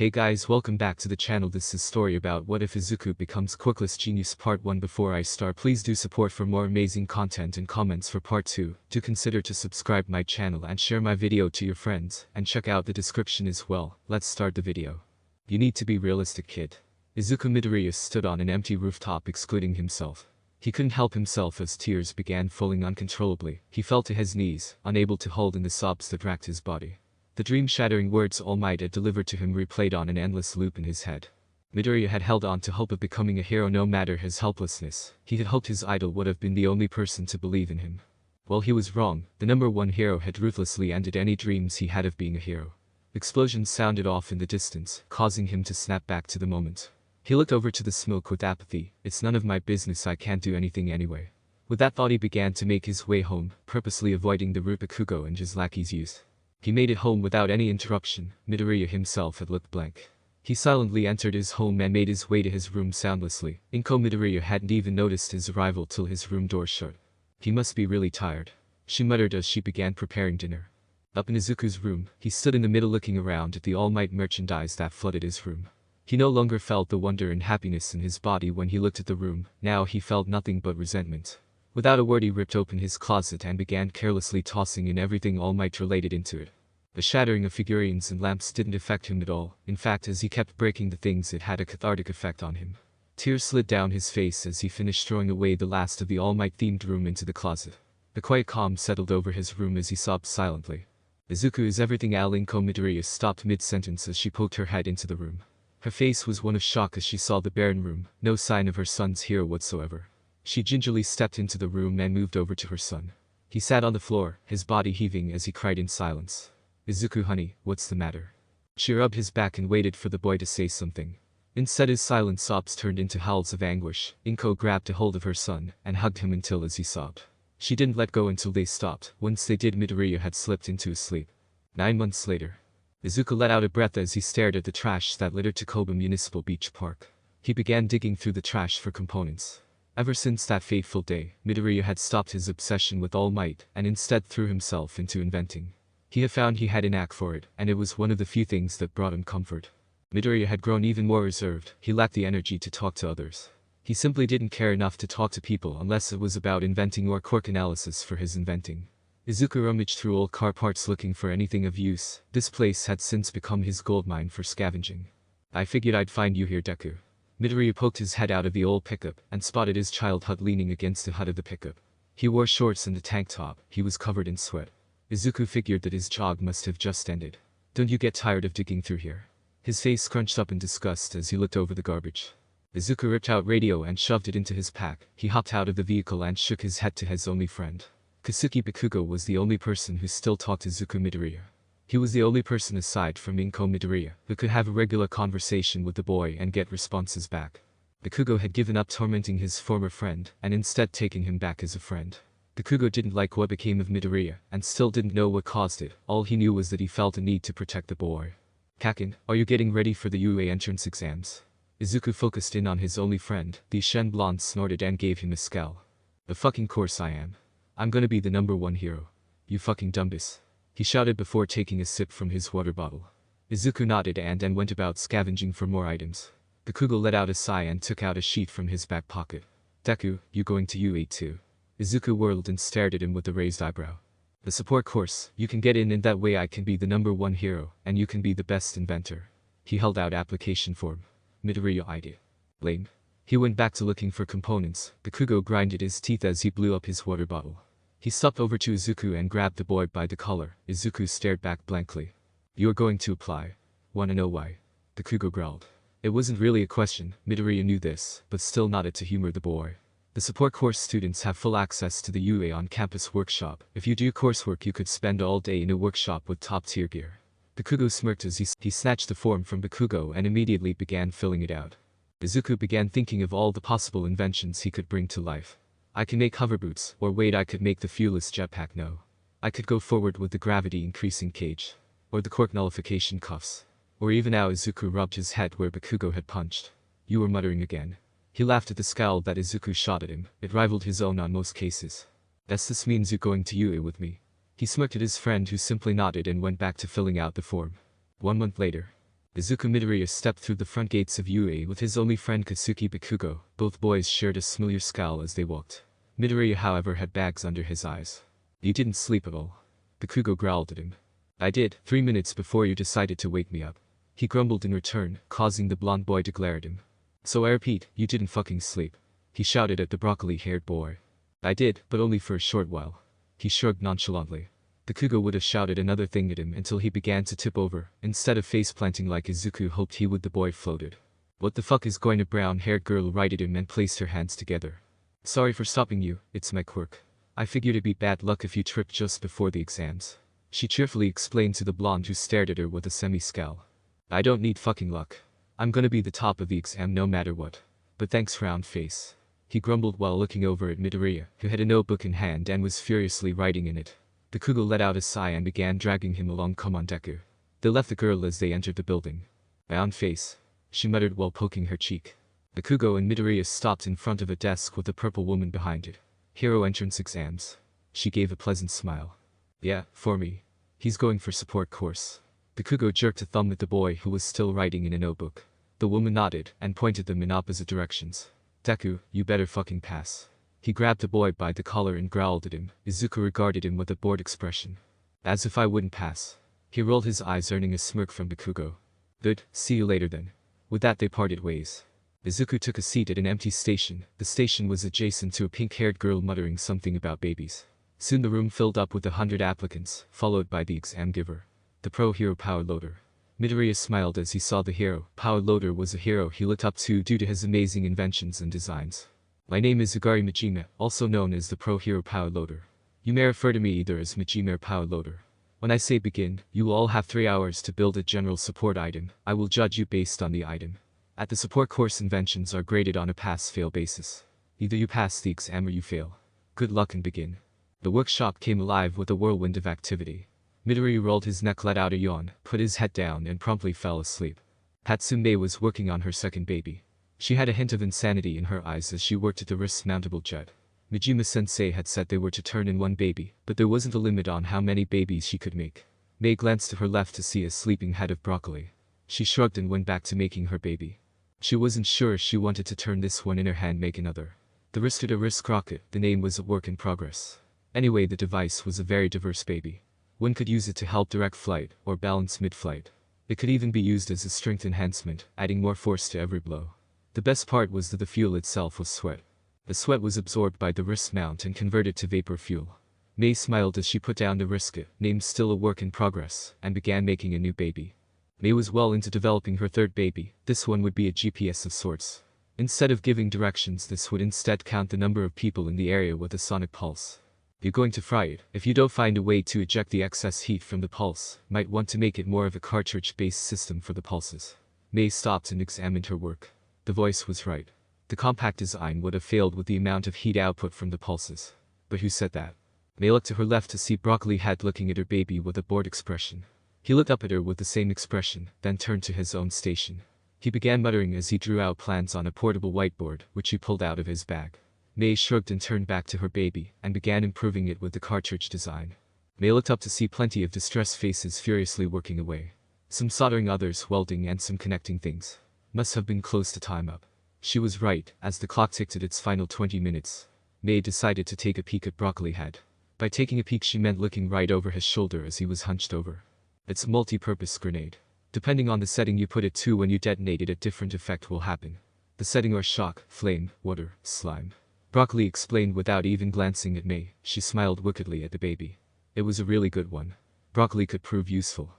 Hey guys, welcome back to the channel. This is story about what if Izuku becomes Quirkless Genius Part 1. Before I start, please do support for more amazing content and comments for Part 2. Do consider to subscribe my channel and share my video to your friends, and check out the description as well. Let's start the video. You need to be realistic, kid. Izuku Midoriya stood on an empty rooftop excluding himself. He couldn't help himself as tears began falling uncontrollably. He fell to his knees, unable to hold in the sobs that racked his body. The dream-shattering words All Might had delivered to him replayed on an endless loop in his head. Midoriya had held on to hope of becoming a hero no matter his helplessness. He had hoped his idol would have been the only person to believe in him. Well, he was wrong. The number one hero had ruthlessly ended any dreams he had of being a hero. Explosions sounded off in the distance, causing him to snap back to the moment. He looked over to the smoke with apathy. It's none of my business, I can't do anything anyway. With that thought he began to make his way home, purposely avoiding the route Bakugo and his lackeys used. He made it home without any interruption. Midoriya himself had looked blank. He silently entered his home and made his way to his room soundlessly. Midoriya hadn't even noticed his arrival till his room door shut. He must be really tired, she muttered as she began preparing dinner. Up in Izuku's room, he stood in the middle looking around at the All Might merchandise that flooded his room. He no longer felt the wonder and happiness in his body when he looked at the room. Now he felt nothing but resentment. Without a word he ripped open his closet and began carelessly tossing in everything All Might related into it. The shattering of figurines and lamps didn't affect him at all. In fact, as he kept breaking the things, it had a cathartic effect on him. Tears slid down his face as he finished throwing away the last of the All Might themed room into the closet. The quiet calm settled over his room as he sobbed silently. Izuku, is everything Al? Midoriya stopped mid-sentence as she poked her head into the room. Her face was one of shock as she saw the barren room, no sign of her son's hero whatsoever. She gingerly stepped into the room and moved over to her son. He sat on the floor, his body heaving as he cried in silence. Izuku, honey, what's the matter? She rubbed his back and waited for the boy to say something. Instead his silent sobs turned into howls of anguish. Inko grabbed a hold of her son and hugged him until as he sobbed. She didn't let go until they stopped. Once they did, Midoriya had slipped into a sleep. 9 months later. Izuku let out a breath as he stared at the trash that littered Takoba Municipal Beach Park. He began digging through the trash for components. Ever since that fateful day, Midoriya had stopped his obsession with All Might and instead threw himself into inventing. He had found he had a knack for it, and it was one of the few things that brought him comfort. Midoriya had grown even more reserved. He lacked the energy to talk to others. He simply didn't care enough to talk to people unless it was about inventing or quirk analysis for his inventing. Izuku rummaged through old car parts looking for anything of use. This place had since become his goldmine for scavenging. I figured I'd find you here, Deku. Midoriya poked his head out of the old pickup and spotted his child hut leaning against the hood of the pickup. He wore shorts and a tank top. He was covered in sweat. Izuku figured that his jog must have just ended. Don't you get tired of digging through here? His face scrunched up in disgust as he looked over the garbage. Izuku ripped out radio and shoved it into his pack. He hopped out of the vehicle and shook his head to his only friend. Kasuki Bakugo was the only person who still talked to Izuku Midoriya. He was the only person aside from Inko Midoriya who could have a regular conversation with the boy and get responses back. Bakugo had given up tormenting his former friend and instead taken him back as a friend. Bakugo didn't like what became of Midoriya and still didn't know what caused it. All he knew was that he felt a need to protect the boy. Kakin, are you getting ready for the UA entrance exams? Izuku focused in on his only friend. The Shen blonde snorted and gave him a scowl. The fucking course I am. I'm gonna be the number one hero. You fucking dumbass. He shouted before taking a sip from his water bottle. Izuku nodded and went about scavenging for more items. Bakugo let out a sigh and took out a sheet from his back pocket. Deku, you going to UA too? Izuku whirled and stared at him with a raised eyebrow. The support course, you can get in and that way I can be the number one hero, and you can be the best inventor. He held out application form. Midoriya eyed it. Lame. He went back to looking for components. Bakugo grinded his teeth as he blew up his water bottle. He stepped over to Izuku and grabbed the boy by the collar. Izuku stared back blankly. You're going to apply. Wanna know why? Bakugo growled. It wasn't really a question. Midoriya knew this, but still nodded to humor the boy. The support course students have full access to the UA on-campus workshop. If you do coursework you could spend all day in a workshop with top-tier gear. Bakugo smirked as he snatched the form from Bakugo and immediately began filling it out. Izuku began thinking of all the possible inventions he could bring to life. I can make hover boots, or wait, I could make the fuelless jetpack. No. I could go forward with the gravity increasing cage. Or the quirk nullification cuffs. Or even now. Izuku rubbed his head where Bakugo had punched. You were muttering again. He laughed at the scowl that Izuku shot at him. It rivaled his own on most cases. This means you going to UA with me. He smirked at his friend who simply nodded and went back to filling out the form. 1 month later. Izuku Midoriya stepped through the front gates of UA with his only friend Katsuki Bakugo. Both boys shared a familiar scowl as they walked. Midoriya, however, had bags under his eyes. "You didn't sleep at all?" Bakugo growled at him. "I did, 3 minutes before you decided to wake me up." He grumbled in return, causing the blonde boy to glare at him. "So I repeat, you didn't fucking sleep," he shouted at the broccoli-haired boy. "I did, but only for a short while." He shrugged nonchalantly. Bakugo would have shouted another thing at him until he began to tip over. Instead of face-planting like Izuku hoped he would, the boy floated. "What the fuck is going?" A brown-haired girl righted him and placed her hands together. "Sorry for stopping you, it's my quirk. I figured it'd be bad luck if you tripped just before the exams," she cheerfully explained to the blonde who stared at her with a semi-scowl. "I don't need fucking luck. I'm gonna be the top of the exam no matter what. But thanks, round face," he grumbled while looking over at Midoriya, who had a notebook in hand and was furiously writing in it. Bakugo let out a sigh and began dragging him along. "Come on, Deku." They left the girl as they entered the building. "Round face," she muttered while poking her cheek. Bakugo and Midoriya stopped in front of a desk with a purple woman behind it. "Hero entrance exams." She gave a pleasant smile. "Yeah, for me. He's going for support course." Bakugo jerked a thumb at the boy who was still writing in a notebook. The woman nodded and pointed them in opposite directions. "Deku, you better fucking pass." He grabbed the boy by the collar and growled at him. Izuku regarded him with a bored expression. "As if I wouldn't pass." He rolled his eyes, earning a smirk from Bakugo. "Good, see you later then." With that they parted ways. Izuku took a seat at an empty station. The station was adjacent to a pink-haired girl muttering something about babies. Soon the room filled up with 100 applicants, followed by the exam giver. The pro hero Power Loader. Midoriya smiled as he saw the hero. Power Loader was a hero he looked up to due to his amazing inventions and designs. "My name is Zagari Majima, also known as the pro hero Power Loader. You may refer to me either as Majima or Power Loader. When I say begin, you will all have 3 hours to build a general support item. I will judge you based on the item. At the support course, inventions are graded on a pass-fail basis. Either you pass the exam or you fail. Good luck and begin." The workshop came alive with a whirlwind of activity. Midoriya rolled his neck, let out a yawn, put his head down and promptly fell asleep. Hatsume was working on her second baby. She had a hint of insanity in her eyes as she worked at the wrist-mountable jet. Majima-sensei had said they were to turn in 1 baby, but there wasn't a limit on how many babies she could make. Mei glanced to her left to see a sleeping head of broccoli. She shrugged and went back to making her baby. She wasn't sure she wanted to turn this one in her hand, make another. The wrist had a wrist rocket, the name was a work in progress. Anyway, the device was a very diverse baby. One could use it to help direct flight, or balance mid-flight. It could even be used as a strength enhancement, adding more force to every blow. The best part was that the fuel itself was sweat. The sweat was absorbed by the wrist mount and converted to vapor fuel. Mei smiled as she put down the wrist, named still a work in progress, and began making a new baby. Mei was well into developing her third baby. This one would be a GPS of sorts. Instead of giving directions, this would instead count the number of people in the area with a sonic pulse. "You're going to fry it. If you don't find a way to eject the excess heat from the pulse, might want to make it more of a cartridge-based system for the pulses." Mei stopped and examined her work. The voice was right. The compact design would have failed with the amount of heat output from the pulses. But who said that? Mei looked to her left to see Broccoli Head looking at her baby with a bored expression. He looked up at her with the same expression, then turned to his own station. He began muttering as he drew out plans on a portable whiteboard, which he pulled out of his bag. Mei shrugged and turned back to her baby, and began improving it with the cartridge design. Mei looked up to see plenty of distressed faces furiously working away. Some soldering, others welding, and some connecting things. Must have been close to time up. She was right. As the clock ticked at its final 20 minutes, Mei decided to take a peek at Broccoli Head. By taking a peek she meant looking right over his shoulder as he was hunched over. It's a multi-purpose grenade. Depending on the setting you put it to when you detonate it, a different effect will happen. The setting are shock, flame, water, slime. Broccoli explained without even glancing at Mei. She smiled wickedly at the baby. It was a really good one. Broccoli could prove useful.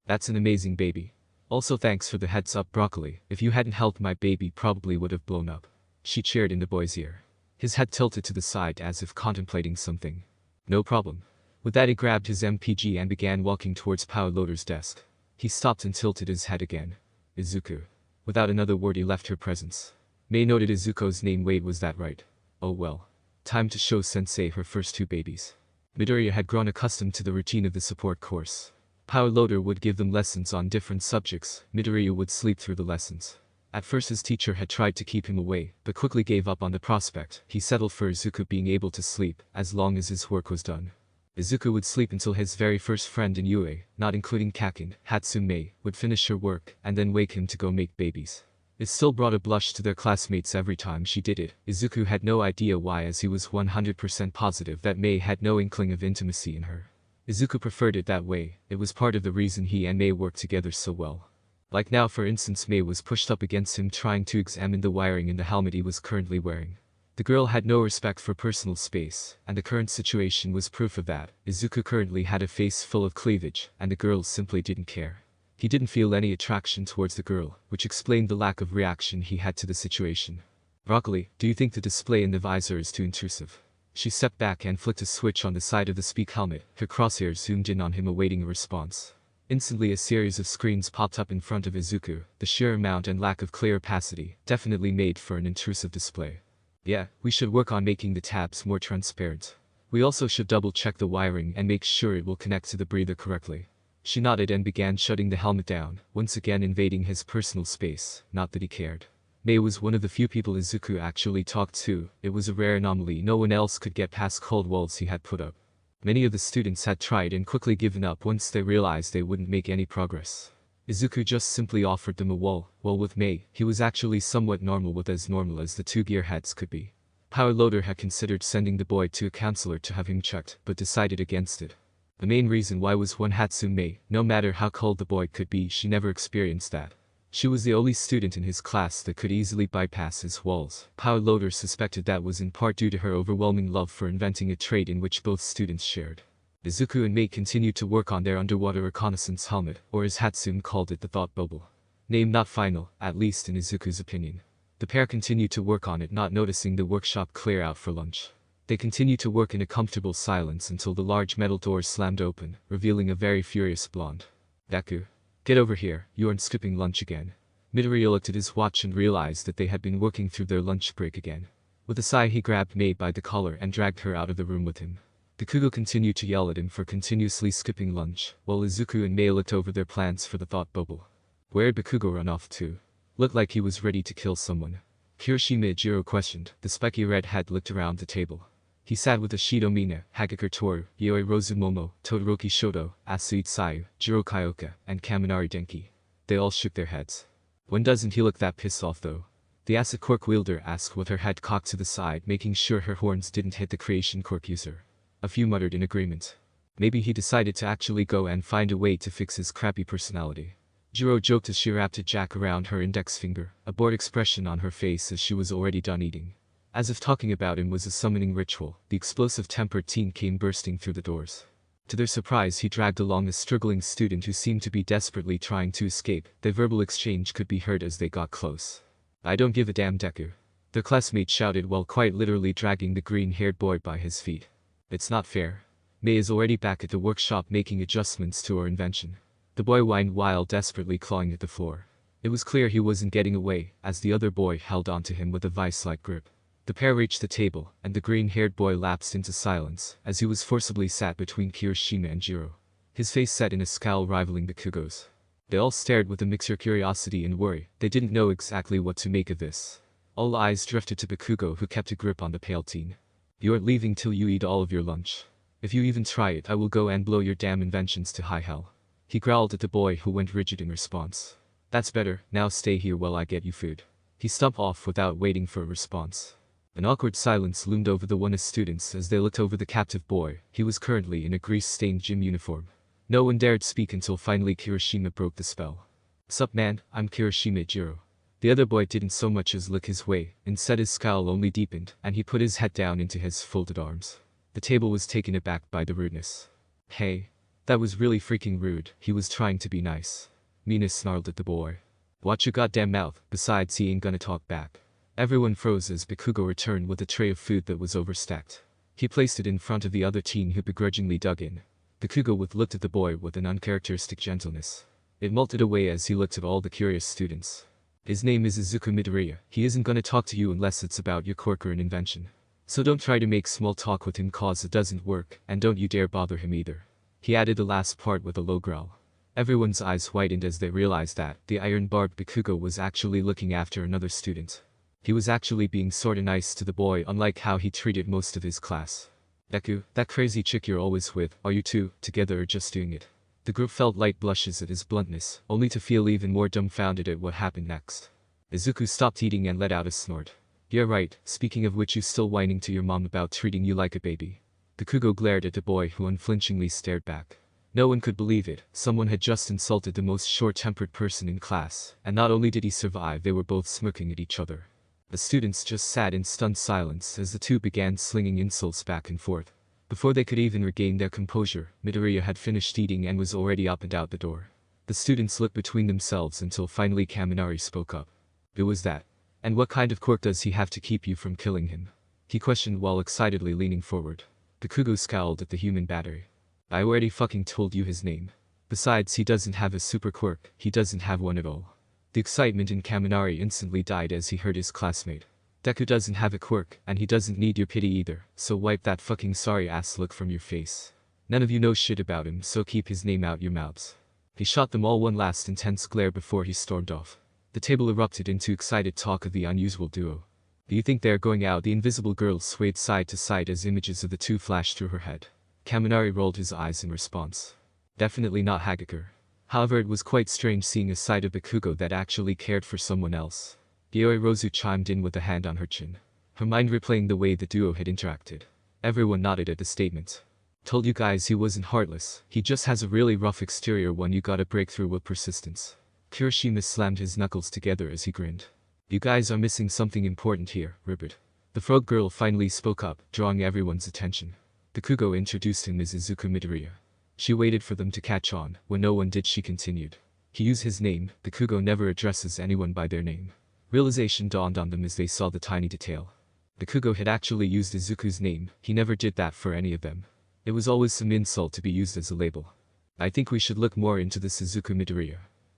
That's an amazing baby. Also thanks for the heads up, Broccoli. If you hadn't helped, my baby probably would have blown up. She cheered in the boy's ear. His head tilted to the side as if contemplating something. No problem. With that he grabbed his MPG and began walking towards Power Loader's desk. He stopped and tilted his head again. Izuku. Without another word he left her presence. Mei noted Izuku's name. Wait, was that right? Oh well. Time to show Sensei her first 2 babies. Midoriya had grown accustomed to the routine of the support course. Power Loader would give them lessons on different subjects. Midoriya would sleep through the lessons. At first his teacher had tried to keep him away, but quickly gave up on the prospect. He settled for Izuku being able to sleep, as long as his work was done. Izuku would sleep until his very first friend in UA, not including Kaken, Hatsume, would finish her work and then wake him to go make babies. It still brought a blush to their classmates every time she did it. Izuku had no idea why, as he was 100% positive that Mei had no inkling of intimacy in her. Izuku preferred it that way. It was part of the reason he and Mei worked together so well. Like now, for instance, Mei was pushed up against him trying to examine the wiring in the helmet he was currently wearing. The girl had no respect for personal space, and the current situation was proof of that. Izuku currently had a face full of cleavage, and the girl simply didn't care. He didn't feel any attraction towards the girl, which explained the lack of reaction he had to the situation. Broccoli, do you think the display in the visor is too intrusive? She stepped back and flicked a switch on the side of the speak helmet. Her crosshairs zoomed in on him, awaiting a response. Instantly a series of screens popped up in front of Izuku. The sheer amount and lack of clear opacity definitely made for an intrusive display. Yeah, we should work on making the tabs more transparent. We also should double check the wiring and make sure it will connect to the breather correctly. She nodded and began shutting the helmet down, once again invading his personal space. Not that he cared. Mei was one of the few people Izuku actually talked to. It was a rare anomaly. No one else could get past cold walls he had put up. Many of the students had tried and quickly given up once they realized they wouldn't make any progress. Izuku just simply offered them a wall. Well, with Mei, he was actually somewhat normal, with as normal as the two gearheads could be. Power Loader had considered sending the boy to a counselor to have him checked, but decided against it. The main reason why was one, Hatsume. No matter how cold the boy could be, she never experienced that. She was the only student in his class that could easily bypass his walls. Power Loader suspected that was in part due to her overwhelming love for inventing a trait in which both students shared. Izuku and Mei continued to work on their underwater reconnaissance helmet, or as Hatsume called it, the thought bubble. Name not final, at least in Izuku's opinion. The pair continued to work on it, not noticing the workshop clear out for lunch. They continued to work in a comfortable silence until the large metal doors slammed open, revealing a very furious blonde. Deku. Get over here, you aren't skipping lunch again. Midoriya looked at his watch and realized that they had been working through their lunch break again. With a sigh, he grabbed Mei by the collar and dragged her out of the room with him. Bakugo continued to yell at him for continuously skipping lunch, while Izuku and Mei looked over their plans for the thought bubble. Where'd Bakugo run off to? Looked like he was ready to kill someone. Kirishima Jiro questioned. The spiky red head looked around the table. He sat with Ashido Mina, Hagakure Toru, Yoi Rozumomo, Todoroki Shoto, Asui Tsayu, Jiro Kyoka, and Kaminari Denki. They all shook their heads. When doesn't he look that pissed off though? The acid quirk wielder asked with her head cocked to the side, making sure her horns didn't hit the creation quirk user. A few muttered in agreement. Maybe he decided to actually go and find a way to fix his crappy personality. Jiro joked as she wrapped a jack around her index finger, a bored expression on her face as she was already done eating. As if talking about him was a summoning ritual, the explosive-tempered teen came bursting through the doors. To their surprise, he dragged along a struggling student who seemed to be desperately trying to escape. Their verbal exchange could be heard as they got close. I don't give a damn, Deku. Their classmate shouted while quite literally dragging the green-haired boy by his feet. It's not fair. Mei is already back at the workshop making adjustments to our invention. The boy whined while desperately clawing at the floor. It was clear he wasn't getting away, as the other boy held onto him with a vice-like grip. The pair reached the table, and the green-haired boy lapsed into silence, as he was forcibly sat between Kirishima and Jiro. His face set in a scowl rivaling Bakugo's. They all stared with a mixture of curiosity and worry. They didn't know exactly what to make of this. All eyes drifted to Bakugo, who kept a grip on the pale teen. You aren't leaving till you eat all of your lunch. If you even try it, I will go and blow your damn inventions to high hell. He growled at the boy, who went rigid in response. That's better, now stay here while I get you food. He stumped off without waiting for a response. An awkward silence loomed over the one students as they looked over the captive boy. He was currently in a grease-stained gym uniform. No one dared speak until finally Kirishima broke the spell. Sup man, I'm Kirishima Jiro. The other boy didn't so much as look his way, instead his scowl only deepened, and he put his head down into his folded arms. The table was taken aback by the rudeness. Hey. That was really freaking rude. He was trying to be nice. Mina snarled at the boy. Watch your goddamn mouth, besides he ain't gonna talk back. Everyone froze as Bakugo returned with a tray of food that was overstacked. He placed it in front of the other teen who begrudgingly dug in. Bakugo looked at the boy with an uncharacteristic gentleness. It melted away as he looked at all the curious students. His name is Izuku Midoriya. He isn't gonna talk to you unless it's about your quirk or an invention. So don't try to make small talk with him cause it doesn't work, and don't you dare bother him either. He added the last part with a low growl. Everyone's eyes widened as they realized that the iron-barbed Bakugo was actually looking after another student. He was actually being sorta nice to the boy, unlike how he treated most of his class. Deku, that crazy chick you're always with, are you two together or just doing it? The group felt light blushes at his bluntness, only to feel even more dumbfounded at what happened next. Izuku stopped eating and let out a snort. Yeah right, speaking of which, you still whining to your mom about treating you like a baby. Bakugo glared at the boy who unflinchingly stared back. No one could believe it, someone had just insulted the most short-tempered person in class, and not only did he survive, they were both smirking at each other. The students just sat in stunned silence as the two began slinging insults back and forth. Before they could even regain their composure, Midoriya had finished eating and was already up and out the door. The students looked between themselves until finally Kaminari spoke up. It was that. And what kind of quirk does he have to keep you from killing him? He questioned while excitedly leaning forward. Bakugo scowled at the human battery. I already fucking told you his name. Besides, he doesn't have a super quirk, he doesn't have one at all. The excitement in Kaminari instantly died as he heard his classmate. Deku doesn't have a quirk, and he doesn't need your pity either, so wipe that fucking sorry ass look from your face. None of you know shit about him, so keep his name out your mouths. He shot them all one last intense glare before he stormed off. The table erupted into excited talk of the unusual duo. Do you think they're going out? The invisible girl swayed side to side as images of the two flashed through her head. Kaminari rolled his eyes in response. Definitely not Hagakure. However, it was quite strange seeing a side of Bakugo that actually cared for someone else. Yoi Rozu chimed in with a hand on her chin, her mind replaying the way the duo had interacted. Everyone nodded at the statement. Told you guys he wasn't heartless, he just has a really rough exterior one you gotta break through with persistence. Kirishima slammed his knuckles together as he grinned. You guys are missing something important here, Ribbit. The frog girl finally spoke up, drawing everyone's attention. Bakugo introduced him as Izuku Midoriya. She waited for them to catch on. When no one did, she continued. He used his name. Bakugo never addresses anyone by their name. Realization dawned on them as they saw the tiny detail. Bakugo had actually used Izuku's name. He never did that for any of them. It was always some insult to be used as a label. I think we should look more into this Izuku Midoriya.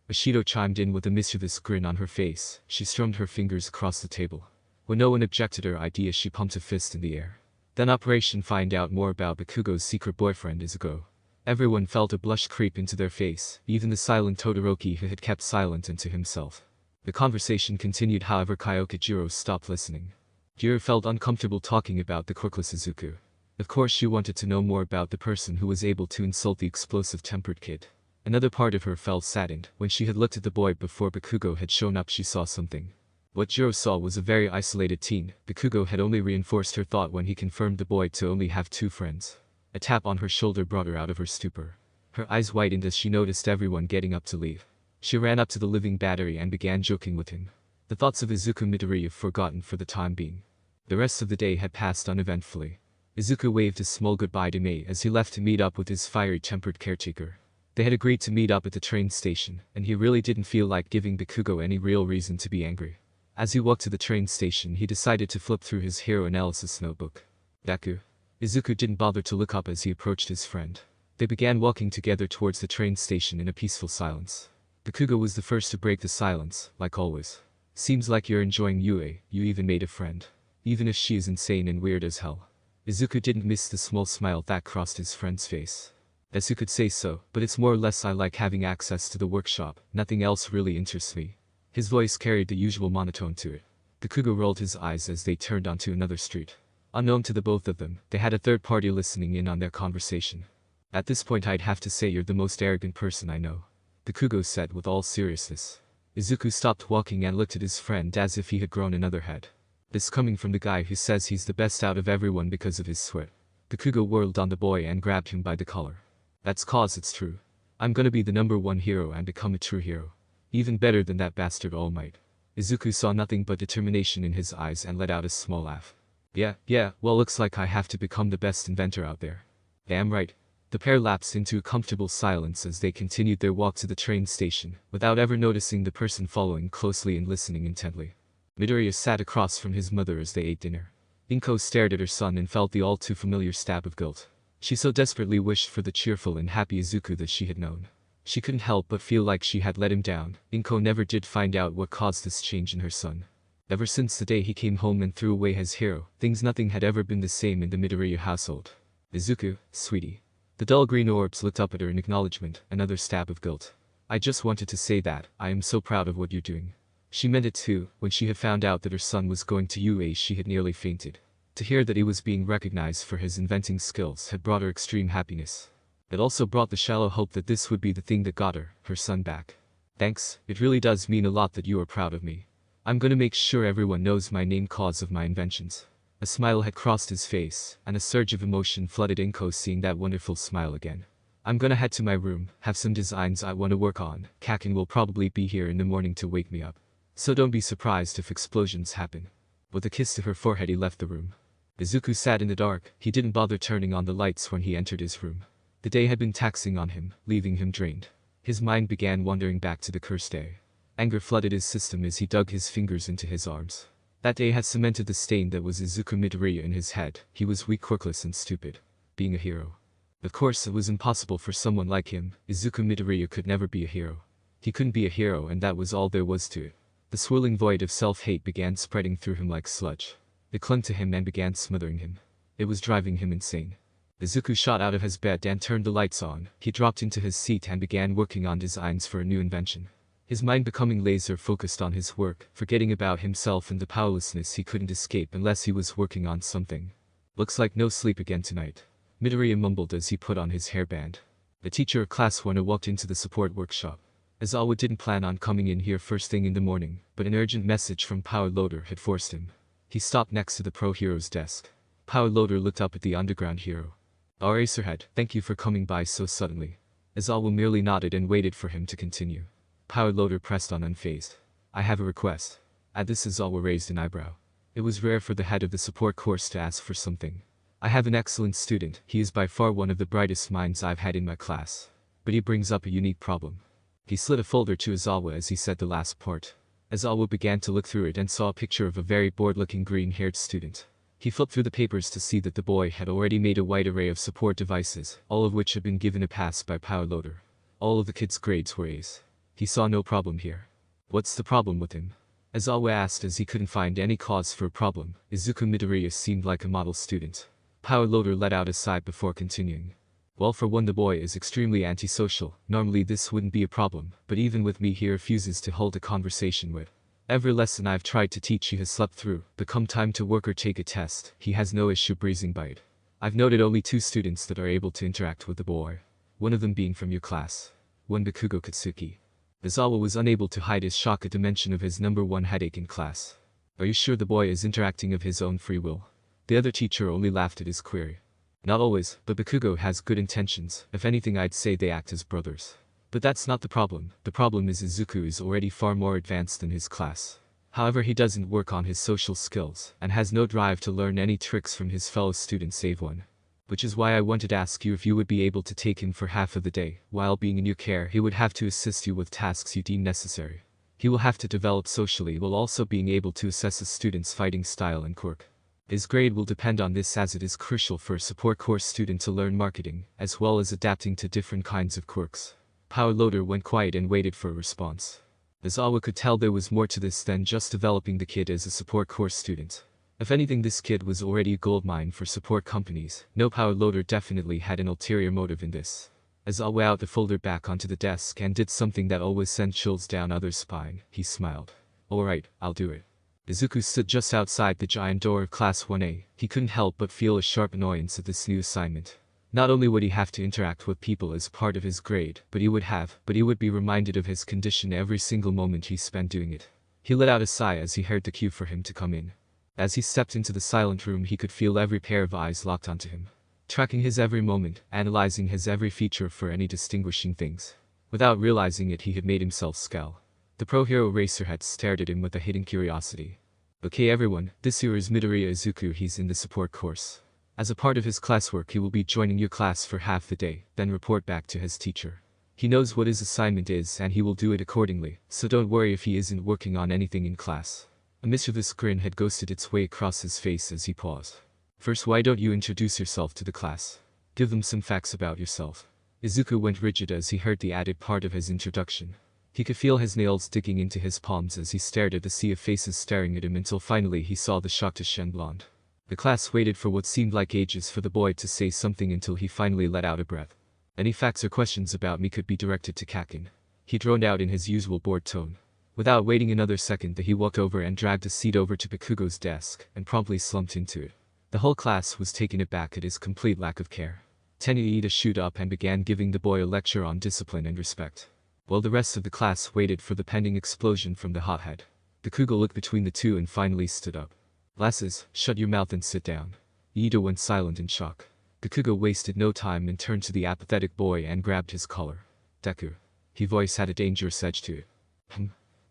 Ashido chimed in with a mischievous grin on her face. She strummed her fingers across the table. When no one objected her idea, she pumped a fist in the air. Then Operation Find Out More About Bakugo's secret boyfriend Izuku. Everyone felt a blush creep into their face, even the silent Todoroki, who had kept silent and to himself. The conversation continued, however Kyokujiro stopped listening. Jiro felt uncomfortable talking about the quirkless Izuku. Of course she wanted to know more about the person who was able to insult the explosive-tempered kid. Another part of her felt saddened. When she had looked at the boy before Bakugo had shown up, she saw something. What Jiro saw was a very isolated teen. Bakugo had only reinforced her thought when he confirmed the boy to only have two friends. A tap on her shoulder brought her out of her stupor. Her eyes widened as she noticed everyone getting up to leave. She ran up to the living battery and began joking with him. The thoughts of Izuku Midoriya forgotten for the time being. The rest of the day had passed uneventfully. Izuku waved a small goodbye to Mei as he left to meet up with his fiery-tempered caretaker. They had agreed to meet up at the train station, and he really didn't feel like giving Bakugo any real reason to be angry. As he walked to the train station, he decided to flip through his hero analysis notebook. Deku. Izuku didn't bother to look up as he approached his friend. They began walking together towards the train station in a peaceful silence. Bakugo was the first to break the silence, like always. Seems like you're enjoying Yue, you even made a friend. Even if she is insane and weird as hell. Izuku didn't miss the small smile that crossed his friend's face. As you could say so, but it's more or less I like having access to the workshop, nothing else really interests me. His voice carried the usual monotone to it. Bakugo rolled his eyes as they turned onto another street. Unknown to the both of them, they had a third party listening in on their conversation. At this point I'd have to say you're the most arrogant person I know. Bakugo said with all seriousness. Izuku stopped walking and looked at his friend as if he had grown another head. This coming from the guy who says he's the best out of everyone because of his sweat. Bakugo whirled on the boy and grabbed him by the collar. That's cause it's true. I'm gonna be the #1 hero and become a true hero. Even better than that bastard All Might. Izuku saw nothing but determination in his eyes and let out a small laugh. Yeah, well looks like I have to become the best inventor out there. Damn right. The pair lapsed into a comfortable silence as they continued their walk to the train station, without ever noticing the person following closely and listening intently. Midoriya sat across from his mother as they ate dinner. Inko stared at her son and felt the all too familiar stab of guilt. She so desperately wished for the cheerful and happy Izuku that she had known. She couldn't help but feel like she had let him down. Inko never did find out what caused this change in her son. Ever since the day he came home and threw away his hero, nothing had ever been the same in the Midoriya household. Izuku, sweetie. The dull green orbs looked up at her in acknowledgement, another stab of guilt. I just wanted to say that, I am so proud of what you're doing. She meant it too. When she had found out that her son was going to UA, she had nearly fainted. To hear that he was being recognized for his inventing skills had brought her extreme happiness. It also brought the shallow hope that this would be the thing that got her son back. Thanks, it really does mean a lot that you are proud of me. I'm gonna make sure everyone knows my name cause of my inventions. A smile had crossed his face, and a surge of emotion flooded Inko seeing that wonderful smile again. I'm gonna head to my room, have some designs I want to work on. Kakin will probably be here in the morning to wake me up. So don't be surprised if explosions happen. With a kiss to her forehead he left the room. Izuku sat in the dark, he didn't bother turning on the lights when he entered his room. The day had been taxing on him, leaving him drained. His mind began wandering back to the cursed day. Anger flooded his system as he dug his fingers into his arms. That day had cemented the stain that was Izuku Midoriya in his head. He was weak, quirkless and stupid. Being a hero. Of course it was impossible for someone like him. Izuku Midoriya could never be a hero. He couldn't be a hero and that was all there was to it. The swirling void of self-hate began spreading through him like sludge. It clung to him and began smothering him. It was driving him insane. Izuku shot out of his bed and turned the lights on. He dropped into his seat and began working on designs for a new invention. His mind becoming laser-focused on his work, forgetting about himself and the powerlessness he couldn't escape unless he was working on something. Looks like no sleep again tonight. Midoriya mumbled as he put on his hairband. The teacher of class 1 walked into the support workshop. Aizawa didn't plan on coming in here first thing in the morning, but an urgent message from Power Loader had forced him. He stopped next to the pro hero's desk. Power Loader looked up at the underground hero. Our Acerhead, thank you for coming by so suddenly. Aizawa merely nodded and waited for him to continue. Power Loader pressed on unfazed. I have a request. At this Aizawa raised an eyebrow. It was rare for the head of the support course to ask for something. I have an excellent student, he is by far one of the brightest minds I've had in my class. But he brings up a unique problem. He slid a folder to Aizawa as he said the last part. Aizawa began to look through it and saw a picture of a very bored-looking green-haired student. He flipped through the papers to see that the boy had already made a wide array of support devices, all of which had been given a pass by Power Loader. All of the kid's grades were A's. He saw no problem here. What's the problem with him? Aizawa asked as he couldn't find any cause for a problem. Izuku Midoriya seemed like a model student. Power Loader let out a sigh before continuing. Well, for one, the boy is extremely antisocial. Normally this wouldn't be a problem, but even with me he refuses to hold a conversation with. Every lesson I've tried to teach he has slept through, but come time to work or take a test, he has no issue breezing by it. I've noted only 2 students that are able to interact with the boy. One of them being from your class. One Bakugo Katsuki. Aizawa was unable to hide his shock at the mention of his #1 headache in class. Are you sure the boy is interacting of his own free will? The other teacher only laughed at his query. Not always, but Bakugo has good intentions. If anything I'd say they act as brothers. But that's not the problem. The problem is Izuku is already far more advanced than his class. However, he doesn't work on his social skills, and has no drive to learn any tricks from his fellow students save one. Which is why I wanted to ask you if you would be able to take him for half of the day. While being in your care, he would have to assist you with tasks you deem necessary. He will have to develop socially while also being able to assess a student's fighting style and quirk. His grade will depend on this as it is crucial for a support course student to learn marketing, as well as adapting to different kinds of quirks. Power Loader went quiet and waited for a response. Aizawa could tell there was more to this than just developing the kid as a support course student. If anything, this kid was already a goldmine for support companies. No, Power Loader definitely had an ulterior motive in this. Aizawa out the folder back onto the desk and did something that always sent chills down others' spine. He smiled. Alright, I'll do it. Izuku stood just outside the giant door of Class 1A. He couldn't help but feel a sharp annoyance at this new assignment. Not only would he have to interact with people as part of his grade, but he would be reminded of his condition every single moment he spent doing it. He let out a sigh as he heard the cue for him to come in. As he stepped into the silent room, he could feel every pair of eyes locked onto him, tracking his every moment, analyzing his every feature for any distinguishing things. Without realizing it, he had made himself scowl. The pro hero racer had stared at him with a hidden curiosity. Okay everyone, this here is Midoriya Izuku. He's in the support course. As a part of his classwork, he will be joining your class for half the day, then report back to his teacher. He knows what his assignment is and he will do it accordingly, so don't worry if he isn't working on anything in class. A mischievous grin had ghosted its way across his face as he paused. First, why don't you introduce yourself to the class? Give them some facts about yourself. Izuku went rigid as he heard the added part of his introduction. He could feel his nails digging into his palms as he stared at the sea of faces staring at him until finally he saw the shocked Shen blonde. The class waited for what seemed like ages for the boy to say something until he finally let out a breath. Any facts or questions about me could be directed to Kakin. He droned out in his usual bored tone. Without waiting another second, he walked over and dragged a seat over to Bakugo's desk and promptly slumped into it. The whole class was taken aback at his complete lack of care. Tenuita stood up and began giving the boy a lecture on discipline and respect, while the rest of the class waited for the pending explosion from the hothead. Bakugo looked between the two and finally stood up. "Lasses, shut your mouth and sit down." Ida went silent in shock. Bakugo wasted no time and turned to the apathetic boy and grabbed his collar. "Deku." His voice had a dangerous edge to it.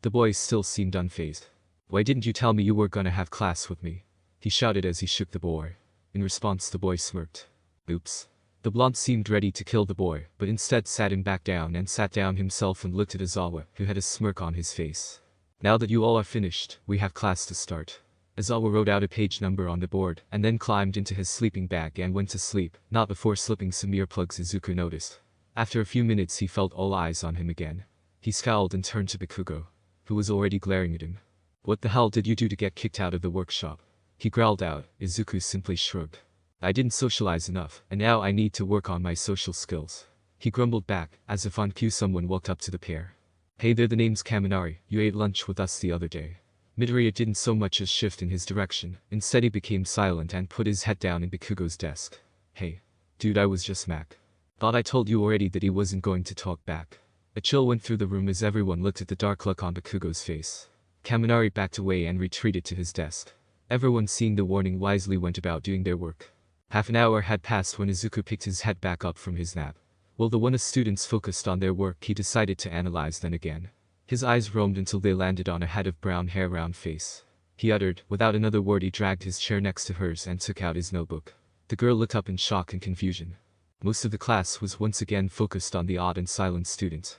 The boy still seemed unfazed. "Why didn't you tell me you were gonna have class with me?" he shouted as he shook the boy. In response, the boy smirked. "Oops." The blonde seemed ready to kill the boy, but instead sat him back down and sat down himself and looked at Izawa, who had a smirk on his face. "Now that you all are finished, we have class to start." Izawa wrote out a page number on the board, and then climbed into his sleeping bag and went to sleep, not before slipping some earplugs Izuku noticed. After a few minutes he felt all eyes on him again. He scowled and turned to Bakugo, who was already glaring at him. "What the hell did you do to get kicked out of the workshop?" he growled out. Izuku simply shrugged. "I didn't socialize enough, and now I need to work on my social skills," he grumbled back, as if on cue someone walked up to the pair. "Hey there, the name's Kaminari, you ate lunch with us the other day." Midoriya didn't so much as shift in his direction, instead he became silent and put his head down in Bakugo's desk. "Hey. Dude, I was just Mac. Thought I told you already that he wasn't going to talk back." A chill went through the room as everyone looked at the dark look on Bakugo's face. Kaminari backed away and retreated to his desk. Everyone, seeing the warning, wisely went about doing their work. Half an hour had passed when Izuku picked his head back up from his nap. While the one students focused on their work, he decided to analyze them again. His eyes roamed until they landed on a head of brown hair, round face. He uttered, without another word, he dragged his chair next to hers and took out his notebook. The girl looked up in shock and confusion. Most of the class was once again focused on the odd and silent student.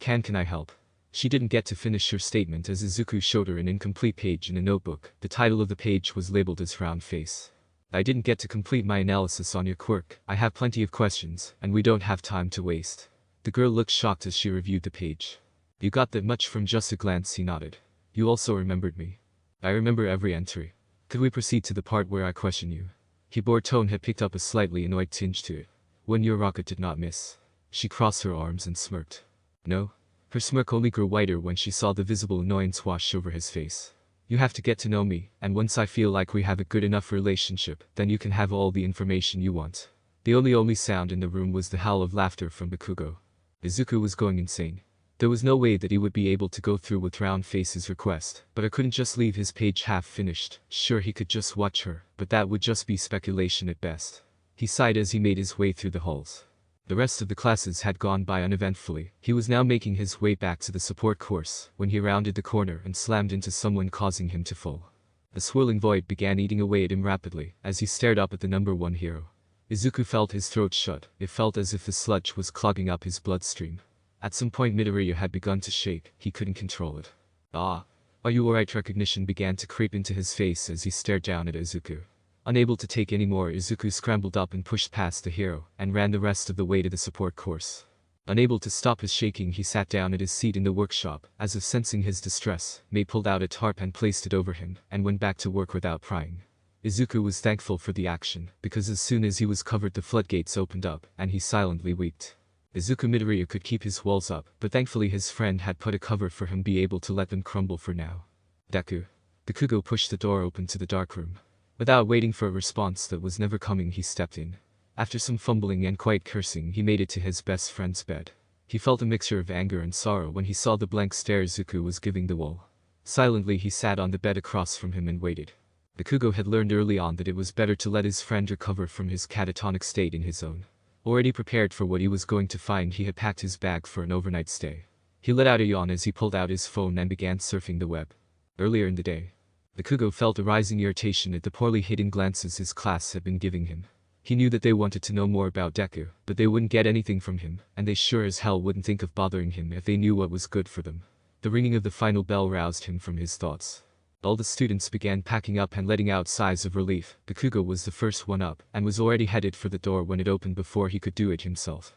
Can I help?" She didn't get to finish her statement as Izuku showed her an incomplete page in a notebook. The title of the page was labeled as "Round Face." "I didn't get to complete my analysis on your quirk. I have plenty of questions, and we don't have time to waste." The girl looked shocked as she reviewed the page. "You got that much from just a glance?" he nodded. "You also remembered me?" "I remember every entry. Could we proceed to the part where I question you?" Hibor's tone had picked up a slightly annoyed tinge to it. "When your rocket did not miss." She crossed her arms and smirked. "No?" Her smirk only grew wider when she saw the visible annoyance wash over his face. "You have to get to know me, and once I feel like we have a good enough relationship, then you can have all the information you want." The only sound in the room was the howl of laughter from Bakugo. Izuku was going insane. There was no way that he would be able to go through with Round Face's request, but I couldn't just leave his page half finished. Sure, he could just watch her, but that would just be speculation at best. He sighed as he made his way through the halls. The rest of the classes had gone by uneventfully. He was now making his way back to the support course when he rounded the corner and slammed into someone, causing him to fall. The swirling void began eating away at him rapidly as he stared up at the number one hero. Izuku felt his throat shut. It felt as if the sludge was clogging up his bloodstream. At some point Midoriya had begun to shake. He couldn't control it. "Are you alright?" Recognition began to creep into his face as he stared down at Izuku. Unable to take any more, Izuku scrambled up and pushed past the hero, and ran the rest of the way to the support course. Unable to stop his shaking, he sat down at his seat in the workshop. As if sensing his distress, Mei pulled out a tarp and placed it over him, and went back to work without prying. Izuku was thankful for the action, because as soon as he was covered the floodgates opened up, and he silently wept. Izuku Midoriya could keep his walls up, but thankfully his friend had put a cover for him, be able to let them crumble for now. "Deku." Bakugo pushed the door open to the dark room. Without waiting for a response that was never coming, he stepped in. After some fumbling and quiet cursing, he made it to his best friend's bed. He felt a mixture of anger and sorrow when he saw the blank stare Izuku was giving the wall. Silently he sat on the bed across from him and waited. Bakugo had learned early on that it was better to let his friend recover from his catatonic state in his own. Already prepared for what he was going to find, he had packed his bag for an overnight stay. He let out a yawn as he pulled out his phone and began surfing the web. Earlier in the day, Bakugo felt a rising irritation at the poorly hidden glances his class had been giving him. He knew that they wanted to know more about Deku, but they wouldn't get anything from him, and they sure as hell wouldn't think of bothering him if they knew what was good for them. The ringing of the final bell roused him from his thoughts. All the students began packing up and letting out sighs of relief. Bakugo was the first one up, and was already headed for the door when it opened before he could do it himself.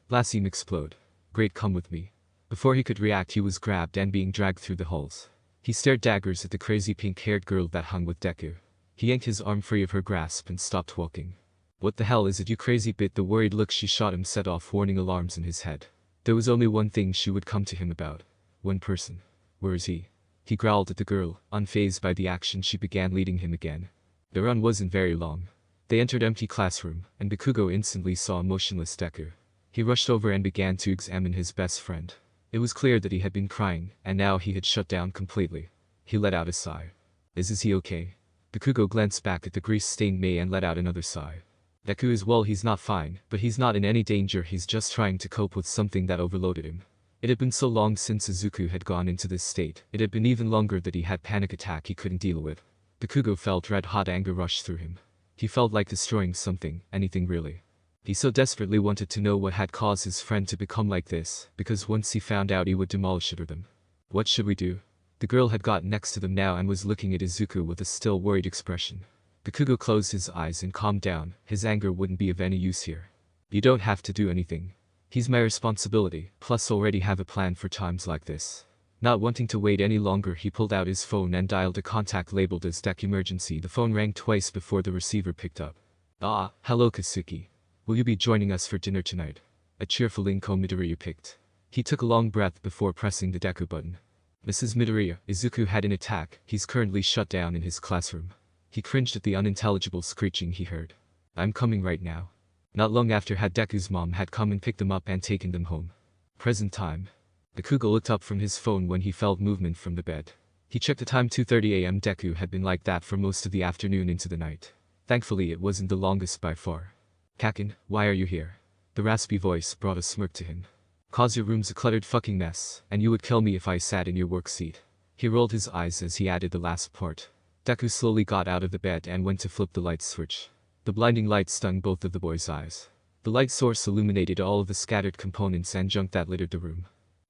Lassie explode. Great, come with me. Before he could react, he was grabbed and being dragged through the halls. He stared daggers at the crazy pink-haired girl that hung with Deku. He yanked his arm free of her grasp and stopped walking. "What the hell is it, you crazy bit?" The worried look she shot him set off warning alarms in his head. There was only one thing she would come to him about. One person. Where is he? He growled at the girl. Unfazed by the action, she began leading him again. The run wasn't very long. They entered empty classroom, and Bakugo instantly saw a motionless Deku. He rushed over and began to examine his best friend. It was clear that he had been crying, and now he had shut down completely. He let out a sigh. Is he okay? Bakugo glanced back at the grease-stained Mei and let out another sigh. Deku is well, he's not fine, but he's not in any danger, he's just trying to cope with something that overloaded him. It had been so long since Izuku had gone into this state, it had been even longer that he had panic attack he couldn't deal with. Bakugo felt red-hot anger rush through him. He felt like destroying something, anything really. He so desperately wanted to know what had caused his friend to become like this, because once he found out he would demolish it or them. What should we do? The girl had gotten next to them now and was looking at Izuku with a still worried expression. Bakugo closed his eyes and calmed down, his anger wouldn't be of any use here. You don't have to do anything. He's my responsibility, plus already have a plan for times like this. Not wanting to wait any longer, he pulled out his phone and dialed a contact labeled as Deck Emergency. The phone rang twice before the receiver picked up. Ah, hello Kasuki. Will you be joining us for dinner tonight? A cheerful Inko Midoriya picked. He took a long breath before pressing the Deku button. Mrs. Midoriya, Izuku had an attack, he's currently shut down in his classroom. He cringed at the unintelligible screeching he heard. I'm coming right now. Not long after had Deku's mom had come and picked them up and taken them home. Present time. Bakugo looked up from his phone when he felt movement from the bed. He checked the time, 2:30 a.m. Deku had been like that for most of the afternoon into the night. Thankfully it wasn't the longest by far. Kakin, why are you here? The raspy voice brought a smirk to him. Cause your room's a cluttered fucking mess, and you would kill me if I sat in your work seat. He rolled his eyes as he added the last part. Deku slowly got out of the bed and went to flip the light switch. The blinding light stung both of the boys' eyes. The light source illuminated all of the scattered components and junk that littered the room.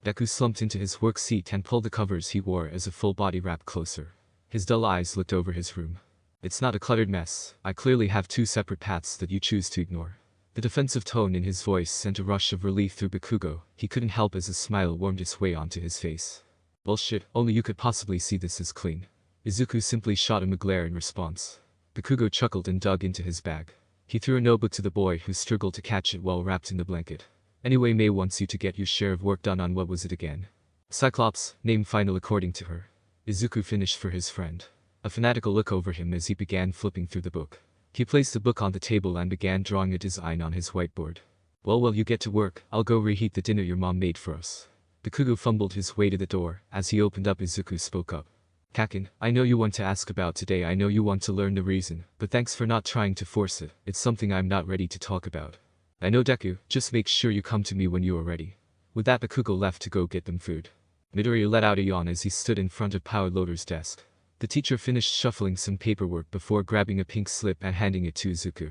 Deku slumped into his work seat and pulled the covers he wore as a full body wrap closer. His dull eyes looked over his room. It's not a cluttered mess, I clearly have two separate paths that you choose to ignore. The defensive tone in his voice sent a rush of relief through Bakugo. He couldn't help as a smile warmed its way onto his face. Bullshit, only you could possibly see this as clean. Izuku simply shot him a glare in response. Bakugo chuckled and dug into his bag. He threw a notebook to the boy who struggled to catch it while wrapped in the blanket. Anyway, Mei wants you to get your share of work done on what was it again? Cyclops, name final according to her. Izuku finished for his friend. A fanatical look over him as he began flipping through the book. He placed the book on the table and began drawing a design on his whiteboard. Well, you get to work, I'll go reheat the dinner your mom made for us. Bakugo fumbled his way to the door. As he opened up, Izuku spoke up. Kakin, I know you want to ask about today, I know you want to learn the reason, but thanks for not trying to force it, it's something I'm not ready to talk about. I know Deku, just make sure you come to me when you are ready. With that, Bakugo left to go get them food. Midoriya let out a yawn as he stood in front of Power Loader's desk. The teacher finished shuffling some paperwork before grabbing a pink slip and handing it to Izuku.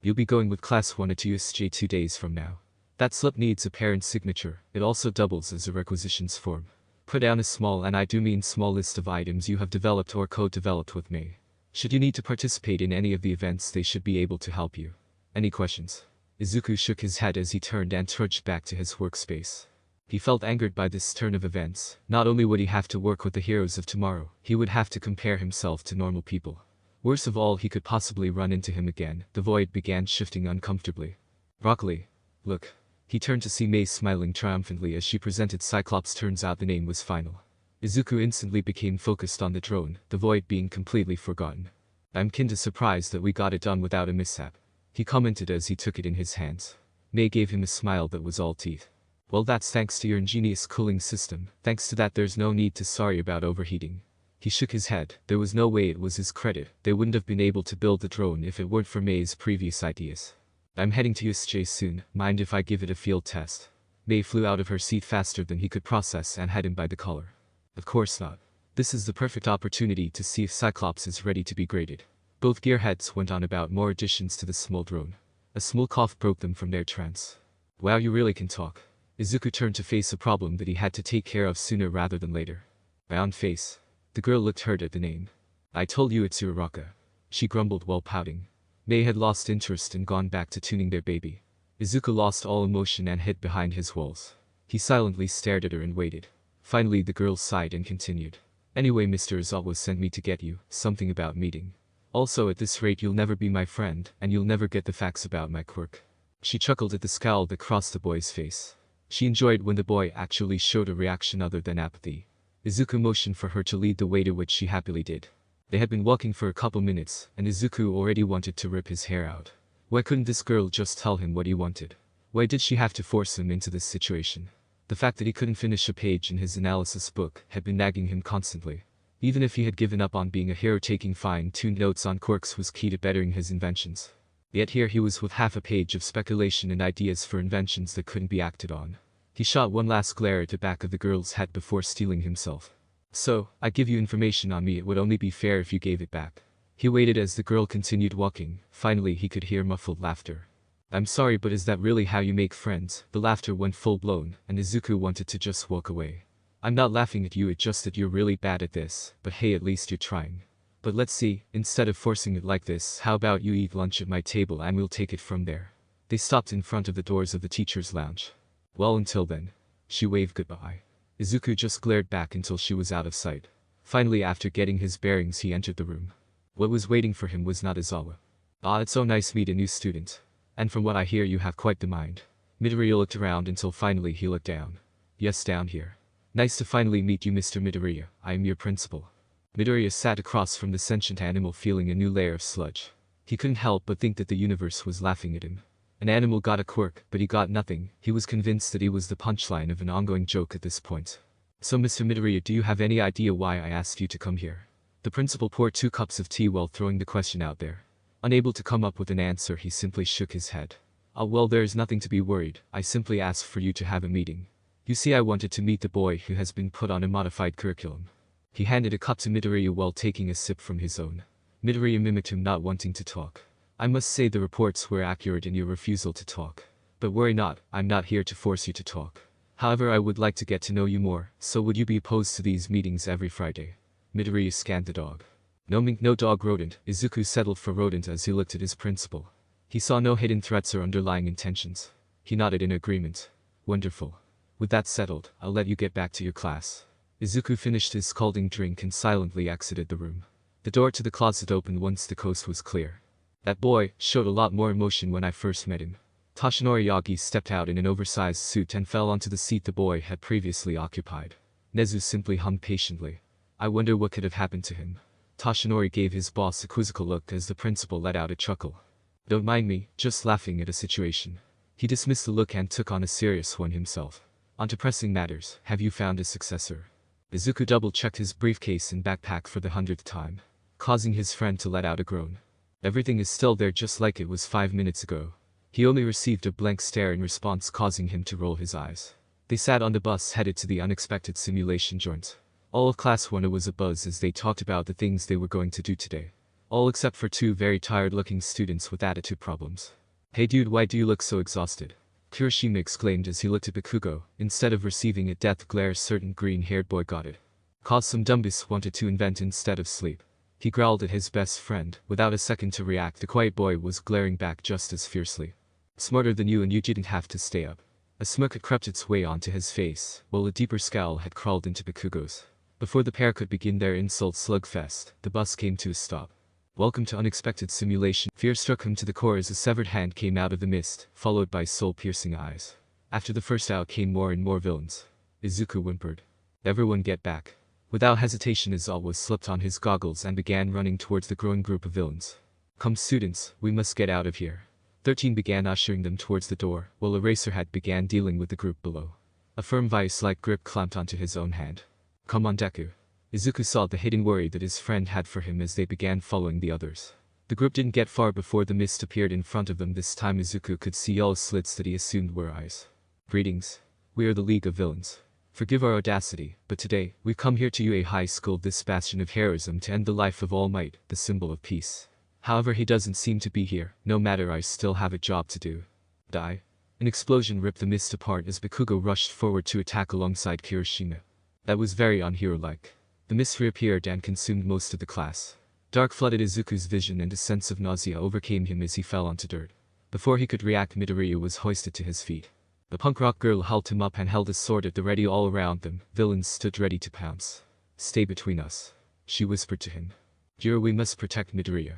You'll be going with class 1 to USJ 2 days from now. That slip needs a parent's signature, it also doubles as a requisitions form. Put down a small, and I do mean small, list of items you have developed or co-developed with me. Should you need to participate in any of the events, they should be able to help you. Any questions? Izuku shook his head as he turned and trudged back to his workspace. He felt angered by this turn of events. Not only would he have to work with the heroes of tomorrow, he would have to compare himself to normal people. Worst of all, he could possibly run into him again. The void began shifting uncomfortably. Broccoli. Look. He turned to see Mei smiling triumphantly as she presented Cyclops. Turns out the name was final. Izuku instantly became focused on the drone, the void being completely forgotten. I'm kinda surprised that we got it done without a mishap. He commented as he took it in his hands. Mei gave him a smile that was all teeth. Well, that's thanks to your ingenious cooling system. Thanks to that, there's no need to sorry about overheating. He shook his head. There was no way it was his credit. They wouldn't have been able to build the drone if it weren't for Mei's previous ideas. I'm heading to USJ soon. Mind if I give it a field test? Mei flew out of her seat faster than he could process and had him by the collar. Of course not. This is the perfect opportunity to see if Cyclops is ready to be graded. Both gearheads went on about more additions to the small drone. A small cough broke them from their trance. Wow, you really can talk. Izuku turned to face a problem that he had to take care of sooner rather than later. Round face. The girl looked hurt at the name. I told you it's Uraraka. She grumbled while pouting. Mei had lost interest and gone back to tuning their baby. Izuku lost all emotion and hid behind his walls. He silently stared at her and waited. Finally the girl sighed and continued. Anyway, Mr. Izawa sent me to get you, something about meeting. Also, at this rate you'll never be my friend, and you'll never get the facts about my quirk. She chuckled at the scowl that crossed the boy's face. She enjoyed when the boy actually showed a reaction other than apathy. Izuku motioned for her to lead the way, to which she happily did. They had been walking for a couple minutes, and Izuku already wanted to rip his hair out. Why couldn't this girl just tell him what he wanted? Why did she have to force him into this situation? The fact that he couldn't finish a page in his analysis book had been nagging him constantly. Even if he had given up on being a hero, taking fine-tuned notes on quirks was key to bettering his inventions. Yet here he was with half a page of speculation and ideas for inventions that couldn't be acted on. He shot one last glare at the back of the girl's head before steeling himself. So, I give you information on me, it would only be fair if you gave it back. He waited as the girl continued walking. Finally he could hear muffled laughter. I'm sorry, but is that really how you make friends? The laughter went full-blown, and Izuku wanted to just walk away. I'm not laughing at you, it's just that you're really bad at this, but hey, at least you're trying. But let's see, instead of forcing it like this, how about you eat lunch at my table and we'll take it from there. They stopped in front of the doors of the teacher's lounge. Well, until then. She waved goodbye. Izuku just glared back until she was out of sight. Finally, after getting his bearings, he entered the room. What was waiting for him was not Izawa. Ah, it's so nice to meet a new student. And from what I hear, you have quite the mind. Midoriya looked around until finally he looked down. Yes, down here. Nice to finally meet you, Mr. Midoriya. I am your principal. Midoriya sat across from the sentient animal, feeling a new layer of sludge. He couldn't help but think that the universe was laughing at him. An animal got a quirk, but he got nothing. He was convinced that he was the punchline of an ongoing joke at this point. So Mr. Midoriya, do you have any idea why I asked you to come here? The principal poured 2 cups of tea while throwing the question out there. Unable to come up with an answer, he simply shook his head. Oh well, there is nothing to be worried. I simply asked for you to have a meeting. You see, I wanted to meet the boy who has been put on a modified curriculum. He handed a cup to Midoriya while taking a sip from his own. Midoriya mimicked him, not wanting to talk. I must say the reports were accurate in your refusal to talk. But worry not, I'm not here to force you to talk. However, I would like to get to know you more, so would you be opposed to these meetings every Friday? Midoriya scanned the dog. No mink, no dog, rodent. Izuku settled for rodent as he looked at his principal. He saw no hidden threats or underlying intentions. He nodded in agreement. Wonderful. With that settled, I'll let you get back to your class. Izuku finished his scalding drink and silently exited the room. The door to the closet opened once the coast was clear. That boy showed a lot more emotion when I first met him. Toshinori Yagi stepped out in an oversized suit and fell onto the seat the boy had previously occupied. Nezu simply hummed patiently. I wonder what could have happened to him. Toshinori gave his boss a quizzical look as the principal let out a chuckle. Don't mind me, just laughing at a situation. He dismissed the look and took on a serious one himself. On to pressing matters, have you found a successor? Izuku double-checked his briefcase and backpack for the 100th time, causing his friend to let out a groan. Everything is still there just like it was 5 minutes ago. He only received a blank stare in response, causing him to roll his eyes. They sat on the bus headed to the unexpected simulation joint. All of class 1 was abuzz as they talked about the things they were going to do today. All except for 2 very tired-looking students with attitude problems. Hey dude, why do you look so exhausted? Kirishima exclaimed as he looked at Bakugo. Instead of receiving a death glare, a certain green-haired boy got it. Cause some dumbass wanted to invent instead of sleep. He growled at his best friend. Without a second to react, the quiet boy was glaring back just as fiercely. Smarter than you, and you didn't have to stay up. A smirk had crept its way onto his face, while a deeper scowl had crawled into Bakugo's. Before the pair could begin their insult slugfest, the bus came to a stop. Welcome to unexpected simulation. Fear struck him to the core as a severed hand came out of the mist, followed by soul-piercing eyes. After the first out came more and more villains. Izuku whimpered. Everyone get back. Without hesitation, Izawa slipped on his goggles and began running towards the growing group of villains. Come students, we must get out of here. 13 began ushering them towards the door, while Eraserhead began dealing with the group below. A firm vice-like grip clamped onto his own hand. Come on, Deku. Izuku saw the hidden worry that his friend had for him as they began following the others. The group didn't get far before the mist appeared in front of them. This time Izuku could see yellow slits that he assumed were eyes. Greetings. We are the League of Villains. Forgive our audacity, but today, we've come here to you, a high school, this bastion of heroism, to end the life of All Might, the symbol of peace. However, he doesn't seem to be here. No matter, I still have a job to do. Die. An explosion ripped the mist apart as Bakugo rushed forward to attack alongside Kirishima. That was very unhero-like. The mist reappeared and consumed most of the class. Dark flooded Izuku's vision and a sense of nausea overcame him as he fell onto dirt. Before he could react, Midoriya was hoisted to his feet. The punk rock girl held him up and held his sword at the ready. All around them, villains stood ready to pounce. Stay between us, she whispered to him. Jiro, we must protect Midoriya.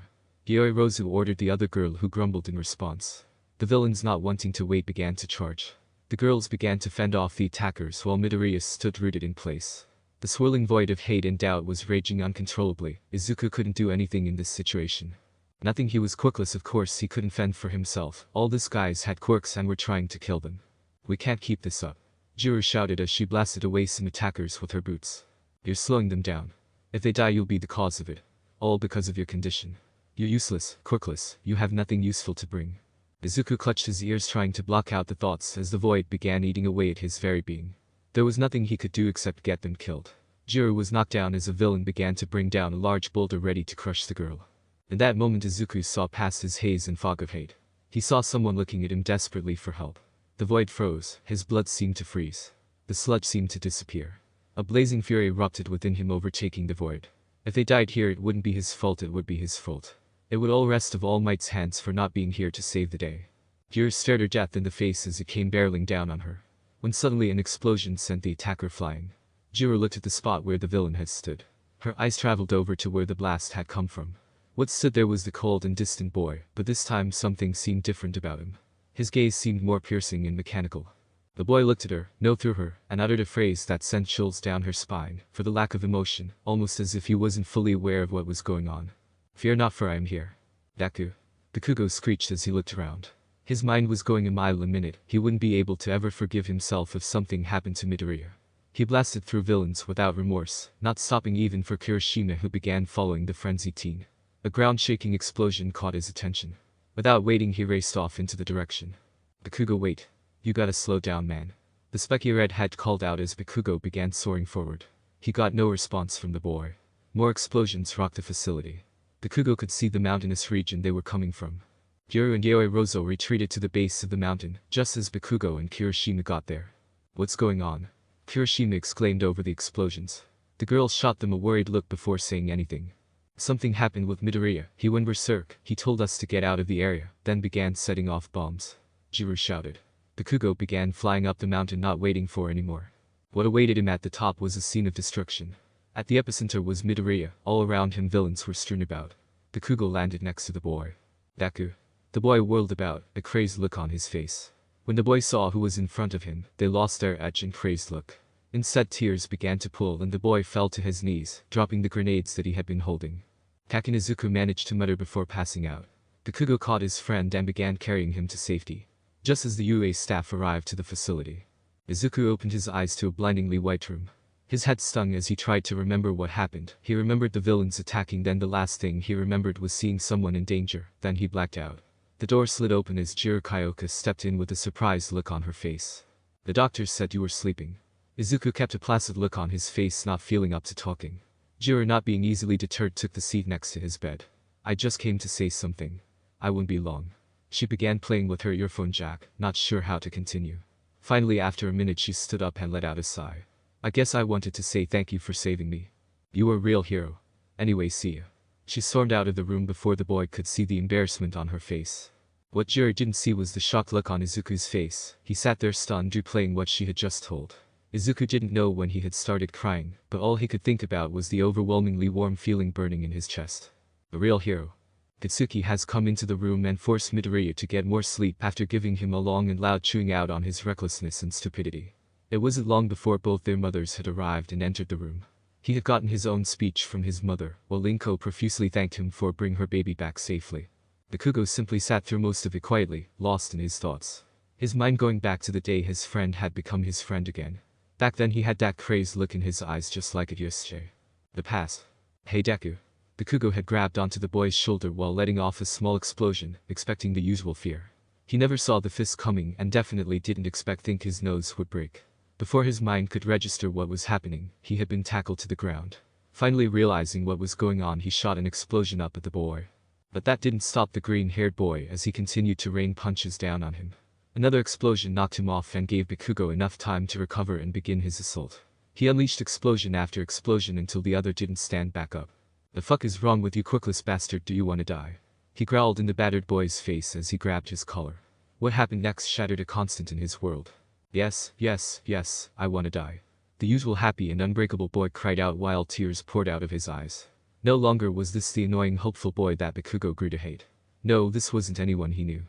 Yoirozu ordered the other girl, who grumbled in response. The villains, not wanting to wait, began to charge. The girls began to fend off the attackers while Midoriya stood rooted in place. The swirling void of hate and doubt was raging uncontrollably. Izuku couldn't do anything in this situation. Nothing. He was quirkless, of course he couldn't fend for himself. All these guys had quirks and were trying to kill them. We can't keep this up. Jiro shouted as she blasted away some attackers with her boots. You're slowing them down. If they die you'll be the cause of it. All because of your condition. You're useless, quirkless, you have nothing useful to bring. Izuku clutched his ears trying to block out the thoughts as the void began eating away at his very being. There was nothing he could do except get them killed. Jiro was knocked down as a villain began to bring down a large boulder ready to crush the girl. In that moment Izuku saw past his haze and fog of hate. He saw someone looking at him desperately for help. The void froze, his blood seemed to freeze. The sludge seemed to disappear. A blazing fury erupted within him, overtaking the void. If they died here it wouldn't be his fault, it would be his fault. It would all rest of All Might's hands for not being here to save the day. Jiro stared her death in the face as it came barreling down on her. When suddenly an explosion sent the attacker flying. Jiro looked at the spot where the villain had stood. Her eyes traveled over to where the blast had come from. What stood there was the cold and distant boy, but this time something seemed different about him. His gaze seemed more piercing and mechanical. The boy looked at her, no through her, and uttered a phrase that sent chills down her spine, for the lack of emotion, almost as if he wasn't fully aware of what was going on. Fear not, for I am here. Daku. Bakugo screeched as he looked around. His mind was going a mile a minute. He wouldn't be able to ever forgive himself if something happened to Midoriya. He blasted through villains without remorse, not stopping even for Kirishima, who began following the frenzied teen. A ground-shaking explosion caught his attention. Without waiting he raced off into the direction. Bakugo, wait. You gotta slow down, man. The specky red had called out as Bakugo began soaring forward. He got no response from the boy. More explosions rocked the facility. Bakugo could see the mountainous region they were coming from. Jiro and Yaoi Rozo retreated to the base of the mountain, just as Bakugo and Kirishima got there. What's going on? Kirishima exclaimed over the explosions. The girl shot them a worried look before saying anything. Something happened with Midoriya. He went berserk. He told us to get out of the area, then began setting off bombs. Jiro shouted. Bakugo began flying up the mountain, not waiting for any more. What awaited him at the top was a scene of destruction. At the epicenter was Midoriya. All around him villains were strewn about. Bakugo landed next to the boy. Daku. The boy whirled about, a crazed look on his face. When the boy saw who was in front of him, they lost their edge and crazed look. Instead tears began to pool and the boy fell to his knees, dropping the grenades that he had been holding. Izuku managed to mutter before passing out. Bakugo caught his friend and began carrying him to safety. Just as the UA staff arrived to the facility, Izuku opened his eyes to a blindingly white room. His head stung as he tried to remember what happened. He remembered the villains attacking, then the last thing he remembered was seeing someone in danger, then he blacked out. The door slid open as Jiro Kyoka stepped in with a surprised look on her face. The doctors said you were sleeping. Izuku kept a placid look on his face, not feeling up to talking. Jiro, not being easily deterred, took the seat next to his bed. I just came to say something. I won't be long. She began playing with her earphone jack, not sure how to continue. Finally, after a minute, she stood up and let out a sigh. I guess I wanted to say thank you for saving me. You were a real hero. Anyway, see ya. She stormed out of the room before the boy could see the embarrassment on her face. What Jiro didn't see was the shocked look on Izuku's face. He sat there stunned, replaying what she had just told. Izuku didn't know when he had started crying, but all he could think about was the overwhelmingly warm feeling burning in his chest. A real hero. Katsuki has come into the room and forced Midoriya to get more sleep after giving him a long and loud chewing out on his recklessness and stupidity. It wasn't long before both their mothers had arrived and entered the room. He had gotten his own speech from his mother, while Linko profusely thanked him for bringing her baby back safely. Bakugo simply sat through most of it quietly, lost in his thoughts. His mind going back to the day his friend had become his friend again. Back then he had that crazed look in his eyes just like at yesterday. The past. Hey Deku. Bakugo had grabbed onto the boy's shoulder while letting off a small explosion, expecting the usual fear. He never saw the fist coming and definitely didn't think his nose would break. Before his mind could register what was happening, he had been tackled to the ground. Finally realizing what was going on, he shot an explosion up at the boy. But that didn't stop the green-haired boy as he continued to rain punches down on him. Another explosion knocked him off and gave Bakugo enough time to recover and begin his assault. He unleashed explosion after explosion until the other didn't stand back up. The fuck is wrong with you, quirkless bastard? Do you wanna die? He growled in the battered boy's face as he grabbed his collar. What happened next shattered a constant in his world. Yes, yes, yes, I wanna die. The usual happy and unbreakable boy cried out while tears poured out of his eyes. No longer was this the annoying hopeful boy that Bakugo grew to hate. No, this wasn't anyone he knew.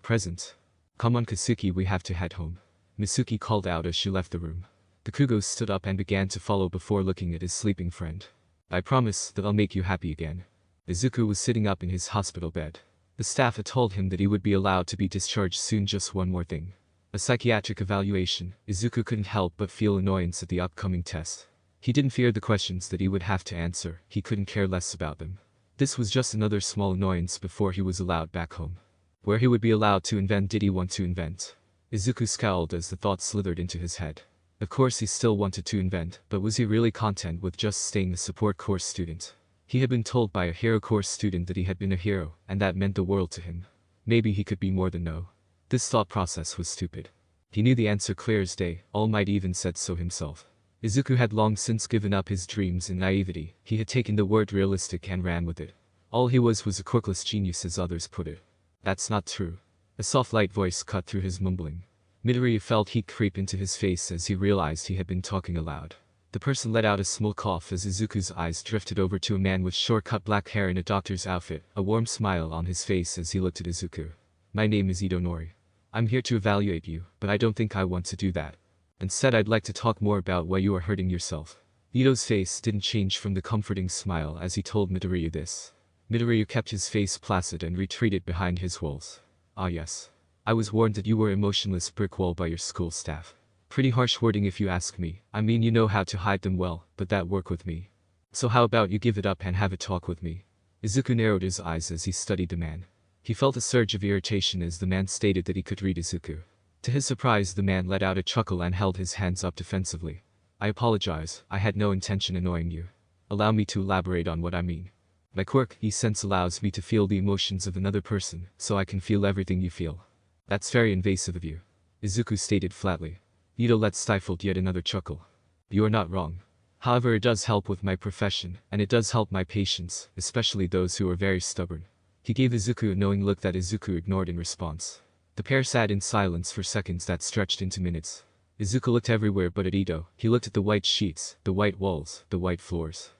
Present. Come on Katsuki, we have to head home. Mitsuki called out as she left the room. The Kugo stood up and began to follow before looking at his sleeping friend. I promise that I'll make you happy again. Izuku was sitting up in his hospital bed. The staff had told him that he would be allowed to be discharged soon. Just one more thing. A psychiatric evaluation. Izuku couldn't help but feel annoyance at the upcoming test. He didn't fear the questions that he would have to answer, he couldn't care less about them. This was just another small annoyance before he was allowed back home. Where he would be allowed to invent. Did he want to invent? Izuku scowled as the thought slithered into his head. Of course he still wanted to invent, but was he really content with just staying a support course student? He had been told by a hero course student that he had been a hero, and that meant the world to him. Maybe he could be more than no. This thought process was stupid. He knew the answer clear as day, All Might even said so himself. Izuku had long since given up his dreams and naivety, he had taken the word realistic and ran with it. All he was a quirkless genius as others put it. That's not true. A soft light voice cut through his mumbling. Midoriya felt heat creep into his face as he realized he had been talking aloud. The person let out a small cough as Izuku's eyes drifted over to a man with short-cut black hair in a doctor's outfit, a warm smile on his face as he looked at Izuku. My name is Itadori. I'm here to evaluate you, but I don't think I want to do that. Instead, I'd like to talk more about why you are hurting yourself. Ito's face didn't change from the comforting smile as he told Midoriya this. Midoriya kept his face placid and retreated behind his walls. Ah yes. I was warned that you were a motionless brick wall by your school staff. Pretty harsh wording if you ask me. I mean, you know how to hide them well, but that work with me. So how about you give it up and have a talk with me? Izuku narrowed his eyes as he studied the man. He felt a surge of irritation as the man stated that he could read Izuku. To his surprise, the man let out a chuckle and held his hands up defensively. I apologize, I had no intention annoying you. Allow me to elaborate on what I mean. My quirk, sense allows me to feel the emotions of another person, so I can feel everything you feel. That's very invasive of you. Izuku stated flatly. Ito let stifled yet another chuckle. You are not wrong. However, it does help with my profession, and it does help my patients, especially those who are very stubborn. He gave Izuku a knowing look that Izuku ignored in response. The pair sat in silence for seconds that stretched into minutes. Izuku looked everywhere but at Ito. He looked at the white sheets, the white walls, the white floors.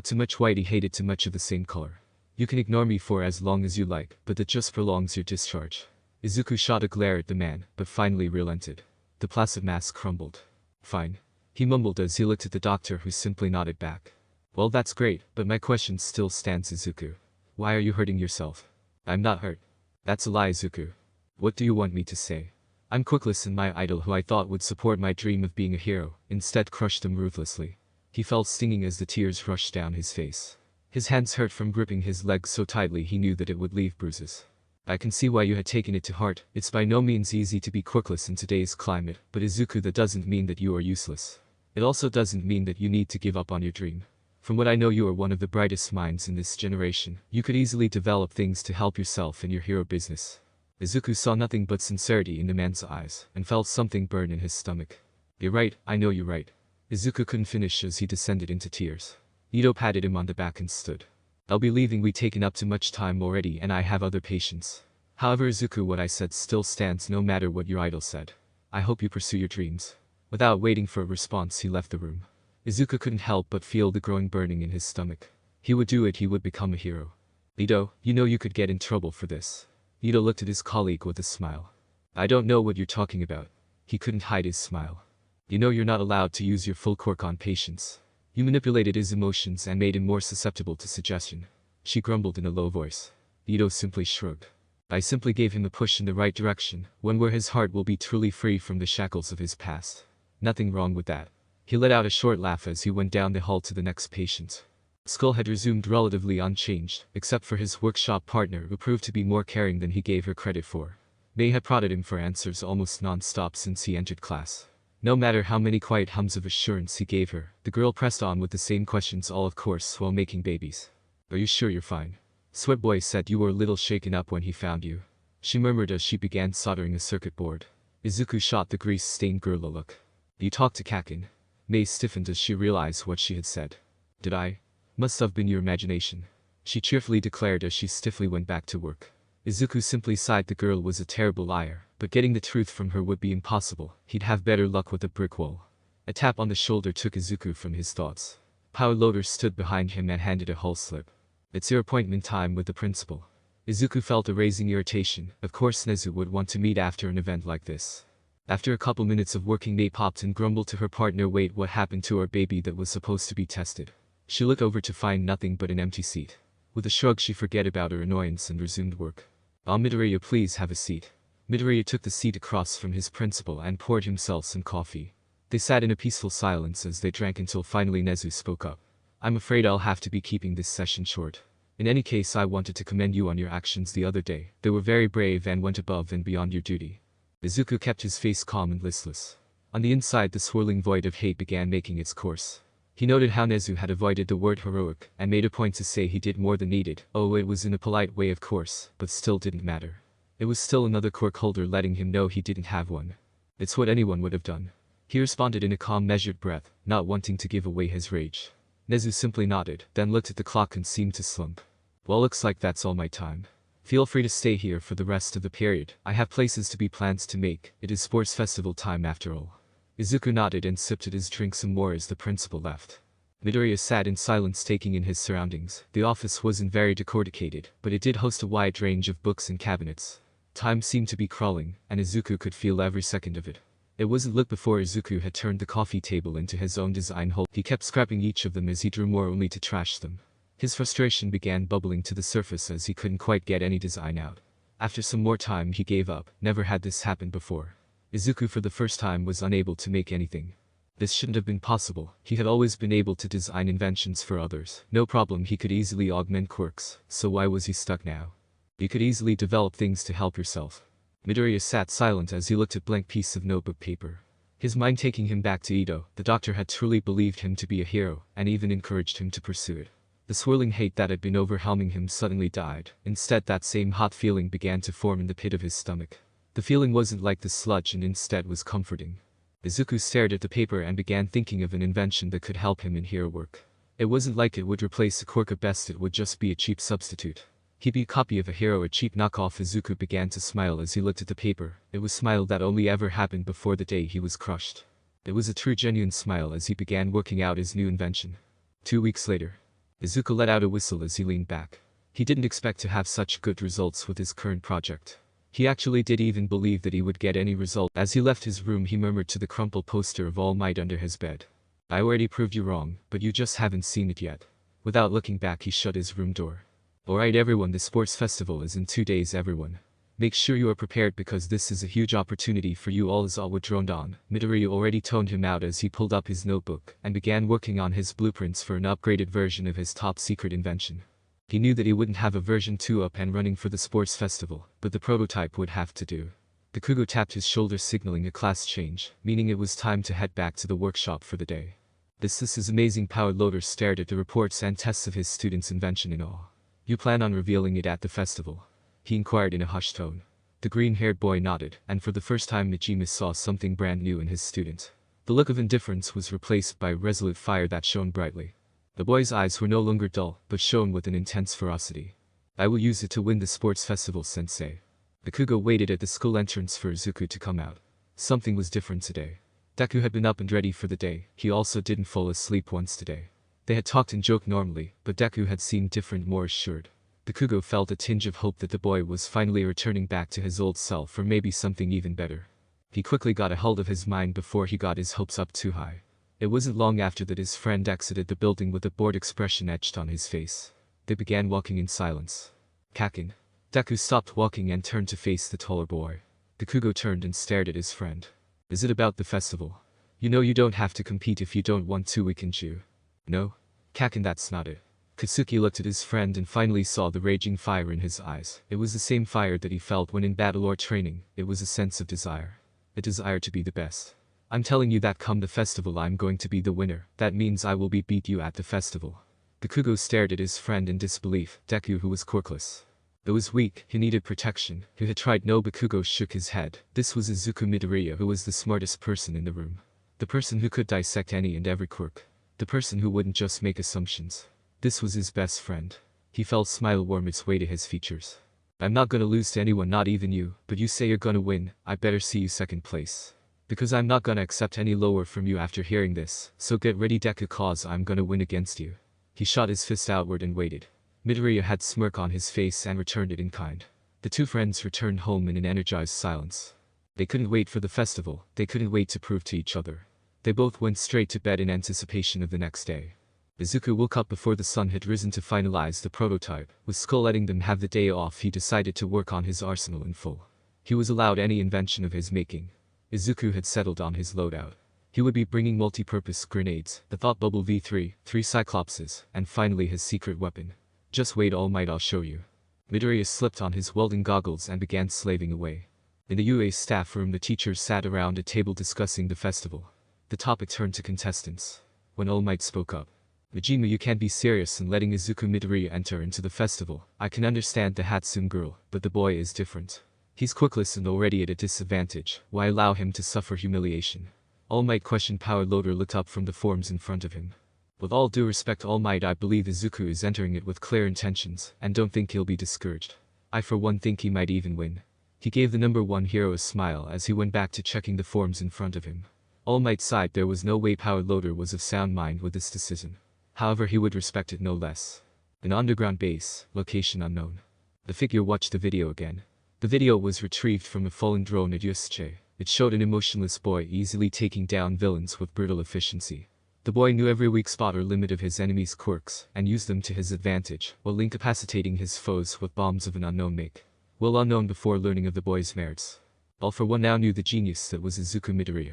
Too much white, he hated too much of the same color. You can ignore me for as long as you like, but that just prolongs your discharge. Izuku shot a glare at the man, but finally relented. The placid mask crumbled. Fine. He mumbled as he looked at the doctor, who simply nodded back. Well, that's great, but my question still stands, Izuku. Why are you hurting yourself? I'm not hurt. That's a lie, Izuku. What do you want me to say? I'm Quirkless, and my idol, who I thought would support my dream of being a hero, instead crushed him ruthlessly. He felt stinging as the tears rushed down his face. His hands hurt from gripping his legs so tightly he knew that it would leave bruises. I can see why you had taken it to heart. It's by no means easy to be quirkless in today's climate, but Izuku, that doesn't mean that you are useless. It also doesn't mean that you need to give up on your dream. From what I know, you are one of the brightest minds in this generation. You could easily develop things to help yourself in your hero business. Izuku saw nothing but sincerity in the man's eyes, and felt something burn in his stomach. You're right, I know you're right. Izuku couldn't finish as he descended into tears. Ito patted him on the back and stood. I'll be leaving, we've taken up too much time already and I have other patients. However, Izuku, what I said still stands no matter what your idol said. I hope you pursue your dreams. Without waiting for a response, he left the room. Izuku couldn't help but feel the growing burning in his stomach. He would do it, he would become a hero. Ito, you know you could get in trouble for this. Ito looked at his colleague with a smile. I don't know what you're talking about. He couldn't hide his smile. You know you're not allowed to use your full quirk on patients. You manipulated his emotions and made him more susceptible to suggestion. She grumbled in a low voice. Ito simply shrugged. I simply gave him a push in the right direction, one where his heart will be truly free from the shackles of his past. Nothing wrong with that. He let out a short laugh as he went down the hall to the next patient. Skull had resumed relatively unchanged, except for his workshop partner, who proved to be more caring than he gave her credit for. May had prodded him for answers almost non-stop since he entered class. No matter how many quiet hums of assurance he gave her, the girl pressed on with the same questions, all of course while making babies. Are you sure you're fine? Sweatboy said you were a little shaken up when he found you. She murmured as she began soldering a circuit board. Izuku shot the grease-stained girl a look. You talked to Kakin. May stiffened as she realized what she had said. Did I? Must have been your imagination. She cheerfully declared as she stiffly went back to work. Izuku simply sighed. The girl was a terrible liar, but getting the truth from her would be impossible. He'd have better luck with a brick wall. A tap on the shoulder took Izuku from his thoughts. Power Loader stood behind him and handed a whole slip. It's your appointment time with the principal. Izuku felt a rising irritation. Of course Nezu would want to meet after an event like this. After a couple minutes of working, May popped and grumbled to her partner, "Wait, what happened to our baby that was supposed to be tested?" She looked over to find nothing but an empty seat. With a shrug, she forgot about her annoyance and resumed work. Midoriya, please have a seat." Midoriya took the seat across from his principal and poured himself some coffee. They sat in a peaceful silence as they drank until finally Nezu spoke up. "I'm afraid I'll have to be keeping this session short. In any case, I wanted to commend you on your actions the other day. They were very brave and went above and beyond your duty." Izuku kept his face calm and listless. On the inside, the swirling void of hate began making its course. He noted how Nezu had avoided the word heroic and made a point to say he did more than needed. Oh, it was in a polite way, of course, but still didn't matter. It was still another quirk holder letting him know he didn't have one. It's what anyone would have done. He responded in a calm, measured breath, not wanting to give away his rage. Nezu simply nodded, then looked at the clock and seemed to slump. "Well, looks like that's all my time. Feel free to stay here for the rest of the period. I have places to be, plans to make. It is sports festival time after all." Izuku nodded and sipped at his drink some more as the principal left. Midoriya sat in silence, taking in his surroundings. The office wasn't very decorticated, but it did host a wide range of books and cabinets. Time seemed to be crawling, and Izuku could feel every second of it. It wasn't long before Izuku had turned the coffee table into his own design hole. He kept scrapping each of them as he drew more, only to trash them. His frustration began bubbling to the surface as he couldn't quite get any design out. After some more time, he gave up. Never had this happen before. Izuku for the first time was unable to make anything. This shouldn't have been possible. He had always been able to design inventions for others. No problem, he could easily augment quirks, so why was he stuck now? You could easily develop things to help yourself. Midoriya sat silent as he looked at blank piece of notebook paper. His mind taking him back to Ito. The doctor had truly believed him to be a hero, and even encouraged him to pursue it. The swirling hate that had been overwhelming him suddenly died. Instead, that same hot feeling began to form in the pit of his stomach. The feeling wasn't like the sludge and instead was comforting. Izuku stared at the paper and began thinking of an invention that could help him in hero work. It wasn't like it would replace a quirk, at best it would just be a cheap substitute. He'd be a copy of a hero, a cheap knockoff. Izuku began to smile as he looked at the paper. It was a smile that only ever happened before the day he was crushed. It was a true, genuine smile as he began working out his new invention. 2 weeks later, Izuku let out a whistle as he leaned back. He didn't expect to have such good results with his current project. He actually did even believe that he would get any result. As he left his room, he murmured to the crumpled poster of All Might under his bed. "I already proved you wrong, but you just haven't seen it yet." Without looking back, he shut his room door. "Alright everyone, the sports festival is in 2 days everyone. Make sure you are prepared because this is a huge opportunity for you all." As Alwa droned on, Midoriya already toned him out as he pulled up his notebook and began working on his blueprints for an upgraded version of his top secret invention. He knew that he wouldn't have a version 2 up and running for the sports festival, but the prototype would have to do. Bakugo tapped his shoulder, signaling a class change, meaning it was time to head back to the workshop for the day. This is amazing. Power Loader stared at the reports and tests of his student's invention in awe. "You plan on revealing it at the festival?" he inquired in a hushed tone. The green-haired boy nodded, and for the first time Majima saw something brand new in his student. The look of indifference was replaced by resolute fire that shone brightly. The boy's eyes were no longer dull, but shone with an intense ferocity. "I will use it to win the sports festival, sensei." Bakugo waited at the school entrance for Izuku to come out. Something was different today. Deku had been up and ready for the day. He also didn't fall asleep once today. They had talked and joked normally, but Deku had seemed different, more assured. Bakugo felt a tinge of hope that the boy was finally returning back to his old self, or maybe something even better. He quickly got a hold of his mind before he got his hopes up too high. It wasn't long after that his friend exited the building with a bored expression etched on his face. They began walking in silence. "Kakin." Deku stopped walking and turned to face the taller boy. Bakugo turned and stared at his friend. "Is it about the festival? You know you don't have to compete if you don't want to, weakened you." "No? Kakin, that's not it." Katsuki looked at his friend and finally saw the raging fire in his eyes. It was the same fire that he felt when in battle or training. It was a sense of desire. A desire to be the best. "I'm telling you that come the festival I'm going to be the winner. That means I will beat you at the festival." Bakugo stared at his friend in disbelief. Deku, who was quirkless. It was weak, he needed protection. He had tried. No, Bakugo shook his head. This was Izuku Midoriya, who was the smartest person in the room. The person who could dissect any and every quirk. The person who wouldn't just make assumptions. This was his best friend. He felt a smile warm its way to his features. "I'm not gonna lose to anyone, not even you, but you say you're gonna win. I better see you second place. Because I'm not gonna accept any lower from you after hearing this, so get ready, Deku, cause I'm gonna win against you." He shot his fist outward and waited. Midoriya had a smirk on his face and returned it in kind. The two friends returned home in an energized silence. They couldn't wait for the festival, they couldn't wait to prove to each other. They both went straight to bed in anticipation of the next day. Izuku woke up before the sun had risen to finalize the prototype. With Skull letting them have the day off, he decided to work on his arsenal in full. He was allowed any invention of his making. Izuku had settled on his loadout. He would be bringing multi-purpose grenades, the Thought Bubble V3, 3 Cyclopses, and finally his secret weapon. Just wait, All Might, I'll show you. Midoriya slipped on his welding goggles and began slaving away. In the UA staff room, the teachers sat around a table discussing the festival. The topic turned to contestants. When All Might spoke up. Majima, you can't be serious in letting Izuku Midoriya enter into the festival. I can understand the Hatsune girl, but the boy is different. He's quirkless and already at a disadvantage. Why allow him to suffer humiliation? All Might questioned. Power Loader looked up from the forms in front of him. With all due respect, All Might, I believe Izuku is entering it with clear intentions, and don't think he'll be discouraged. I for one think he might even win. He gave the number 1 hero a smile as he went back to checking the forms in front of him. All Might sighed. There was no way Power Loader was of sound mind with this decision. However, he would respect it no less. An underground base, location unknown. The figure watched the video again. The video was retrieved from a fallen drone at Yusuke. It showed an emotionless boy easily taking down villains with brutal efficiency. The boy knew every weak spot or limit of his enemy's quirks, and used them to his advantage, while incapacitating his foes with bombs of an unknown make. Well unknown before learning of the boy's merits. All for one now knew the genius that was Izuku Midoriya.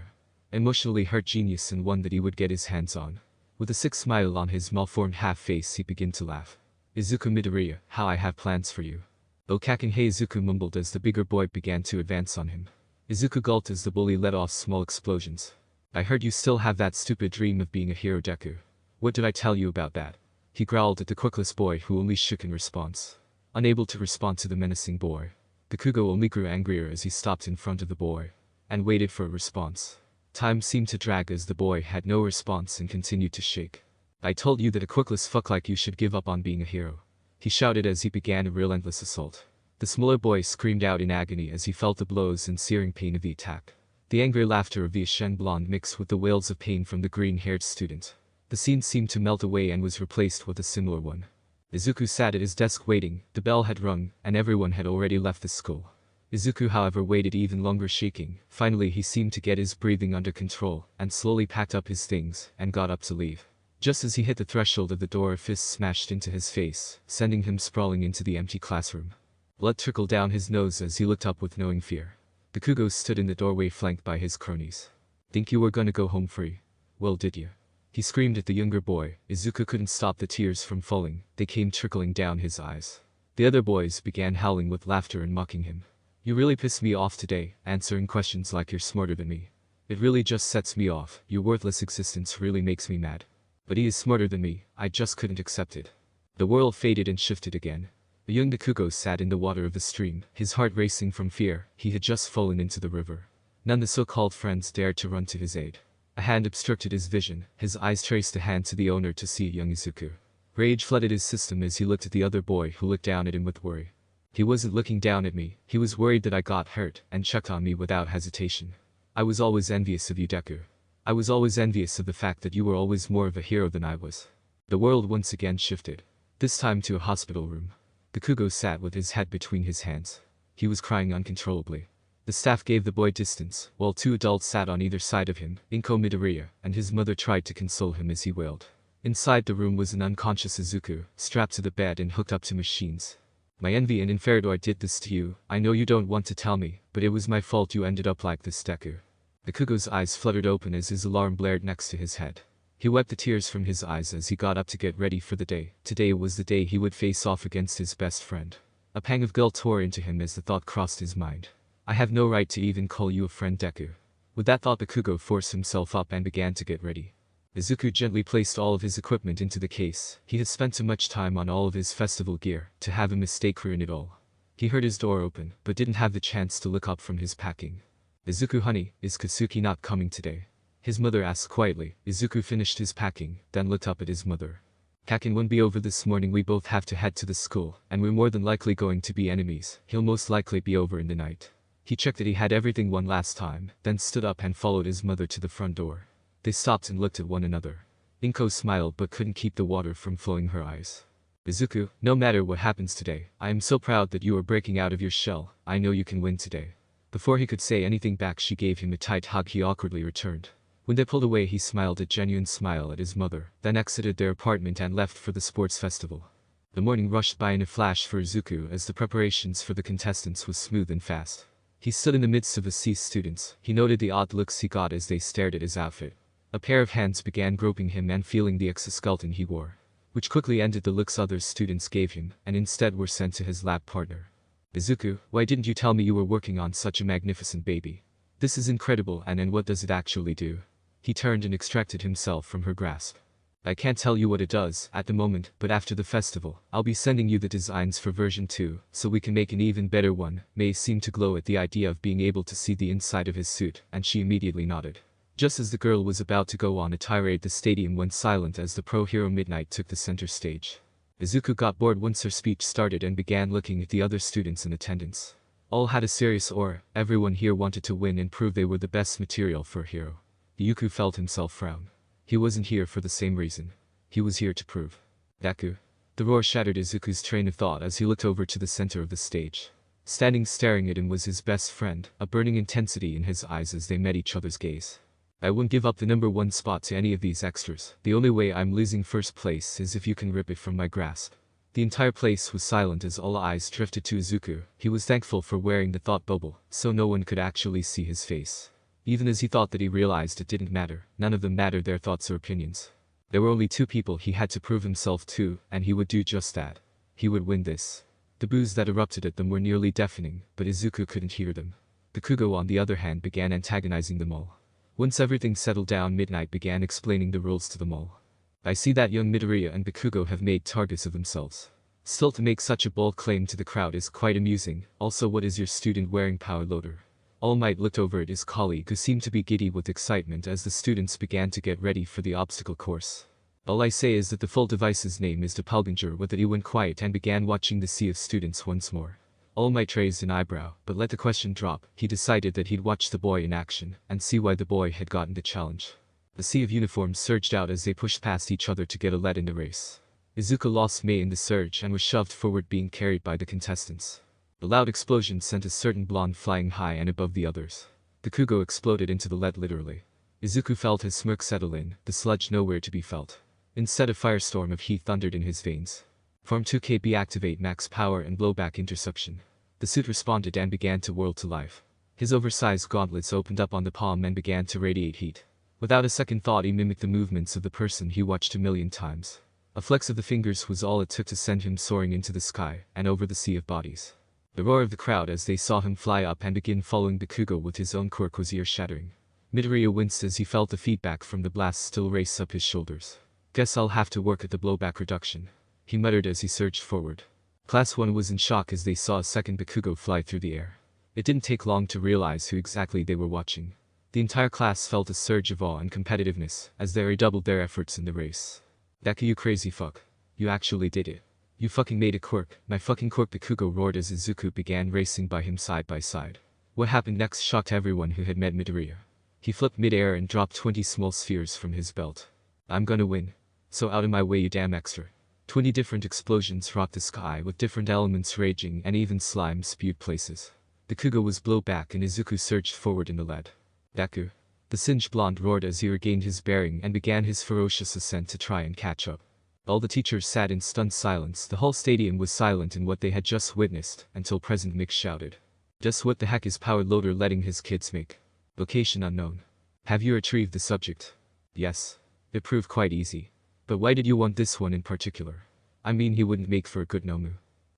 Emotionally hurt genius, and one that he would get his hands on. With a sick smile on his malformed half-face, he began to laugh. Izuku Midoriya, how I have plans for you. Oh Kaken, hey, Izuku mumbled as the bigger boy began to advance on him. Izuku gulped as the bully let off small explosions. I heard you still have that stupid dream of being a hero, Deku. What did I tell you about that? He growled at the quirkless boy, who only shook in response. Unable to respond to the menacing boy, Bakugo only grew angrier as he stopped in front of the boy and waited for a response. Time seemed to drag as the boy had no response and continued to shake. I told you that a quirkless fuck like you should give up on being a hero. He shouted as he began a relentless assault. The smaller boy screamed out in agony as he felt the blows and searing pain of the attack. The angry laughter of the Ashen blonde mixed with the wails of pain from the green-haired student. The scene seemed to melt away and was replaced with a similar one. Izuku sat at his desk waiting. The bell had rung, and everyone had already left the school. Izuku, however, waited even longer, shaking. Finally, he seemed to get his breathing under control, and slowly packed up his things, and got up to leave. Just as he hit the threshold of the door, a fist smashed into his face, sending him sprawling into the empty classroom. Blood trickled down his nose as he looked up with knowing fear. Bakugo stood in the doorway flanked by his cronies. Think you were gonna go home free? Well, did you? He screamed at the younger boy. Izuku couldn't stop the tears from falling. They came trickling down his eyes. The other boys began howling with laughter and mocking him. You really piss me off today, answering questions like you're smarter than me. It really just sets me off. Your worthless existence really makes me mad. But he is smarter than me. I just couldn't accept it. The world faded and shifted again. The young Bakugo sat in the water of the stream, his heart racing from fear. He had just fallen into the river. None the so-called friends dared to run to his aid. A hand obstructed his vision. His eyes traced a hand to the owner to see young Izuku. Rage flooded his system as he looked at the other boy, who looked down at him with worry. He wasn't looking down at me. He was worried that I got hurt, and checked on me without hesitation. I was always envious of you, Deku. I was always envious of the fact that you were always more of a hero than I was. The world once again shifted. This time to a hospital room. Bakugo sat with his head between his hands. He was crying uncontrollably. The staff gave the boy distance, while 2 adults sat on either side of him. Inko Midoriya and his mother tried to console him as he wailed. Inside the room was an unconscious Izuku, strapped to the bed and hooked up to machines. My envy and inferiority did this to you. I know you don't want to tell me, but it was my fault you ended up like this, Deku. Bakugo's eyes fluttered open as his alarm blared next to his head. He wiped the tears from his eyes as he got up to get ready for the day. Today was the day he would face off against his best friend. A pang of guilt tore into him as the thought crossed his mind. I have no right to even call you a friend, Deku. With that thought, Bakugo forced himself up and began to get ready. Izuku gently placed all of his equipment into the case. He had spent too much time on all of his festival gear to have a mistake ruin it all. He heard his door open, but didn't have the chance to look up from his packing. Izuku, honey, is Katsuki not coming today? His mother asked quietly. Izuku finished his packing, then looked up at his mother. Kaken won't be over this morning. We both have to head to the school, and we're more than likely going to be enemies. He'll most likely be over in the night. He checked that he had everything one last time, then stood up and followed his mother to the front door. They stopped and looked at one another. Inko smiled but couldn't keep the water from flowing her eyes. Izuku, no matter what happens today, I am so proud that you are breaking out of your shell. I know you can win today. Before he could say anything back, she gave him a tight hug he awkwardly returned. When they pulled away, he smiled a genuine smile at his mother, then exited their apartment and left for the sports festival. The morning rushed by in a flash for Izuku as the preparations for the contestants was smooth and fast. He stood in the midst of the C students. He noted the odd looks he got as they stared at his outfit. A pair of hands began groping him and feeling the exoskeleton he wore, which quickly ended the looks other students gave him and instead were sent to his lab partner. Izuku, why didn't you tell me you were working on such a magnificent baby? This is incredible, and what does it actually do? He turned and extracted himself from her grasp. I can't tell you what it does at the moment, but after the festival, I'll be sending you the designs for version 2, so we can make an even better one. Mei seemed to glow at the idea of being able to see the inside of his suit, and she immediately nodded. Just as the girl was about to go on a tirade, the stadium went silent as the pro hero Midnight took the center stage. Izuku got bored once her speech started and began looking at the other students in attendance. All had a serious aura. Everyone here wanted to win and prove they were the best material for a hero. Izuku felt himself frown. He wasn't here for the same reason. He was here to prove. Daku. The roar shattered Izuku's train of thought as he looked over to the center of the stage. Standing staring at him was his best friend, a burning intensity in his eyes as they met each other's gaze. I wouldn't give up the number 1 spot to any of these extras. The only way I'm losing first place is if you can rip it from my grasp. The entire place was silent as all eyes drifted to Izuku. He was thankful for wearing the thought bubble, so no one could actually see his face. Even as he thought that, he realized it didn't matter. None of them mattered, their thoughts or opinions. There were only 2 people he had to prove himself to, and he would do just that. He would win this. The boos that erupted at them were nearly deafening, but Izuku couldn't hear them. Bakugo on the other hand began antagonizing them all. Once everything settled down, Midnight began explaining the rules to them all. I see that young Midoriya and Bakugo have made targets of themselves. Still, to make such a bold claim to the crowd is quite amusing. Also, what is your student wearing, Power Loader? All Might looked over at his colleague, who seemed to be giddy with excitement as the students began to get ready for the obstacle course. All I say is that the full device's name is Doppelganger. With it, he went quiet and began watching the sea of students once more. All Might raised an eyebrow, but let the question drop. He decided that he'd watch the boy in action and see why the boy had gotten the challenge. The sea of uniforms surged out as they pushed past each other to get a lead in the race. Izuku lost Mei in the surge and was shoved forward, being carried by the contestants. A loud explosion sent a certain blonde flying high and above the others. Bakugo exploded into the lead literally. Izuku felt his smirk settle in, the sludge nowhere to be felt. Instead, a firestorm of heat thundered in his veins. Form 2KB, activate max power and blowback interception. The suit responded and began to whirl to life. His oversized gauntlets opened up on the palm and began to radiate heat. Without a second thought, he mimicked the movements of the person he watched a million times. A flex of the fingers was all it took to send him soaring into the sky and over the sea of bodies. The roar of the crowd as they saw him fly up and begin following Bakugo with his own quirk was ear-shattering. Midoriya winced as he felt the feedback from the blast still race up his shoulders. Guess I'll have to work at the blowback reduction, he muttered as he surged forward. Class 1 was in shock as they saw a second Bakugo fly through the air. It didn't take long to realize who exactly they were watching. The entire class felt a surge of awe and competitiveness as they redoubled their efforts in the race. Daku, you crazy fuck. You actually did it. You fucking made a quirk. My fucking quirk, Bakugo roared as Izuku began racing by him side by side. What happened next shocked everyone who had met Midoriya. He flipped mid-air and dropped 20 small spheres from his belt. I'm gonna win. So out of my way, you damn extra. 20 different explosions rocked the sky with different elements raging and even slime spewed places. Bakugo was blown back and Izuku surged forward in the lead. Daku. The singed blonde roared as he regained his bearing and began his ferocious ascent to try and catch up. All the teachers sat in stunned silence. The whole stadium was silent in what they had just witnessed until President Mick shouted. Just what the heck is Power Loader letting his kids make? Location unknown. Have you retrieved the subject? Yes. It proved quite easy. But why did you want this one in particular? I mean, he wouldn't make for a good Nomu.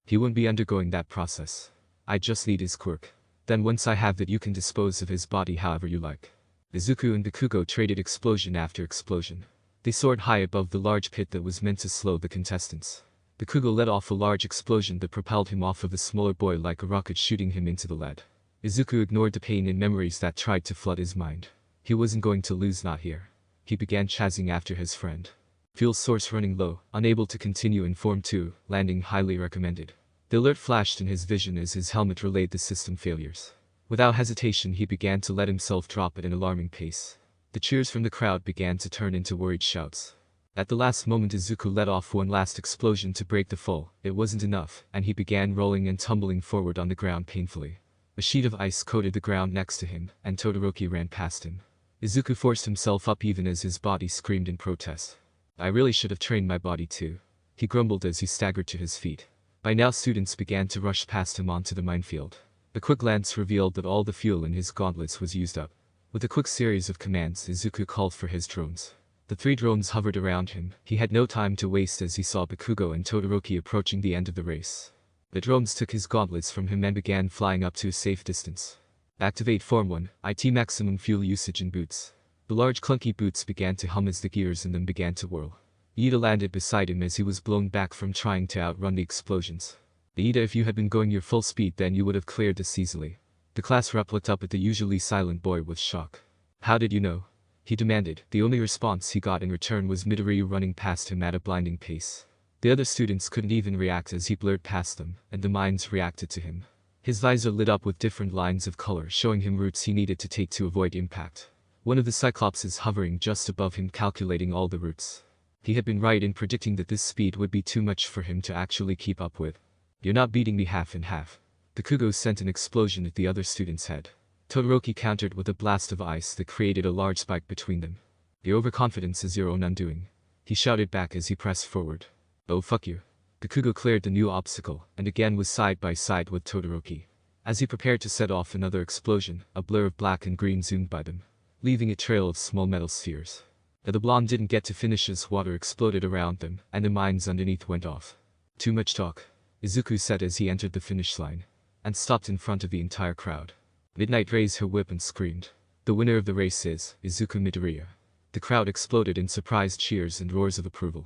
He wouldn't be undergoing that process. I just need his quirk. Then once I have that, you can dispose of his body however you like. Izuku and Bakugo traded explosion after explosion. They soared high above the large pit that was meant to slow the contestants. Bakugo let off a large explosion that propelled him off of the smaller boy like a rocket, shooting him into the lead. Izuku ignored the pain and memories that tried to flood his mind. He wasn't going to lose, not here. He began chasing after his friend. Fuel source running low, unable to continue in Form 2, landing highly recommended. The alert flashed in his vision as his helmet relayed the system failures. Without hesitation, he began to let himself drop at an alarming pace. The cheers from the crowd began to turn into worried shouts. At the last moment, Izuku let off one last explosion to break the fall. It wasn't enough, and he began rolling and tumbling forward on the ground painfully. A sheet of ice coated the ground next to him, and Todoroki ran past him. Izuku forced himself up even as his body screamed in protest. I really should have trained my body too. He grumbled as he staggered to his feet. By now students began to rush past him onto the minefield. A quick glance revealed that all the fuel in his gauntlets was used up. With a quick series of commands, Izuku called for his drones. The 3 drones hovered around him. He had no time to waste as he saw Bakugo and Todoroki approaching the end of the race. The drones took his gauntlets from him and began flying up to a safe distance. Activate Form 1, IT maximum fuel usage in boots. The large clunky boots began to hum as the gears in them began to whirl. Ida landed beside him as he was blown back from trying to outrun the explosions. Ida, if you had been going your full speed then you would have cleared this easily. The class rep looked up at the usually silent boy with shock. How did you know? He demanded. The only response he got in return was Midoriya running past him at a blinding pace. The other students couldn't even react as he blurred past them, and the mines reacted to him. His visor lit up with different lines of color showing him routes he needed to take to avoid impact. One of the Cyclopses hovering just above him calculating all the routes. He had been right in predicting that this speed would be too much for him to actually keep up with. You're not beating me half and half. Bakugo sent an explosion at the other student's head. Todoroki countered with a blast of ice that created a large spike between them. Your overconfidence is your own undoing. He shouted back as he pressed forward. Oh fuck you. Bakugo cleared the new obstacle, and again was side by side with Todoroki. As he prepared to set off another explosion, a blur of black and green zoomed by them, leaving a trail of small metal spheres. The blonde didn't get to finish as water exploded around them, and the mines underneath went off. Too much talk, Izuku said as he entered the finish line, and stopped in front of the entire crowd. Midnight raised her whip and screamed. The winner of the race is Izuku Midoriya. The crowd exploded in surprised cheers and roars of approval.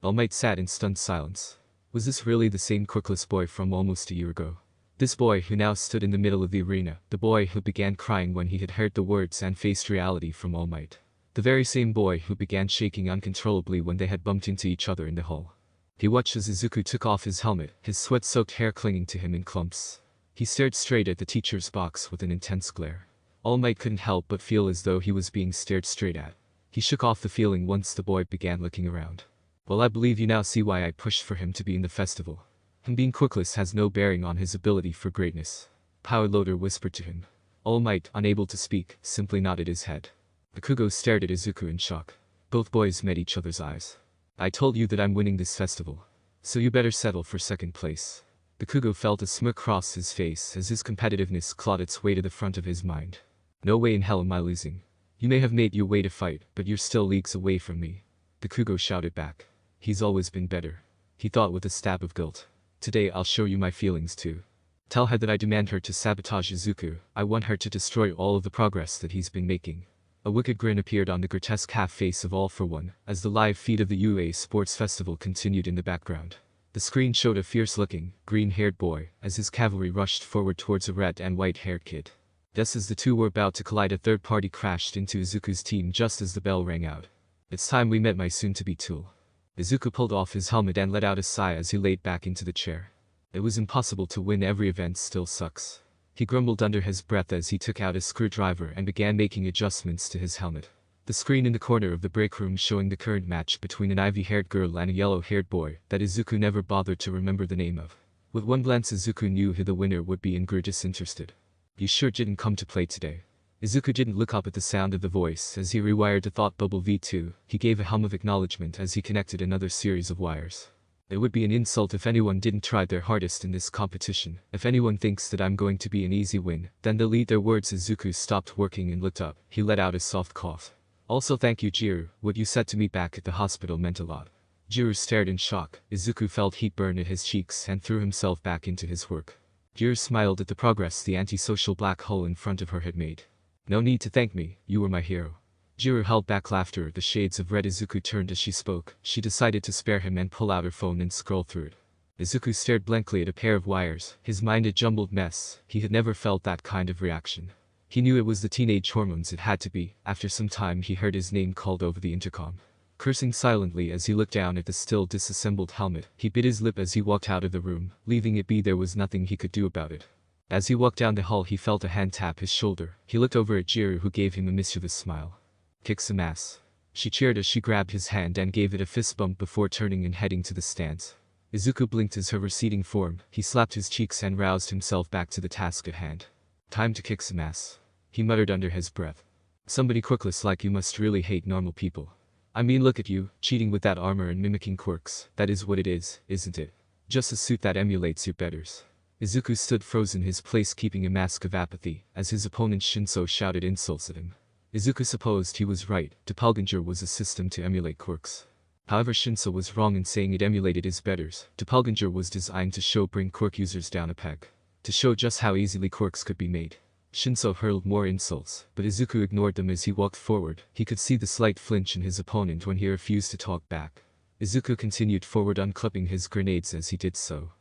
All Might sat in stunned silence. Was this really the same quirkless boy from almost a year ago? This boy who now stood in the middle of the arena, the boy who began crying when he had heard the words and faced reality from All Might. The very same boy who began shaking uncontrollably when they had bumped into each other in the hall. He watched as Izuku took off his helmet, his sweat-soaked hair clinging to him in clumps. He stared straight at the teacher's box with an intense glare. All Might couldn't help but feel as though he was being stared straight at. He shook off the feeling once the boy began looking around. Well, I believe you now see why I pushed for him to be in the festival. Him being quirkless has no bearing on his ability for greatness. Power Loader whispered to him. All Might, unable to speak, simply nodded his head. Bakugo stared at Izuku in shock. Both boys met each other's eyes. I told you that I'm winning this festival. So you better settle for second place. Bakugo felt a smirk cross his face as his competitiveness clawed its way to the front of his mind. No way in hell am I losing. You may have made your way to fight, but you're still leagues away from me. Bakugo shouted back. He's always been better. He thought with a stab of guilt. Today I'll show you my feelings too. Tell her that I demand her to sabotage Izuku. I want her to destroy all of the progress that he's been making. A wicked grin appeared on the grotesque half-face of All for One, as the live feed of the UA Sports Festival continued in the background. The screen showed a fierce-looking, green-haired boy, as his cavalry rushed forward towards a red and white-haired kid. Just as the two were about to collide, a third party crashed into Izuku's team just as the bell rang out. It's time we met my soon-to-be tool. Izuku pulled off his helmet and let out a sigh as he laid back into the chair. It was impossible to win, every event still sucks. He grumbled under his breath as he took out a screwdriver and began making adjustments to his helmet. The screen in the corner of the break room showing the current match between an ivy-haired girl and a yellow-haired boy that Izuku never bothered to remember the name of. With one glance Izuku knew who the winner would be and grew disinterested. You sure didn't come to play today. Izuku didn't look up at the sound of the voice as he rewired the thought bubble V2. He gave a hum of acknowledgement as he connected another series of wires. It would be an insult if anyone didn't try their hardest in this competition. If anyone thinks that I'm going to be an easy win, then they'll eat their words. Izuku stopped working and looked up. He let out a soft cough. Also thank you, Jiru. What you said to me back at the hospital meant a lot. Jiru stared in shock. Izuku felt heat burn at his cheeks and threw himself back into his work. Jiru smiled at the progress the antisocial black hole in front of her had made. No need to thank me, you were my hero. Jiru held back laughter. The shades of red. Izuku turned as she spoke. She decided to spare him and pull out her phone and scroll through it. Izuku stared blankly at a pair of wires, his mind a jumbled mess. He had never felt that kind of reaction. He knew it was the teenage hormones. It had to be. After some time he heard his name called over the intercom. Cursing silently as he looked down at the still disassembled helmet, he bit his lip as he walked out of the room, leaving it be. There was nothing he could do about it. As he walked down the hall he felt a hand tap his shoulder. He looked over at Jiru, who gave him a mischievous smile. Kick some ass. She cheered as she grabbed his hand and gave it a fist bump before turning and heading to the stands. Izuku blinked as her receding form. He slapped his cheeks and roused himself back to the task at hand. Time to kick some ass. He muttered under his breath. Somebody quirkless like you must really hate normal people. I mean, look at you, cheating with that armor and mimicking quirks. That is what it is, isn't it? Just a suit that emulates your betters. Izuku stood frozen in his place, keeping a mask of apathy, as his opponent Shinso shouted insults at him. Izuku supposed he was right. Doppelganger was a system to emulate quirks. However, Shinso was wrong in saying it emulated his betters. Doppelganger was designed to bring quirk users down a peg. To show just how easily quirks could be made. Shinso hurled more insults, but Izuku ignored them as he walked forward. He could see the slight flinch in his opponent when he refused to talk back. Izuku continued forward, unclipping his grenades as he did so.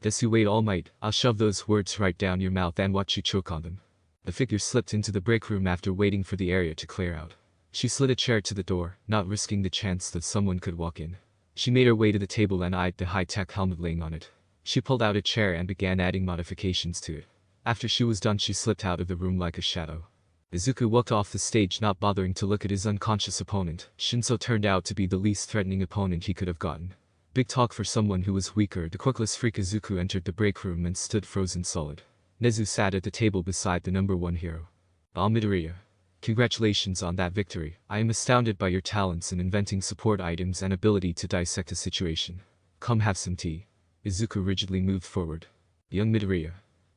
Desu, wait, All Might, I'll shove those words right down your mouth and watch you choke on them. The figure slipped into the break room after waiting for the area to clear out. She slid a chair to the door, not risking the chance that someone could walk in. She made her way to the table and eyed the high-tech helmet laying on it. She pulled out a chair and began adding modifications to it. After she was done, she slipped out of the room like a shadow. Izuku walked off the stage, not bothering to look at his unconscious opponent. Shinso turned out to be the least threatening opponent he could have gotten. Big talk for someone who was weaker. The quirkless freak Izuku entered the break room and stood frozen solid. Nezu sat at the table beside the number one hero. Midoriya. Congratulations on that victory. I am astounded by your talents in inventing support items and ability to dissect a situation. Come have some tea. Izuku rigidly moved forward. Young Midoriya.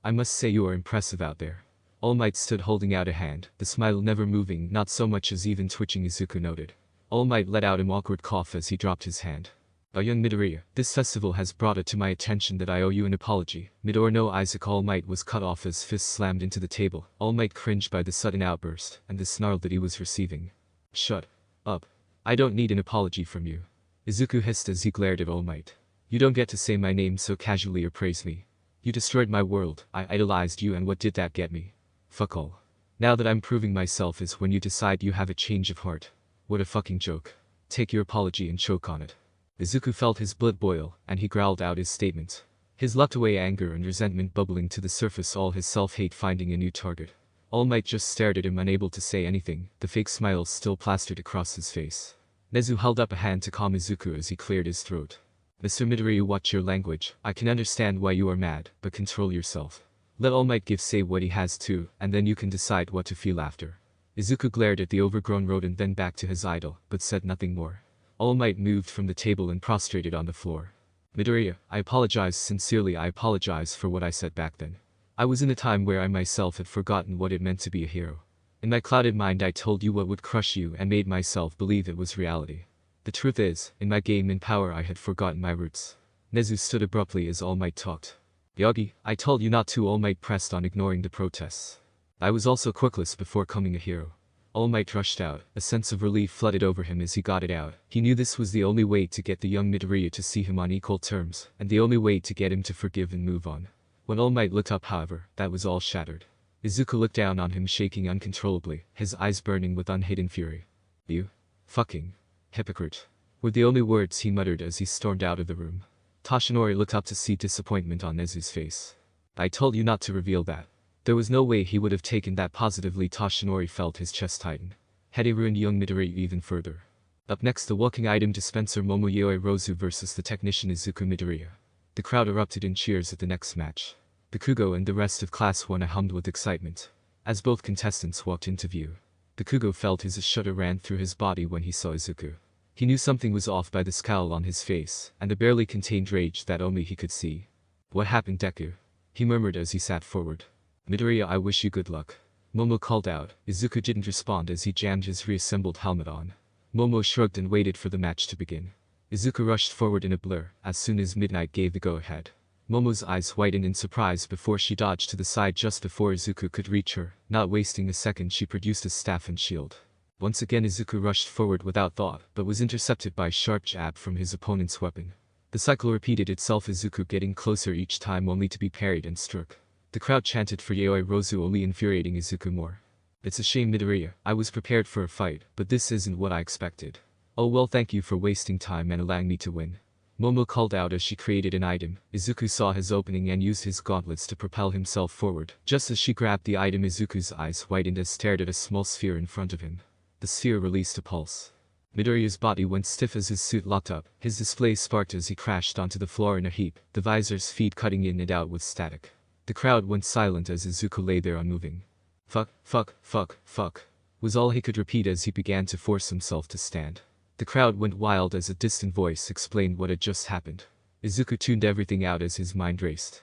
I must say you are impressive out there. All Might stood holding out a hand, the smile never moving, not so much as even twitching, Izuku noted. All Might let out an awkward cough as he dropped his hand. Young Midoriya, this festival has brought it to my attention that I owe you an apology. Midori no Isaac. All Might was cut off as fists slammed into the table. All Might cringed by the sudden outburst and the snarl that he was receiving. Shut up. I don't need an apology from you. Izuku hissed as he glared at All Might. You don't get to say my name so casually or praise me. You destroyed my world, I idolized you, and what did that get me? Fuck all. Now that I'm proving myself is when you decide you have a change of heart. What a fucking joke. Take your apology and choke on it. Izuku felt his blood boil, and he growled out his statement. His locked away anger and resentment bubbling to the surface, all his self-hate finding a new target. All Might just stared at him, unable to say anything, the fake smile still plastered across his face. Nezu held up a hand to calm Izuku as he cleared his throat. Mr. Midoriya, watch your language. I can understand why you are mad, but control yourself. Let All Might say what he has to, and then you can decide what to feel after. Izuku glared at the overgrown rodent, then back to his idol, but said nothing more. All Might moved from the table and prostrated on the floor. Midoriya, I apologize sincerely. I apologize for what I said back then. I was in a time where I myself had forgotten what it meant to be a hero. In my clouded mind I told you what would crush you and made myself believe it was reality. The truth is, in my game in power I had forgotten my roots. Nezu stood abruptly as All Might talked. Yagi, I told you not to. All Might pressed on, ignoring the protests. I was also quirkless before becoming a hero. All Might rushed out, a sense of relief flooded over him as he got it out. He knew this was the only way to get the young Midoriya to see him on equal terms, and the only way to get him to forgive and move on. When All Might looked up, however, that was all shattered. Izuku looked down on him, shaking uncontrollably, his eyes burning with unhidden fury. You fucking hypocrite, were the only words he muttered as he stormed out of the room. Toshinori looked up to see disappointment on Nezu's face. I told you not to reveal that. There was no way he would have taken that positively. Toshinori felt his chest tighten. Had he ruined young Midoriya even further? Up next, the walking item dispenser Momoyoi Rozu versus the technician Izuku Midoriya. The crowd erupted in cheers at the next match. Bakugo and the rest of Class 1 hummed with excitement. As both contestants walked into view, Bakugo felt his shudder ran through his body when he saw Izuku. He knew something was off by the scowl on his face, and the barely contained rage that only he could see. What happened, Deku? He murmured as he sat forward. Midoriya, I wish you good luck. Momo called out. Izuku didn't respond as he jammed his reassembled helmet on. Momo shrugged and waited for the match to begin. Izuku rushed forward in a blur, as soon as Midnight gave the go-ahead. Momo's eyes widened in surprise before she dodged to the side just before Izuku could reach her. Not wasting a second, she produced a staff and shield. Once again Izuku rushed forward without thought, but was intercepted by a sharp jab from his opponent's weapon. The cycle repeated itself, Izuku getting closer each time only to be parried and struck. The crowd chanted for Yaoi Rozu, only infuriating Izuku more. It's a shame, Midoriya. I was prepared for a fight, but this isn't what I expected. Oh well, thank you for wasting time and allowing me to win. Momo called out as she created an item. Izuku saw his opening and used his gauntlets to propel himself forward. Just as she grabbed the item, Izuku's eyes widened as stared at a small sphere in front of him. The sphere released a pulse. Midoriya's body went stiff as his suit locked up. His display sparked as he crashed onto the floor in a heap, the visor's feed cutting in and out with static. The crowd went silent as Izuku lay there unmoving. Fuck, fuck, fuck, fuck, was all he could repeat as he began to force himself to stand. The crowd went wild as a distant voice explained what had just happened. Izuku tuned everything out as his mind raced.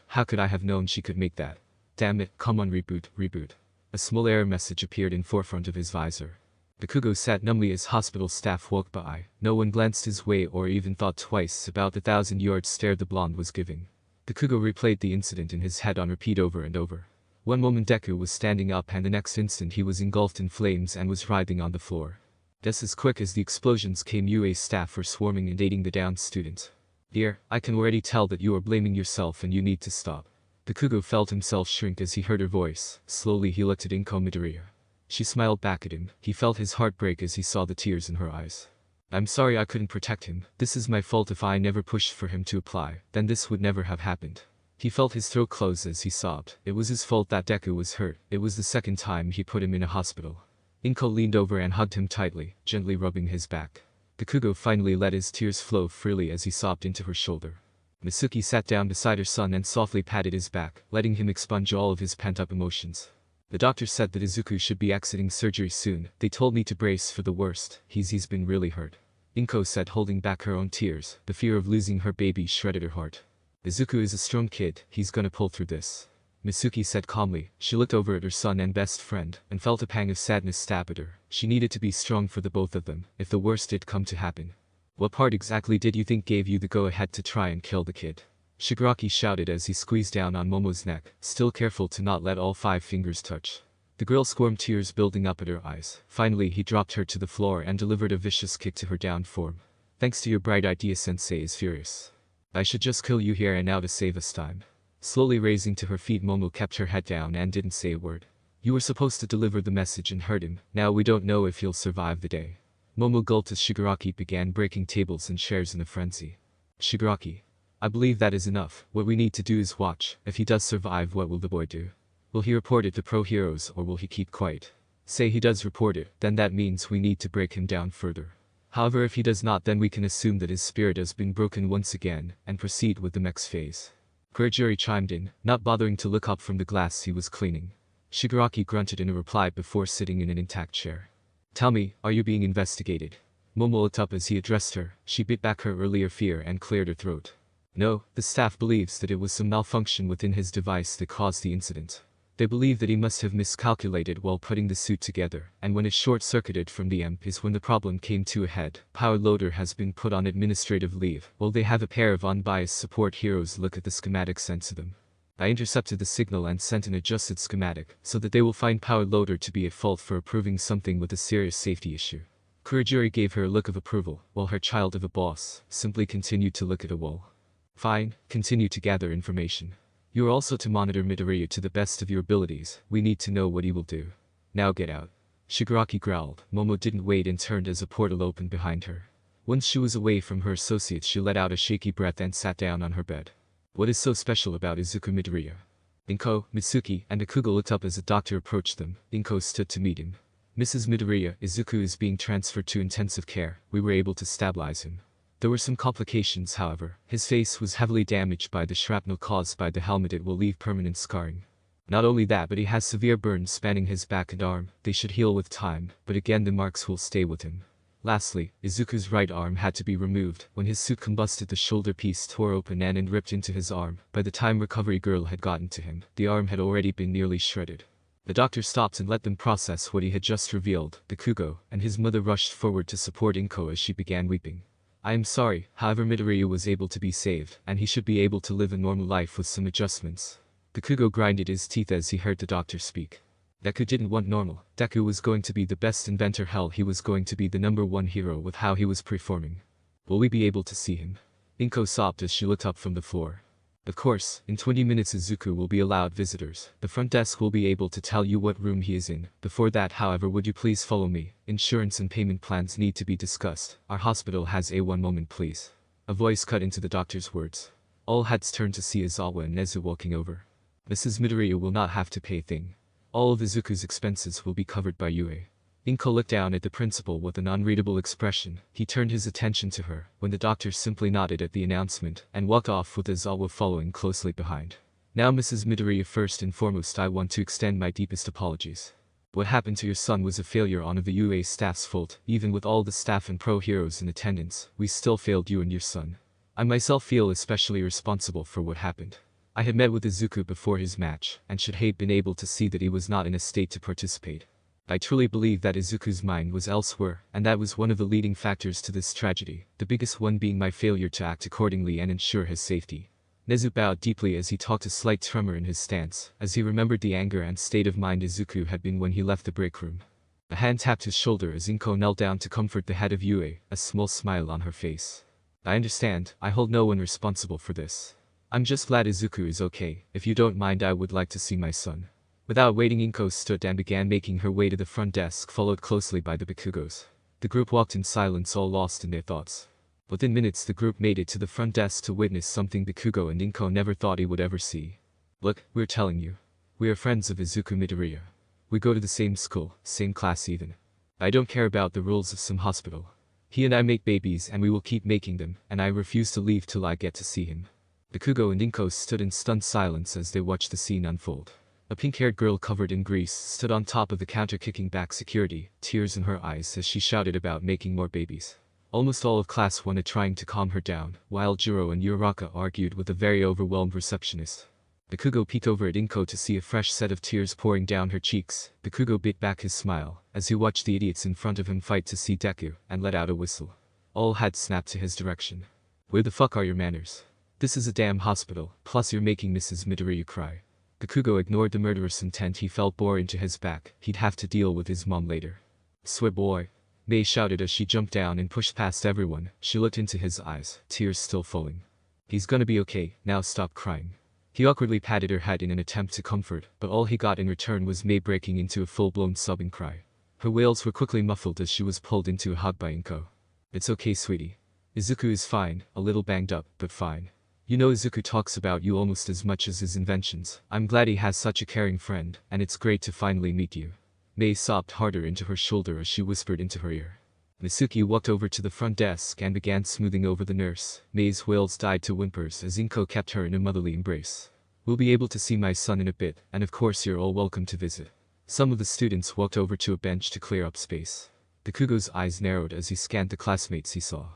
How could I have known she could make that? Damn it, come on, reboot, reboot. A small error message appeared in forefront of his visor. Bakugo sat numbly as hospital staff walked by. No one glanced his way or even thought twice about the 1,000-yard stare the blonde was giving. Bakugo replayed the incident in his head on repeat over and over. One moment Deku was standing up and the next instant he was engulfed in flames and was writhing on the floor. Just as quick as the explosions came, UA's staff were swarming and aiding the downed student. Dear, I can already tell that you are blaming yourself and you need to stop. Bakugo felt himself shrink as he heard her voice. Slowly he looked at Inko Midoriya. She smiled back at him. He felt his heart break as he saw the tears in her eyes. I'm sorry I couldn't protect him. This is my fault. If I never pushed for him to apply, then this would never have happened. He felt his throat close as he sobbed. It was his fault that Deku was hurt. It was the second time he put him in a hospital. Inko leaned over and hugged him tightly, gently rubbing his back. Bakugo finally let his tears flow freely as he sobbed into her shoulder. Mitsuki sat down beside her son and softly patted his back, letting him expunge all of his pent-up emotions. The doctor said that Izuku should be exiting surgery soon. They told me to brace for the worst. He's been really hurt. Inko said, holding back her own tears. The fear of losing her baby shredded her heart. Izuku is a strong kid. He's gonna pull through this. Mitsuki said calmly. She looked over at her son and best friend, and felt a pang of sadness stab at her. She needed to be strong for the both of them, if the worst did come to happen. What part exactly did you think gave you the go-ahead to try and kill the kid? Shigaraki shouted as he squeezed down on Momo's neck, still careful to not let all 5 fingers touch. The girl squirmed, tears building up at her eyes. Finally he dropped her to the floor and delivered a vicious kick to her downed form. Thanks to your bright idea, Sensei is furious. I should just kill you here and now to save us time. Slowly raising to her feet, Momo kept her head down and didn't say a word. You were supposed to deliver the message and hurt him. Now we don't know if he'll survive the day. Momo gulped as Shigaraki began breaking tables and chairs in a frenzy. Shigaraki. I believe that is enough. What we need to do is watch. If he does survive, what will the boy do? Will he report it to pro heroes or will he keep quiet? Say he does report it, then that means we need to break him down further. However, if he does not, then we can assume that his spirit has been broken once again and proceed with the next phase. Kurajiri chimed in, not bothering to look up from the glass he was cleaning. Shigaraki grunted in a reply before sitting in an intact chair. Tell me, are you being investigated? Momo looked up as he addressed her. She bit back her earlier fear and cleared her throat. No, the staff believes that it was some malfunction within his device that caused the incident. They believe that he must have miscalculated while putting the suit together, and when it short-circuited from the EMP is when the problem came to a head. Power Loader has been put on administrative leave, while they have a pair of unbiased support heroes look at the schematic sent to them. I intercepted the signal and sent an adjusted schematic, so that they will find Power Loader to be at fault for approving something with a serious safety issue. Kurajiri gave her a look of approval, while her child of a boss simply continued to look at a wall. Fine, continue to gather information. You are also to monitor Midoriya to the best of your abilities. We need to know what he will do. Now get out. Shigaraki growled. Momo didn't wait and turned as a portal opened behind her. Once she was away from her associates, she let out a shaky breath and sat down on her bed. What is so special about Izuku Midoriya? Inko, Mitsuki, and Akugo looked up as a doctor approached them. Inko stood to meet him. Mrs. Midoriya, Izuku is being transferred to intensive care. We were able to stabilize him. There were some complications, however. His face was heavily damaged by the shrapnel caused by the helmet. It will leave permanent scarring. Not only that, but he has severe burns spanning his back and arm. They should heal with time, but again the marks will stay with him. Lastly, Izuku's right arm had to be removed. When his suit combusted, the shoulder piece tore open and ripped into his arm. By the time Recovery Girl had gotten to him, the arm had already been nearly shredded. The doctor stopped and let them process what he had just revealed. Bakugo and his mother rushed forward to support Inko as she began weeping. I am sorry, however Midoriya was able to be saved, and he should be able to live a normal life with some adjustments. Bakugo grinded his teeth as he heard the doctor speak. Deku didn't want normal. Deku was going to be the best inventor. Hell, he was going to be the #1 hero with how he was performing. Will we be able to see him? Inko sobbed as she looked up from the floor. Of course, in 20 minutes Izuku will be allowed visitors. The front desk will be able to tell you what room he is in. Before that, however, would you please follow me? Insurance and payment plans need to be discussed. Our hospital has a one moment please. A voice cut into the doctor's words. All heads turned to see Izawa and Nezu walking over. Mrs. Midoriya will not have to pay a thing. All of Izuku's expenses will be covered by UA. Inko looked down at the principal with an unreadable expression. He turned his attention to her, when the doctor simply nodded at the announcement, and walked off with Izawa following closely behind. Now Mrs. Midoriya, first and foremost I want to extend my deepest apologies. What happened to your son was a failure on of the UA staff's fault. Even with all the staff and pro heroes in attendance, we still failed you and your son. I myself feel especially responsible for what happened. I had met with Izuku before his match, and should have been able to see that he was not in a state to participate. I truly believe that Izuku's mind was elsewhere, and that was one of the leading factors to this tragedy, the biggest one being my failure to act accordingly and ensure his safety. Nezu bowed deeply as he talked, a slight tremor in his stance, as he remembered the anger and state of mind Izuku had been when he left the break room. A hand tapped his shoulder as Inko knelt down to comfort the head of UA, a small smile on her face. I understand, I hold no one responsible for this. I'm just glad Izuku is okay. If you don't mind, I would like to see my son. Without waiting, Inko stood and began making her way to the front desk, followed closely by the Bakugos. The group walked in silence, all lost in their thoughts. Within minutes the group made it to the front desk to witness something Bakugo and Inko never thought he would ever see. Look, we're telling you. We are friends of Izuku Midoriya. We go to the same school, same class even. I don't care about the rules of some hospital. He and I make babies and we will keep making them, and I refuse to leave till I get to see him. Bakugo and Inko stood in stunned silence as they watched the scene unfold. A pink-haired girl covered in grease stood on top of the counter kicking back security, tears in her eyes as she shouted about making more babies. Almost all of class wanted trying to calm her down, while Jiro and Uraraka argued with a very overwhelmed receptionist. Bakugo peeked over at Inko to see a fresh set of tears pouring down her cheeks. Bakugo bit back his smile, as he watched the idiots in front of him fight to see Deku, and let out a whistle. All had snapped to his direction. Where the fuck are your manners? This is a damn hospital, plus you're making Mrs. Midoriya cry. Bakugo ignored the murderous intent he felt bore into his back. He'd have to deal with his mom later. Swear boy. Mei shouted as she jumped down and pushed past everyone. She looked into his eyes, tears still falling. He's gonna be okay, now stop crying. He awkwardly patted her head in an attempt to comfort, but all he got in return was Mei breaking into a full-blown sobbing cry. Her wails were quickly muffled as she was pulled into a hug by Inko. It's okay, sweetie. Izuku is fine, a little banged up, but fine. You know Izuku talks about you almost as much as his inventions. I'm glad he has such a caring friend, and it's great to finally meet you. Mei sobbed harder into her shoulder as she whispered into her ear. Mitsuki walked over to the front desk and began smoothing over the nurse. Mei's wails died to whimpers as Inko kept her in a motherly embrace. We'll be able to see my son in a bit, and of course you're all welcome to visit. Some of the students walked over to a bench to clear up space. Bakugo's eyes narrowed as he scanned the classmates he saw.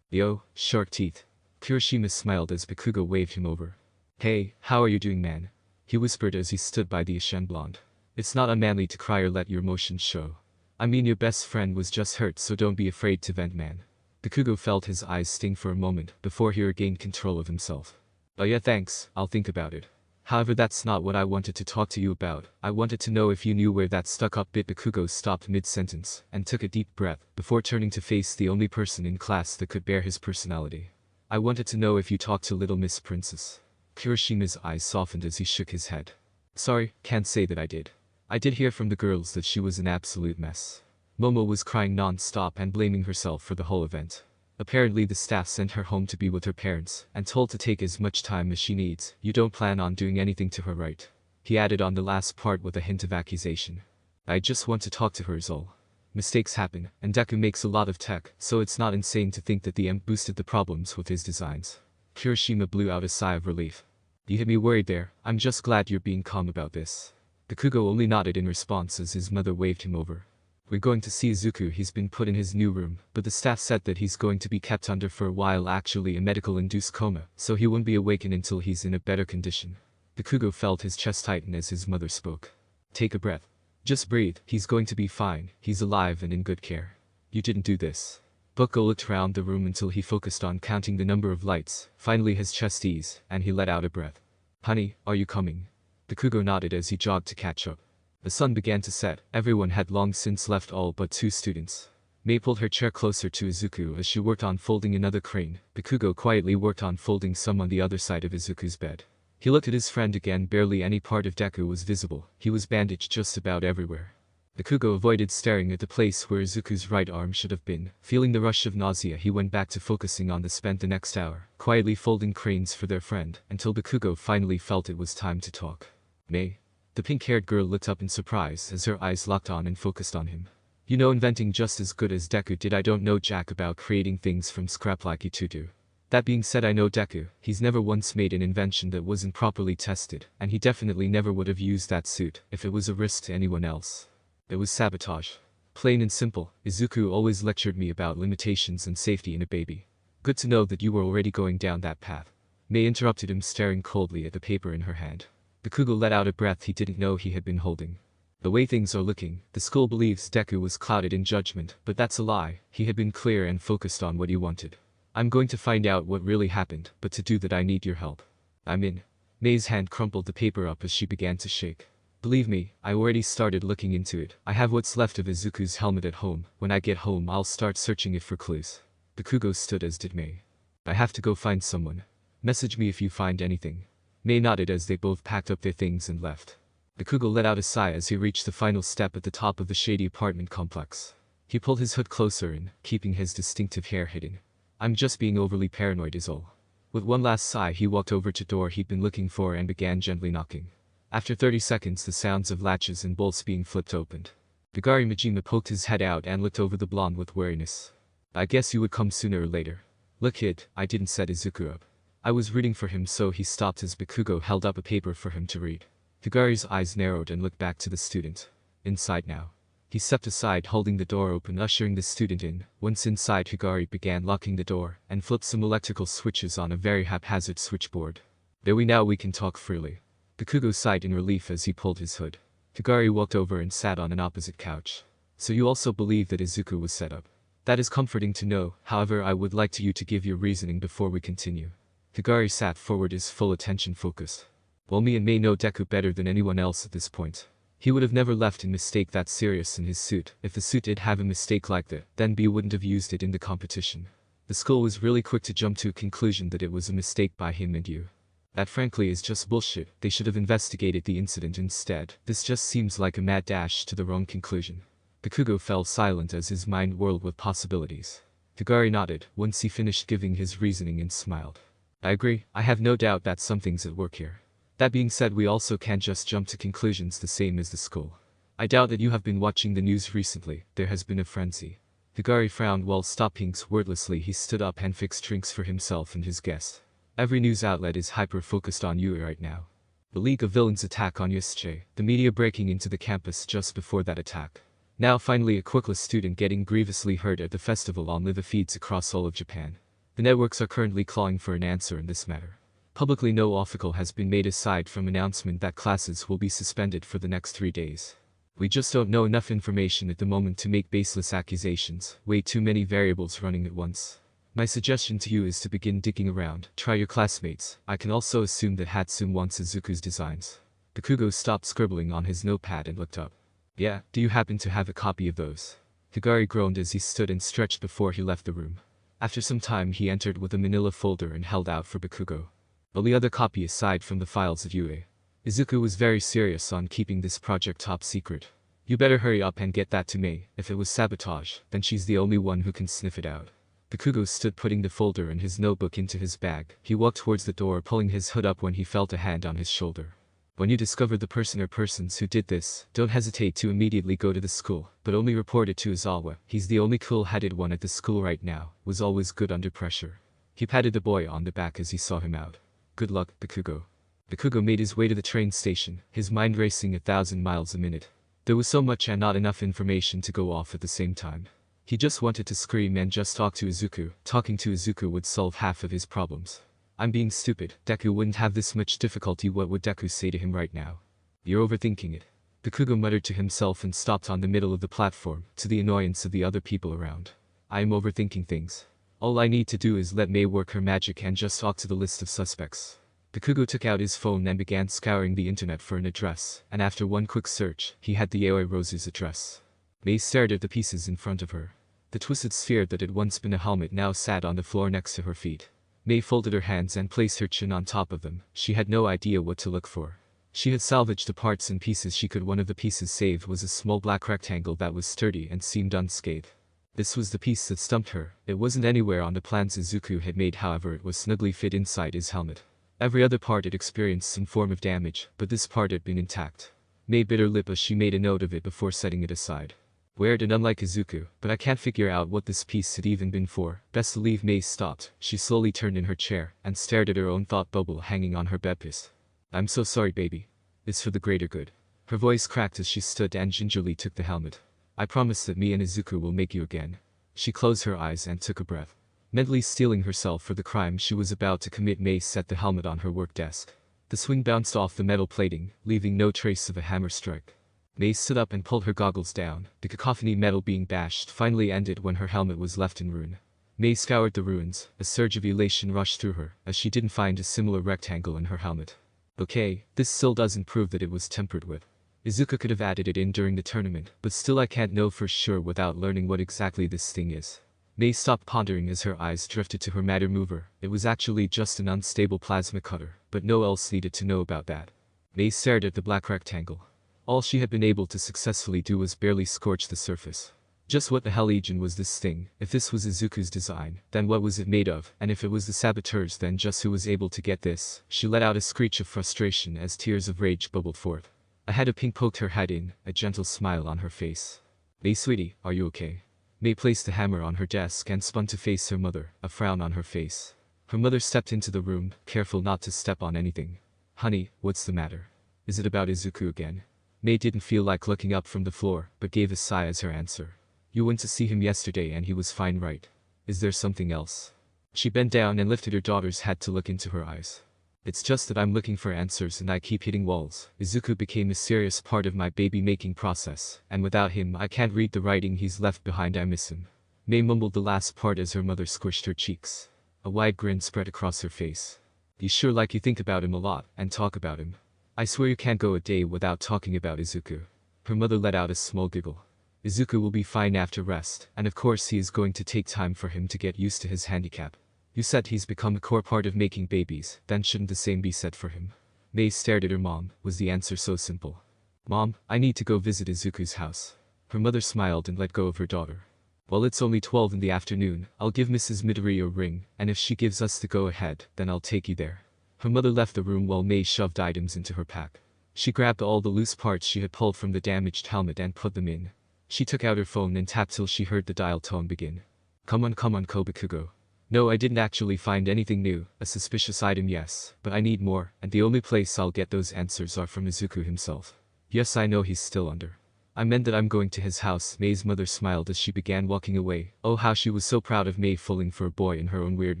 Yo, shark teeth. Kirishima smiled as Bakugo waved him over. Hey, how are you doing, man? He whispered as he stood by the Asian blonde. It's not unmanly to cry or let your emotions show. I mean, your best friend was just hurt, so don't be afraid to vent, man. Bakugo felt his eyes sting for a moment before he regained control of himself. Oh yeah, thanks, I'll think about it. However, that's not what I wanted to talk to you about. I wanted to know if you knew where that stuck-up bit. Bakugo stopped mid-sentence and took a deep breath before turning to face the only person in class that could bear his personality. I wanted to know if you talked to Little Miss Princess. Kirishima's eyes softened as he shook his head. Sorry, can't say that I did. I did hear from the girls that she was an absolute mess. Momo was crying non-stop and blaming herself for the whole event. Apparently the staff sent her home to be with her parents, and told to take as much time as she needs. You don't plan on doing anything to her, right? He added on the last part with a hint of accusation. I just want to talk to her is all. Mistakes happen, and Deku makes a lot of tech, so it's not insane to think that the M boosted the problems with his designs. Kirishima blew out a sigh of relief. You had me worried there. I'm just glad you're being calm about this. Bakugo only nodded in response as his mother waved him over. We're going to see Izuku. He's been put in his new room, but the staff said that he's going to be kept under for a while, actually a medical-induced coma, so he won't be awakened until he's in a better condition. Bakugo felt his chest tighten as his mother spoke. Take a breath. Just breathe, he's going to be fine, he's alive and in good care. You didn't do this. Bakugo looked around the room until he focused on counting the number of lights. Finally his chest eased, and he let out a breath. Honey, are you coming? Bakugo nodded as he jogged to catch up. The sun began to set. Everyone had long since left, all but 2 students. Mei pulled her chair closer to Izuku as she worked on folding another crane. Bakugo quietly worked on folding some on the other side of Izuku's bed. He looked at his friend again. Barely any part of Deku was visible. He was bandaged just about everywhere. Bakugo avoided staring at the place where Izuku's right arm should have been. Feeling the rush of nausea, he went back to focusing on spent the next hour, quietly folding cranes for their friend, until Bakugo finally felt it was time to talk. Mei? The pink-haired girl looked up in surprise as her eyes locked on and focused on him. You know inventing just as good as Deku did. I don't know jack about creating things from scrap like you two do. That being said, I know Deku. He's never once made an invention that wasn't properly tested, and he definitely never would have used that suit if it was a risk to anyone else. It was sabotage. Plain and simple. Izuku always lectured me about limitations and safety in a baby. Good to know that you were already going down that path. Mei interrupted him, staring coldly at the paper in her hand. Bakugo let out a breath he didn't know he had been holding. The way things are looking, the school believes Deku was clouded in judgment, but that's a lie. He had been clear and focused on what he wanted. I'm going to find out what really happened, but to do that I need your help. I'm in. Mei's hand crumpled the paper up as she began to shake. Believe me, I already started looking into it. I have what's left of Izuku's helmet at home. When I get home I'll start searching it for clues. Bakugo stood, as did Mei. I have to go find someone. Message me if you find anything. Mei nodded as they both packed up their things and left. Bakugo let out a sigh as he reached the final step at the top of the shady apartment complex. He pulled his hood closer in, keeping his distinctive hair hidden. I'm just being overly paranoid is all. With one last sigh he walked over to the door he'd been looking for and began gently knocking. After 30 seconds the sounds of latches and bolts being flipped opened. Higari Majima poked his head out and looked over the blonde with wariness. I guess you would come sooner or later. Look kid, I didn't set Izuku up. I was rooting for him, so he stopped as Bakugo held up a paper for him to read. Higari's eyes narrowed and looked back to the student. Inside now. He stepped aside, holding the door open, ushering the student in. Once inside, Higari began locking the door and flipped some electrical switches on a very haphazard switchboard. There we can talk freely. Bakugo sighed in relief as he pulled his hood. Higari walked over and sat on an opposite couch. So you also believe that Izuku was set up? That is comforting to know, however I would like you to give your reasoning before we continue. Higari sat forward, his full attention focused. Well, me and Mei know Deku better than anyone else at this point. He would have never left a mistake that serious in his suit. If the suit did have a mistake like that, then B wouldn't have used it in the competition. The school was really quick to jump to a conclusion that it was a mistake by him and you. That frankly is just bullshit. They should have investigated the incident instead. This just seems like a mad dash to the wrong conclusion. Bakugo fell silent as his mind whirled with possibilities. Higari nodded once he finished giving his reasoning and smiled. I agree, I have no doubt that something's at work here. That being said, we also can't just jump to conclusions the same as the school. I doubt that you have been watching the news recently. There has been a frenzy. Higari frowned while stopping wordlessly. He stood up and fixed drinks for himself and his guest. Every news outlet is hyper-focused on you right now. The League of Villains attack on Yusuke, the media breaking into the campus just before that attack. Now finally a Quirkless student getting grievously hurt at the festival on live feeds across all of Japan. The networks are currently clawing for an answer in this matter. Publicly no official has been made aside from announcement that classes will be suspended for the next 3 days. We just don't know enough information at the moment to make baseless accusations, way too many variables running at once. My suggestion to you is to begin digging around, try your classmates. I can also assume that Hatsune wants Izuku's designs. Bakugo stopped scribbling on his notepad and looked up. Yeah, do you happen to have a copy of those? Higari groaned as he stood and stretched before he left the room. After some time he entered with a manila folder and held out for Bakugo. Only other copy aside from the files at UA. Izuku was very serious on keeping this project top secret. You better hurry up and get that to Mei. If it was sabotage, then she's the only one who can sniff it out. Bakugo stood putting the folder and his notebook into his bag. He walked towards the door, pulling his hood up when he felt a hand on his shoulder. When you discover the person or persons who did this, don't hesitate to immediately go to the school, but only report it to Izawa. He's the only cool-headed one at the school right now, was always good under pressure. He patted the boy on the back as he saw him out. Good luck, Bakugo. Bakugo made his way to the train station, his mind racing 1,000 miles a minute. There was so much and not enough information to go off at the same time. He just wanted to scream and just talk to Izuku. Talking to Izuku would solve half of his problems. I'm being stupid. Deku wouldn't have this much difficulty. What would Deku say to him right now? You're overthinking it. Bakugo muttered to himself and stopped on the middle of the platform, to the annoyance of the other people around. I am overthinking things. All I need to do is let Mei work her magic and just talk to the list of suspects. Bakugo took out his phone and began scouring the internet for an address, and after one quick search, he had the Aoi Rose's address. Mei stared at the pieces in front of her. The twisted sphere that had once been a helmet now sat on the floor next to her feet. Mei folded her hands and placed her chin on top of them. She had no idea what to look for. She had salvaged the parts and pieces she could. One of the pieces saved was a small black rectangle that was sturdy and seemed unscathed. This was the piece that stumped her. It wasn't anywhere on the plans Izuku had made, however it was snugly fit inside his helmet. Every other part had experienced some form of damage, but this part had been intact. Mei bit her lip as she made a note of it before setting it aside. Weird and unlike Izuku, but I can't figure out what this piece had even been for. Best believe Mei stopped. She slowly turned in her chair and stared at her own thought bubble hanging on her bedpiece. I'm so sorry, baby. It's for the greater good. Her voice cracked as she stood and gingerly took the helmet. I promise that me and Izuku will make you again. She closed her eyes and took a breath. Mentally steeling herself for the crime she was about to commit, Mei set the helmet on her work desk. The swing bounced off the metal plating, leaving no trace of a hammer strike. Mei stood up and pulled her goggles down. The cacophony metal being bashed finally ended when her helmet was left in ruin. Mei scoured the ruins. A surge of elation rushed through her, as she didn't find a similar rectangle in her helmet. Okay, this still doesn't prove that it was tampered with. Izuku could have added it in during the tournament, but still I can't know for sure without learning what exactly this thing is. Mei stopped pondering as her eyes drifted to her matter mover. It was actually just an unstable plasma cutter, but no one else needed to know about that. Mei stared at the black rectangle. All she had been able to successfully do was barely scorch the surface. Just what the hell legion was this thing? If this was Izuku's design, then what was it made of? And if it was the saboteurs, then just who was able to get this? She let out a screech of frustration as tears of rage bubbled forth. A head of pink poked her head in, a gentle smile on her face. Mei, sweetie, are you okay? Mei placed the hammer on her desk and spun to face her mother, a frown on her face. Her mother stepped into the room, careful not to step on anything. Honey, what's the matter? Is it about Izuku again? Mei didn't feel like looking up from the floor, but gave a sigh as her answer. You went to see him yesterday and he was fine, right? Is there something else? She bent down and lifted her daughter's head to look into her eyes. It's just that I'm looking for answers and I keep hitting walls. Izuku became a serious part of my baby-making process, and without him I can't read the writing he's left behind. I miss him. Mei mumbled the last part as her mother squished her cheeks. A wide grin spread across her face. You sure like you think about him a lot, and talk about him. I swear you can't go a day without talking about Izuku. Her mother let out a small giggle. Izuku will be fine after rest, and of course he is going to take time for him to get used to his handicap. You said he's become a core part of making babies, then shouldn't the same be said for him? Mei stared at her mom. Was the answer so simple? Mom, I need to go visit Izuku's house. Her mother smiled and let go of her daughter. Well, it's only 12 in the afternoon. I'll give Mrs. Midori a ring, and if she gives us the go-ahead, then I'll take you there. Her mother left the room while Mei shoved items into her pack. She grabbed all the loose parts she had pulled from the damaged helmet and put them in. She took out her phone and tapped till she heard the dial tone begin. Come on Kobakugo. No, I didn't actually find anything new. A suspicious item, yes, but I need more, and the only place I'll get those answers are from Izuku himself. Yes, I know he's still under. I meant that I'm going to his house. Mei's mother smiled as she began walking away. Oh, how she was so proud of Mei falling for a boy in her own weird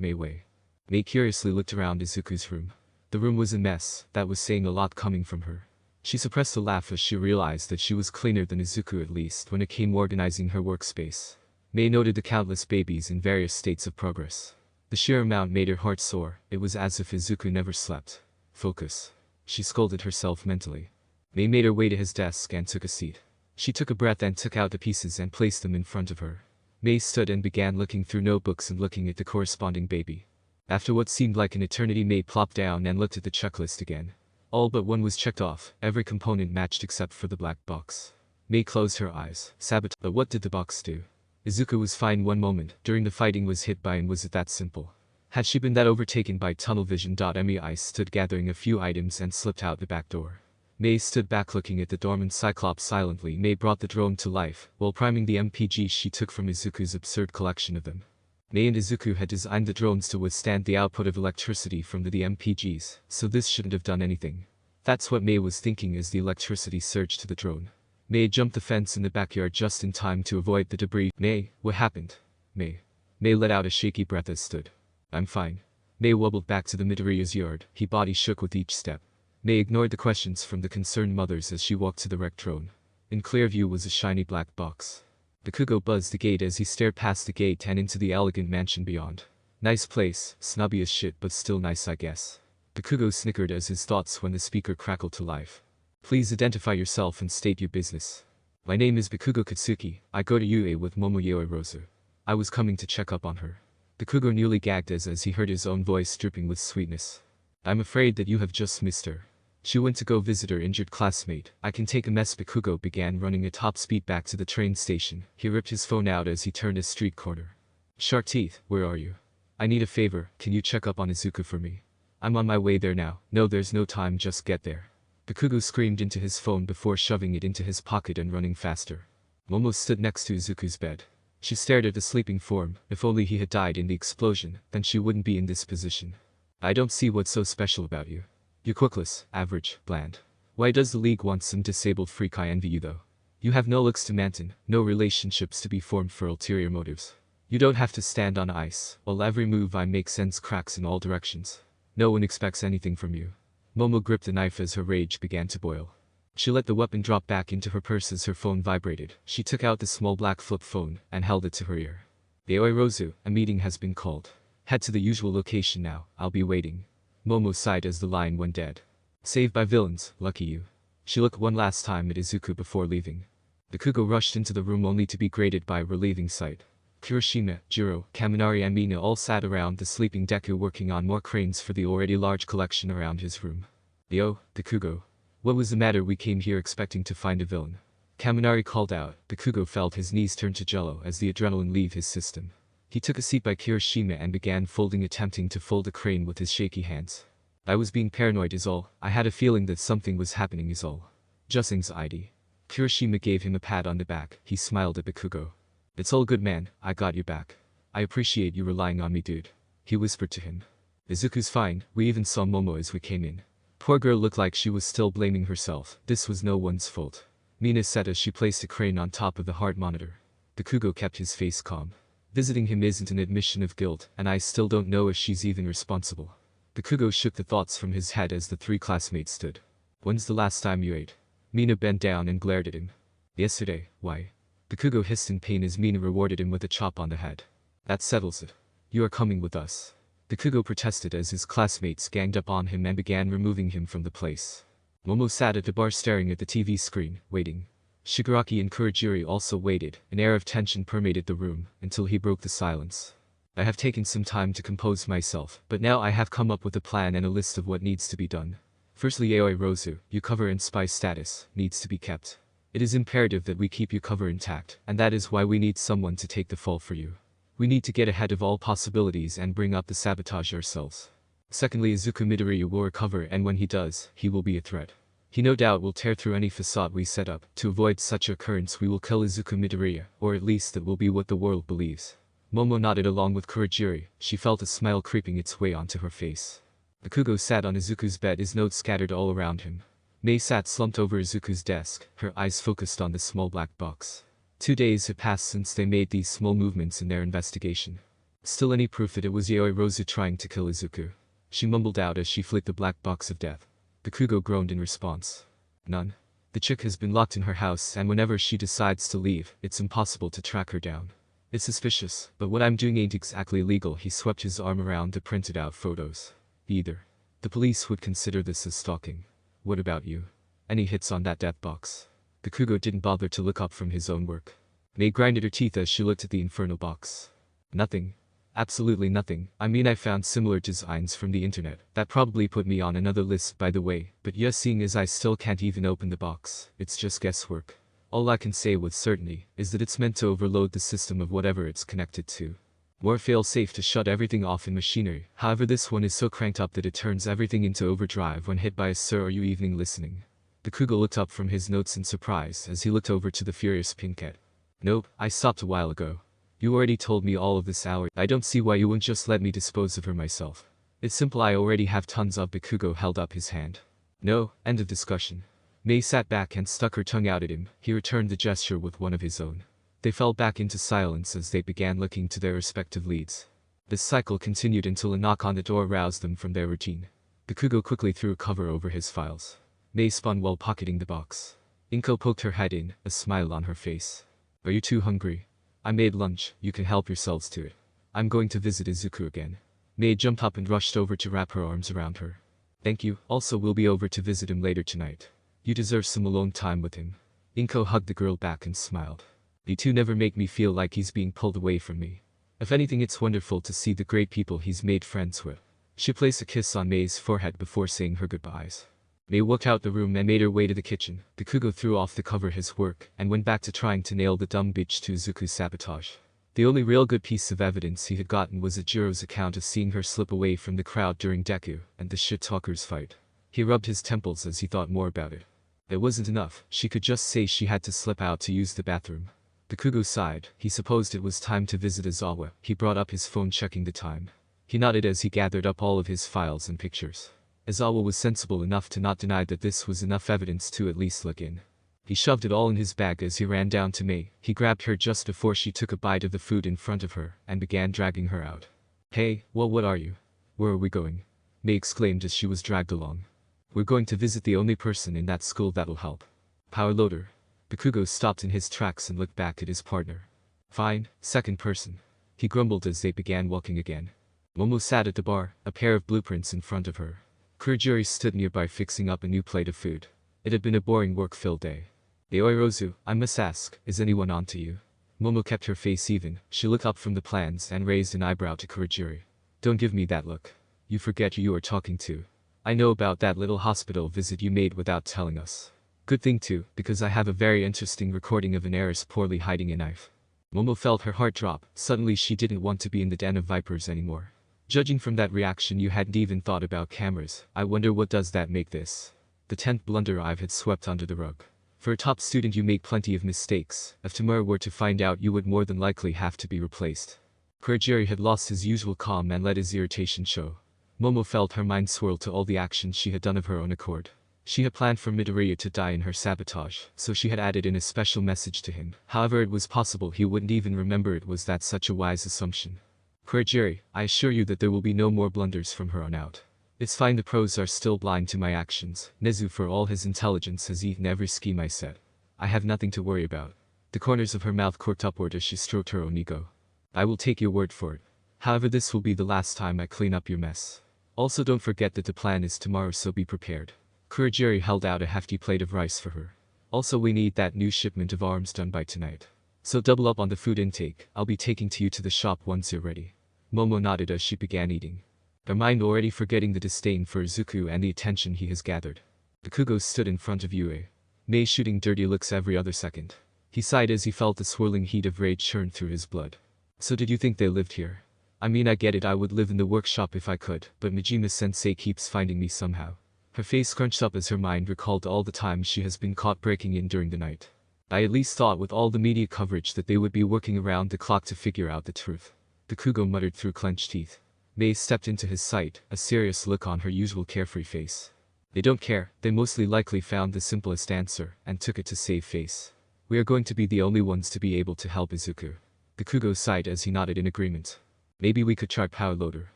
Mei way. Mei curiously looked around Izuku's room. The room was a mess. That was saying a lot coming from her. She suppressed a laugh as she realized that she was cleaner than Izuku, at least when it came organizing her workspace. Mei noted the countless babies in various states of progress. The sheer amount made her heart soar. It was as if Izuku never slept. Focus. She scolded herself mentally. Mei made her way to his desk and took a seat. She took a breath and took out the pieces and placed them in front of her. Mei stood and began looking through notebooks and looking at the corresponding baby. After what seemed like an eternity, Mei plopped down and looked at the checklist again. All but one was checked off. Every component matched except for the black box. Mei closed her eyes. Sabotage. But what did the box do? Izuku was fine one moment, during the fighting was hit by, and was it that simple? Had she been that overtaken by tunnel vision? Mei stood gathering a few items and slipped out the back door. Mei stood back looking at the dormant Cyclops silently. Mei brought the drone to life, while priming the MPGs she took from Izuku's absurd collection of them. Mei and Izuku had designed the drones to withstand the output of electricity from the MPGs, so this shouldn't have done anything. That's what Mei was thinking as the electricity surged to the drone. Mei jumped the fence in the backyard just in time to avoid the debris. Mei, what happened? Mei. Mei let out a shaky breath as stood. I'm fine. Mei wobbled back to the Midoriya's yard. His body shook with each step. Mei ignored the questions from the concerned mothers as she walked to the wrecked drone. In clear view was a shiny black box. Bakugo buzzed the gate as he stared past the gate and into the elegant mansion beyond. Nice place, snobby as shit but still nice, I guess. Bakugo snickered as his thoughts when the speaker crackled to life. Please identify yourself and state your business. My name is Bakugo Katsuki. I go to UA with Momoyoi Rosu. I was coming to check up on her. Bakugo nearly gagged as he heard his own voice dripping with sweetness. I'm afraid that you have just missed her. She went to go visit her injured classmate. I can take a mess. Bakugo began running at top speed back to the train station. He ripped his phone out as he turned a street corner. Shark teeth, where are you? I need a favor. Can you check up on Izuku for me? I'm on my way there now. No, there's no time, just get there. Bakugo screamed into his phone before shoving it into his pocket and running faster. Momo stood next to Izuku's bed. She stared at the sleeping form. If only he had died in the explosion, then she wouldn't be in this position. I don't see what's so special about you. You're quirkless, average, bland. Why does the League want some disabled freak? I envy you though. You have no looks to maintain, no relationships to be formed for ulterior motives. You don't have to stand on ice, while every move I make sends cracks in all directions. No one expects anything from you. Momo gripped the knife as her rage began to boil. She let the weapon drop back into her purse as her phone vibrated. She took out the small black flip phone and held it to her ear. Yaoi Rozu, a meeting has been called. Head to the usual location now, I'll be waiting. Momo sighed as the line went dead. Saved by villains, lucky you. She looked one last time at Izuku before leaving. Bakugo rushed into the room only to be greeted by a relieving sight. Kirishima, Jiro, Kaminari and Mina all sat around the sleeping Deku working on more cranes for the already large collection around his room. Yo, Bakugo. What was the matter? We came here expecting to find a villain. Kaminari called out. Bakugo felt his knees turn to jello as the adrenaline leave his system. He took a seat by Kirishima and began attempting to fold a crane with his shaky hands. I was being paranoid is all. I had a feeling that something was happening is all. Just anxiety. Kirishima gave him a pat on the back. He smiled at Bakugo. It's all good man, I got your back. I appreciate you relying on me dude. He whispered to him. Izuku's fine, we even saw Momo as we came in. Poor girl looked like she was still blaming herself. This was no one's fault. Mina said as she placed a crane on top of the heart monitor. Bakugo kept his face calm. Visiting him isn't an admission of guilt, and I still don't know if she's even responsible. Bakugo shook the thoughts from his head as the three classmates stood. When's the last time you ate? Mina bent down and glared at him. Yesterday, why? Bakugo hissed in pain as Mina rewarded him with a chop on the head. That settles it. You are coming with us. Bakugo protested as his classmates ganged up on him and began removing him from the place. Momo sat at the bar staring at the TV screen, waiting. Shigaraki and Kurogiri also waited. An air of tension permeated the room, until he broke the silence. I have taken some time to compose myself, but now I have come up with a plan and a list of what needs to be done. Firstly, Yaoi Rozu, your cover and spy status, needs to be kept. It is imperative that we keep your cover intact, and that is why we need someone to take the fall for you. We need to get ahead of all possibilities and bring up the sabotage ourselves. Secondly, Izuku Midoriya will recover, and when he does, he will be a threat. He no doubt will tear through any facade we set up. To avoid such occurrence we will kill Izuku Midoriya, or at least that will be what the world believes. Momo nodded along with Kurogiri. She felt a smile creeping its way onto her face. Bakugo sat on Izuku's bed, his notes scattered all around him. Mei sat slumped over Izuku's desk, her eyes focused on the small black box. 2 days had passed since they made these small movements in their investigation. Still any proof that it was Yaoi Rozu trying to kill Izuku? She mumbled out as she flicked the black box of death. Bakugo groaned in response. None. The chick has been locked in her house, and whenever she decides to leave, it's impossible to track her down. It's suspicious, but what I'm doing ain't exactly legal. He swept his arm around the printed out photos. Either. The police would consider this as stalking. What about you? Any hits on that death box? Bakugo didn't bother to look up from his own work. Mei grinded her teeth as she looked at the infernal box. Nothing. Absolutely nothing. I mean, I found similar designs from the internet. That probably put me on another list by the way, but yeah, seeing as I still can't even open the box, it's just guesswork. All I can say with certainty is that it's meant to overload the system of whatever it's connected to. More fail-safe to shut everything off in machinery. However, this one is so cranked up that it turns everything into overdrive when hit by a "Sir, are you evening listening?" Bakugo looked up from his notes in surprise as he looked over to the furious Pinkette. Nope, I stopped a while ago. You already told me all of this hour. I don't see why you wouldn't just let me dispose of her myself. It's simple, I already have tons of. Bakugo held up his hand. No, end of discussion. Mei sat back and stuck her tongue out at him. He returned the gesture with one of his own. They fell back into silence as they began looking to their respective leads. This cycle continued until a knock on the door roused them from their routine. Bakugo quickly threw a cover over his files. Mei spun while pocketing the box. Inko poked her head in, a smile on her face. Are you too hungry? I made lunch, you can help yourselves to it. I'm going to visit Izuku again. Mei jumped up and rushed over to wrap her arms around her. Thank you, also we'll be over to visit him later tonight. You deserve some alone time with him. Inko hugged the girl back and smiled. You two never make me feel like he's being pulled away from me. If anything, it's wonderful to see the great people he's made friends with. She placed a kiss on Mei's forehead before saying her goodbyes. Mei walked out the room and made her way to the kitchen. Bakugo threw off the cover his work and went back to trying to nail the dumb bitch to Izuku's sabotage. The only real good piece of evidence he had gotten was Jiro's account of seeing her slip away from the crowd during Deku and the shit-talkers fight. He rubbed his temples as he thought more about it. It wasn't enough. She could just say she had to slip out to use the bathroom. Bakugo sighed. He supposed it was time to visit Izawa. He brought up his phone checking the time. He nodded as he gathered up all of his files and pictures. Izawa was sensible enough to not deny that this was enough evidence to at least look in. He shoved it all in his bag as he ran down to Mei. He grabbed her just before she took a bite of the food in front of her and began dragging her out. Hey, well, what are you? Where are we going? Mei exclaimed as she was dragged along. We're going to visit the only person in that school that'll help. Power loader. Bakugo stopped in his tracks and looked back at his partner. Fine, second person. He grumbled as they began walking again. Momo sat at the bar, a pair of blueprints in front of her. Kurogiri stood nearby fixing up a new plate of food. It had been a boring work-filled day. Aoirozu, I must ask, is anyone on to you? Momo kept her face even. She looked up from the plans and raised an eyebrow to Kurogiri. Don't give me that look. You forget who you are talking to. I know about that little hospital visit you made without telling us. Good thing too, because I have a very interesting recording of an heiress poorly hiding a knife. Momo felt her heart drop. Suddenly she didn't want to be in the den of vipers anymore. Judging from that reaction, you hadn't even thought about cameras. I wonder what does that make this? The 10th blunder I've had swept under the rug. For a top student you make plenty of mistakes. If tomorrow were to find out, you would more than likely have to be replaced. Kurogiri had lost his usual calm and let his irritation show. Momo felt her mind swirl to all the actions she had done of her own accord. She had planned for Midoriya to die in her sabotage, so she had added in a special message to him. However, it was possible he wouldn't even remember it. Was that such a wise assumption? Kurogiri, I assure you that there will be no more blunders from here on out. It's fine, the pros are still blind to my actions. Nezu, for all his intelligence, has eaten every scheme I set. I have nothing to worry about. The corners of her mouth quirked upward as she stroked her own ego. I will take your word for it. However, this will be the last time I clean up your mess. Also, don't forget that the plan is tomorrow, so be prepared. Kurogiri held out a hefty plate of rice for her. Also, we need that new shipment of arms done by tonight. So double up on the food intake. I'll be taking you to the shop once you're ready. Momo nodded as she began eating, her mind already forgetting the disdain for Izuku and the attention he has gathered. Bakugo stood in front of Yue. Mei shooting dirty looks every other second. He sighed as he felt the swirling heat of rage churn through his blood. So did you think they lived here? I mean, I get it, I would live in the workshop if I could, but Majima-sensei keeps finding me somehow. Her face scrunched up as her mind recalled all the times she has been caught breaking in during the night. I at least thought with all the media coverage that they would be working around the clock to figure out the truth. Bakugo muttered through clenched teeth. Mei stepped into his sight, a serious look on her usual carefree face. They don't care, they mostly likely found the simplest answer and took it to save face. We are going to be the only ones to be able to help Izuku. Bakugo sighed as he nodded in agreement. Maybe we could try Power Loader.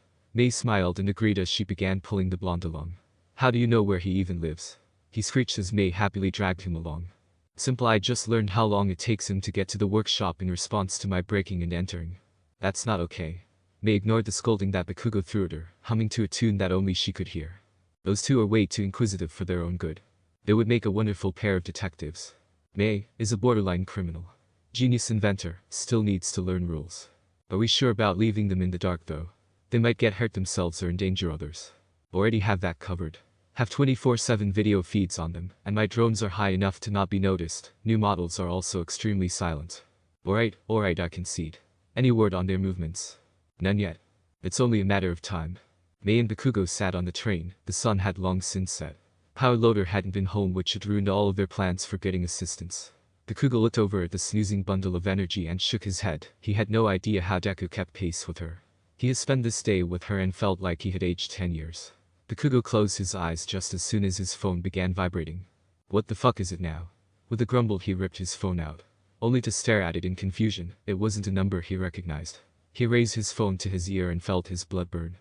Mei smiled and agreed as she began pulling the blonde along. How do you know where he even lives? He screeched as Mei happily dragged him along. Simple, I just learned how long it takes him to get to the workshop in response to my breaking and entering. That's not okay. Mei ignored the scolding that Bakugo threw at her, humming to a tune that only she could hear. Those two are way too inquisitive for their own good. They would make a wonderful pair of detectives. Mei is a borderline criminal. Genius inventor, still needs to learn rules. Are we sure about leaving them in the dark though? They might get hurt themselves or endanger others. Already have that covered. Have 24/7 video feeds on them, and my drones are high enough to not be noticed. New models are also extremely silent. Alright, I concede. Any word on their movements? None yet. It's only a matter of time. Mei and Bakugo sat on the train. The sun had long since set. Power Loader hadn't been home, which had ruined all of their plans for getting assistance. Bakugo looked over at the snoozing bundle of energy and shook his head. He had no idea how Deku kept pace with her. He had spent this day with her and felt like he had aged 10 years. Bakugo closed his eyes just as soon as his phone began vibrating. What the fuck is it now? With a grumble he ripped his phone out, only to stare at it in confusion. It wasn't a number he recognized. He raised his phone to his ear and felt his blood burn.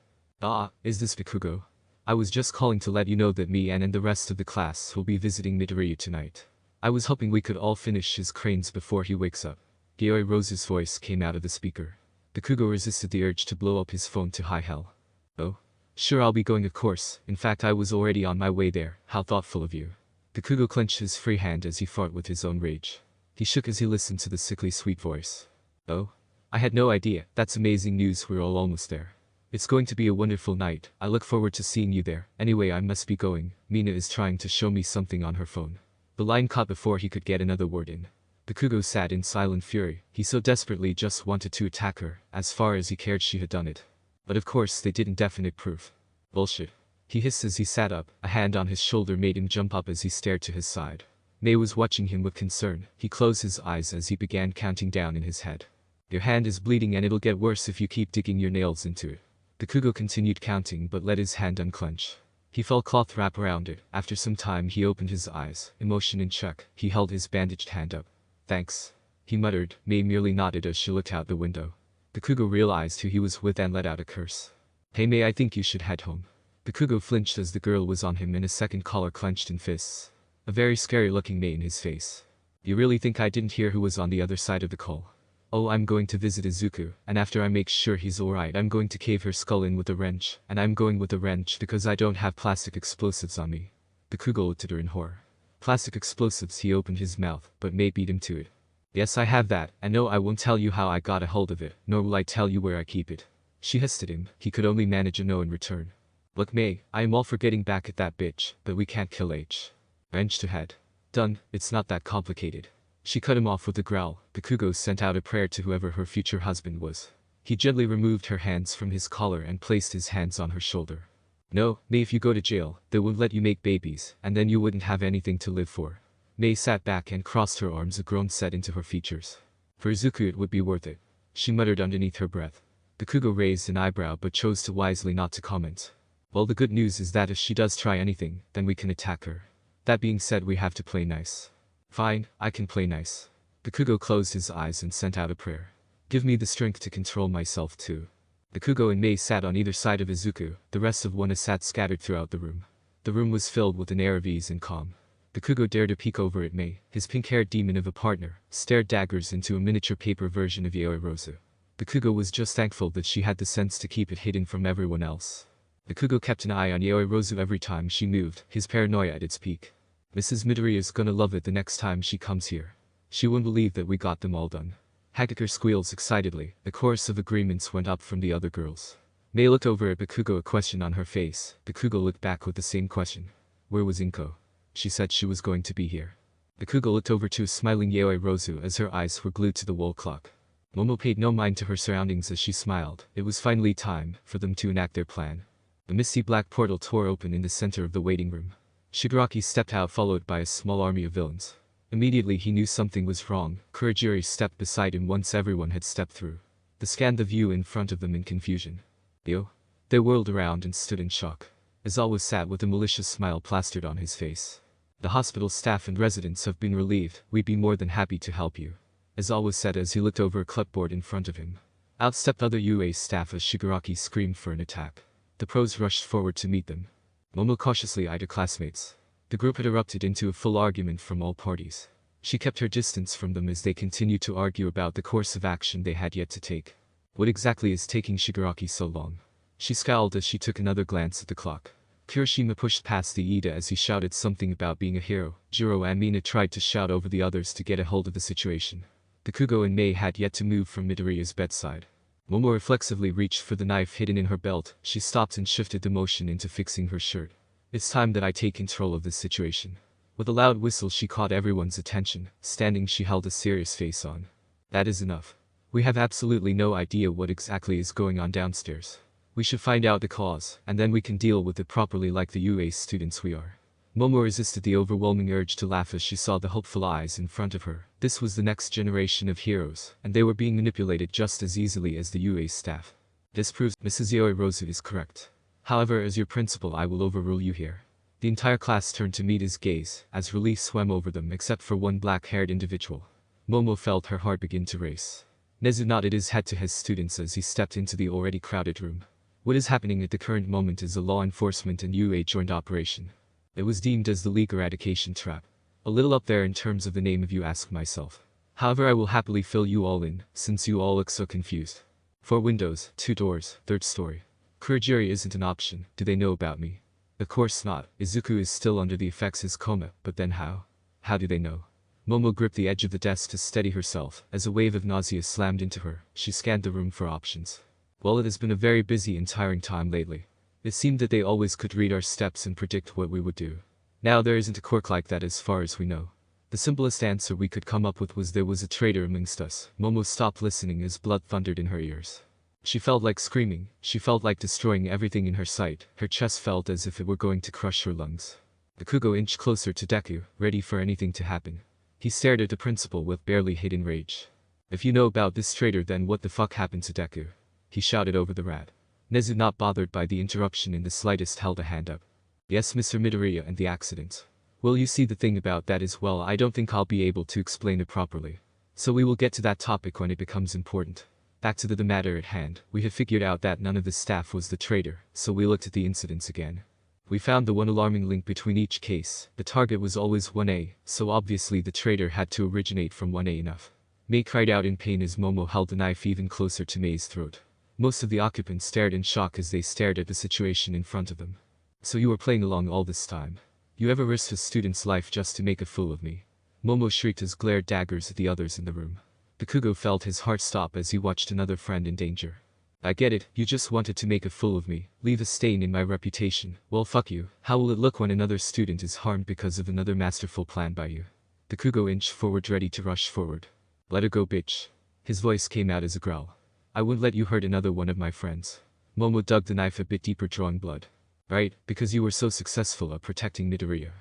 Is this Bakugo? I was just calling to let you know that me and the rest of the class will be visiting Midoriya tonight. I was hoping we could all finish his cranes before he wakes up. Gioi Rose's voice came out of the speaker. Bakugo resisted the urge to blow up his phone to high hell. Oh? Sure, I'll be going, of course. In fact, I was already on my way there. How thoughtful of you. Bakugo clenched his free hand as he fought with his own rage. He shook as he listened to the sickly sweet voice. Oh? I had no idea. That's amazing news, we're all almost there. It's going to be a wonderful night. I look forward to seeing you there. Anyway, I must be going. Mina is trying to show me something on her phone. The line cut before he could get another word in. Bakugo sat in silent fury. He so desperately just wanted to attack her. As far as he cared, she had done it. But of course they didn't definite proof. Bullshit. He hissed as he sat up. A hand on his shoulder made him jump up as he stared to his side. Mei was watching him with concern. He closed his eyes as he began counting down in his head. Your hand is bleeding and it'll get worse if you keep digging your nails into it. Bakugo continued counting but let his hand unclench. He felt cloth wrap around it. After some time he opened his eyes, emotion in check. He held his bandaged hand up. Thanks, he muttered. Mei merely nodded as she looked out the window. Bakugo realized who he was with and let out a curse. Hey Mei, I think you should head home. Bakugo flinched as the girl was on him and his second collar clenched in fists. A very scary looking Mei in his face. You really think I didn't hear who was on the other side of the call? Oh, I'm going to visit Izuku, and after I make sure he's alright I'm going to cave her skull in with a wrench, and I'm going with a wrench because I don't have plastic explosives on me. Bakugo looked at her in horror. Plastic explosives? He opened his mouth, but Mei beat him to it. Yes, I have that, and no, I won't tell you how I got a hold of it, nor will I tell you where I keep it. She hissed at him. He could only manage a no in return. Look Mei, I am all for getting back at that bitch, but we can't kill H. Wrench to head. Done, it's not that complicated. She cut him off with a growl. Bakugo sent out a prayer to whoever her future husband was. He gently removed her hands from his collar and placed his hands on her shoulder. No, Mei, if you go to jail, they won't let you make babies, and then you wouldn't have anything to live for. Mei sat back and crossed her arms, a groan set into her features. For Izuku it would be worth it, she muttered underneath her breath. Bakugo raised an eyebrow but chose to wisely not to comment. Well, the good news is that if she does try anything, then we can attack her. That being said, we have to play nice. Fine, I can play nice. Bakugo closed his eyes and sent out a prayer. Give me the strength to control myself too. Bakugo and Mei sat on either side of Izuku, the rest of Wana sat scattered throughout the room. The room was filled with an air of ease and calm. Bakugo dared to peek over at Mei, his pink-haired demon of a partner, stared daggers into a miniature paper version of Yaoi Rosu. Bakugo was just thankful that she had the sense to keep it hidden from everyone else. Bakugo kept an eye on Yaoi Rosu every time she moved, his paranoia at its peak. Mrs. Midori is gonna love it the next time she comes here. She won't believe that we got them all done. Hagakure squeals excitedly. A chorus of agreements went up from the other girls. Mei looked over at Bakugo, a question on her face. Bakugo looked back with the same question. Where was Inko? She said she was going to be here. Bakugo looked over to a smiling Yaoi Rosu as her eyes were glued to the wall clock. Momo paid no mind to her surroundings as she smiled. It was finally time for them to enact their plan. The misty black portal tore open in the center of the waiting room. Shigaraki stepped out followed by a small army of villains. Immediately he knew something was wrong. Kurogiri stepped beside him once everyone had stepped through. They scanned the view in front of them in confusion. Yo? They whirled around and stood in shock. Aizawa sat with a malicious smile plastered on his face. The hospital staff and residents have been relieved. We'd be more than happy to help you. Aizawa said as he looked over a clipboard in front of him. Out stepped other UA staff as Shigaraki screamed for an attack. The pros rushed forward to meet them. Momo cautiously eyed her classmates. The group had erupted into a full argument from all parties. She kept her distance from them as they continued to argue about the course of action they had yet to take. What exactly is taking Shigaraki so long? She scowled as she took another glance at the clock. Kirishima pushed past the Ida as he shouted something about being a hero. Jiro and Mina tried to shout over the others to get a hold of the situation. Bakugo and Mei had yet to move from Midoriya's bedside. Momo reflexively reached for the knife hidden in her belt. She stopped and shifted the motion into fixing her shirt. It's time that I take control of this situation. With a loud whistle she caught everyone's attention. Standing she held a serious face on. That is enough. We have absolutely no idea what exactly is going on downstairs. We should find out the cause, and then we can deal with it properly like the UA students we are. Momo resisted the overwhelming urge to laugh as she saw the hopeful eyes in front of her. This was the next generation of heroes, and they were being manipulated just as easily as the UA staff. This proves Mrs. Yaoi Rosu is correct. However, as your principal I will overrule you here. The entire class turned to meet his gaze, as relief swam over them except for one black-haired individual. Momo felt her heart begin to race. Nezu nodded his head to his students as he stepped into the already crowded room. What is happening at the current moment is a law enforcement and UA joint operation. It was deemed as the leak eradication trap. A little up there in terms of the name if you ask myself. However, I will happily fill you all in, since you all look so confused. 4 windows, 2 doors, 3rd story. Kurogiri isn't an option. Do they know about me? Of course not. Izuku is still under the effects of his coma, but then how? How do they know? Momo gripped the edge of the desk to steady herself. As a wave of nausea slammed into her, she scanned the room for options. Well, it has been a very busy and tiring time lately. It seemed that they always could read our steps and predict what we would do. Now there isn't a quirk like that as far as we know. The simplest answer we could come up with was there was a traitor amongst us. Momo stopped listening as blood thundered in her ears. She felt like screaming. She felt like destroying everything in her sight. Her chest felt as if it were going to crush her lungs. Bakugo inched closer to Deku, ready for anything to happen. He stared at the principal with barely hidden rage. If you know about this traitor, then what the fuck happened to Deku? He shouted over the rat. Nezu, not bothered by the interruption in the slightest, held a hand up. Yes, Mr. Midoriya, and the accident. Well, you see, the thing about that is, well, I don't think I'll be able to explain it properly. So we will get to that topic when it becomes important. Back to the matter at hand. We have figured out that none of the staff was the traitor, so we looked at the incidents again. We found the one alarming link between each case. The target was always 1A, so obviously the traitor had to originate from 1A enough. Mei cried out in pain as Momo held the knife even closer to Mei's throat. Most of the occupants stared in shock as they stared at the situation in front of them. So you were playing along all this time? You ever risked a student's life just to make a fool of me? Momo shrieked as glared daggers at the others in the room. Bakugo felt his heart stop as he watched another friend in danger. I get it, you just wanted to make a fool of me, leave a stain in my reputation. Well, fuck you. How will it look when another student is harmed because of another masterful plan by you? Bakugo inched forward, ready to rush forward. Let her go, bitch. His voice came out as a growl. I wouldn't let you hurt another one of my friends. Momo dug the knife a bit deeper, drawing blood. Right, because you were so successful at protecting Midoriya.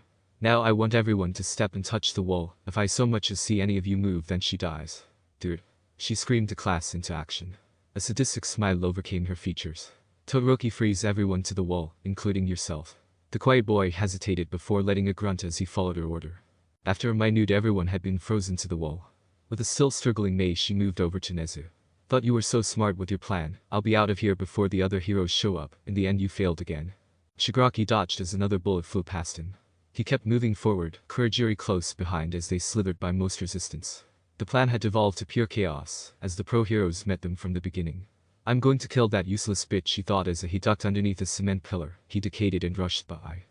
Now I want everyone to step and touch the wall. If I so much as see any of you move, then she dies. Dude. She screamed the class into action. A sadistic smile overcame her features. Todoroki, freeze everyone to the wall, including yourself. The quiet boy hesitated before letting a grunt as he followed her order. After a minute, everyone had been frozen to the wall. With a still struggling Mei, she moved over to Nezu. Thought you were so smart with your plan. I'll be out of here before the other heroes show up. In the end, you failed again. Shigaraki dodged as another bullet flew past him. He kept moving forward, Kurogiri close behind as they slithered by most resistance. The plan had devolved to pure chaos, as the pro-heroes met them from the beginning. I'm going to kill that useless bitch, he thought as he ducked underneath a cement pillar. He decayed and rushed by.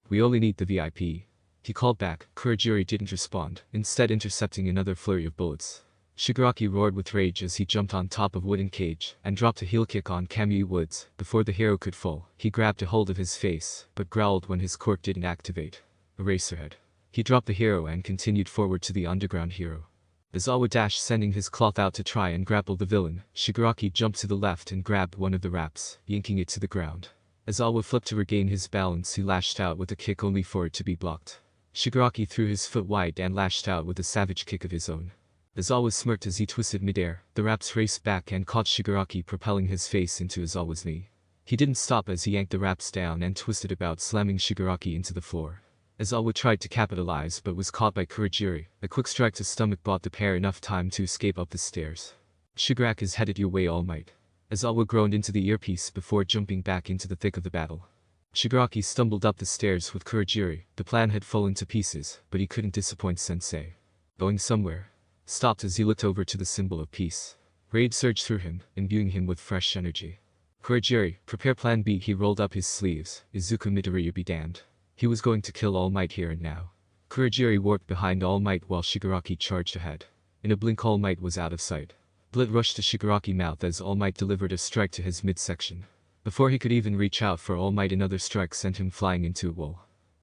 We only need the VIP. He called back. Kurogiri didn't respond, instead intercepting another flurry of bullets. Shigaraki roared with rage as he jumped on top of a wooden cage and dropped a heel kick on Kamui Woods. Before the hero could fall, he grabbed a hold of his face, but growled when his quirk didn't activate. Eraserhead. He dropped the hero and continued forward to the underground hero. Izawa dashed, sending his cloth out to try and grapple the villain. Shigaraki jumped to the left and grabbed one of the wraps, yanking it to the ground. Izawa flipped to regain his balance. He lashed out with a kick only for it to be blocked. Shigaraki threw his foot wide and lashed out with a savage kick of his own. Izawa smirked as he twisted midair. The wraps raced back and caught Shigaraki, propelling his face into Izawa's knee. He didn't stop as he yanked the wraps down and twisted about, slamming Shigaraki into the floor. Izawa tried to capitalize but was caught by Kurogiri. A quick strike to stomach bought the pair enough time to escape up the stairs. Shigaraki is headed your way, All Might. Izawa groaned into the earpiece before jumping back into the thick of the battle. Shigaraki stumbled up the stairs with Kurogiri. The plan had fallen to pieces, but he couldn't disappoint Sensei. Going somewhere. Stopped as he looked over to the symbol of peace. Rage surged through him, imbuing him with fresh energy. Kurogiri, prepare plan B. He rolled up his sleeves. Izuku Midoriya be damned. He was going to kill All Might here and now. Kurogiri warped behind All Might while Shigaraki charged ahead. In a blink, All Might was out of sight. Blood rushed to Shigaraki's mouth as All Might delivered a strike to his midsection. Before he could even reach out for All Might, another strike sent him flying into a wall.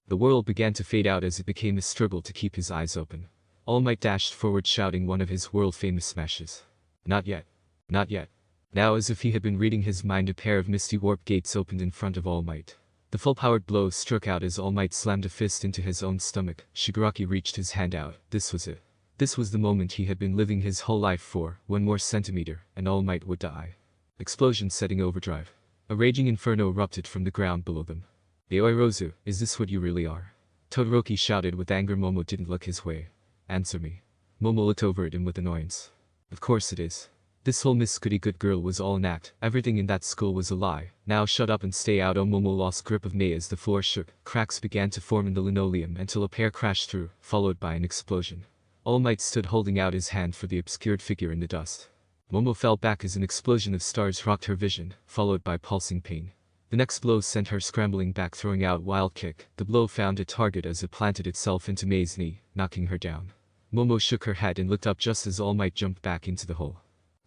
The world began to fade out as it became a struggle to keep his eyes open. All Might dashed forward, shouting one of his world-famous smashes. Not yet. Not yet. Now, as if he had been reading his mind, a pair of misty warp gates opened in front of All Might. The full-powered blow struck out as All Might slammed a fist into his own stomach. Shigaraki reached his hand out. This was it. This was the moment he had been living his whole life for. One more centimeter, and All Might would die. Explosion setting overdrive. A raging inferno erupted from the ground below them. Aoi Rozu, is this what you really are? Todoroki shouted with anger. Momo didn't look his way. Answer me. Momo looked over at him with annoyance. Of course it is. This whole Miss Goody-Good Girl was all an act. Everything in that school was a lie. Now shut up and stay out. Momo lost grip of Mei as the floor shook. Cracks began to form in the linoleum until a pair crashed through, followed by an explosion. All Might stood holding out his hand for the obscured figure in the dust. Momo fell back as an explosion of stars rocked her vision, followed by pulsing pain. The next blow sent her scrambling back, throwing out wild kick. The blow found a target as it planted itself into Mei's knee, knocking her down. Momo shook her head and looked up just as All Might jumped back into the hole.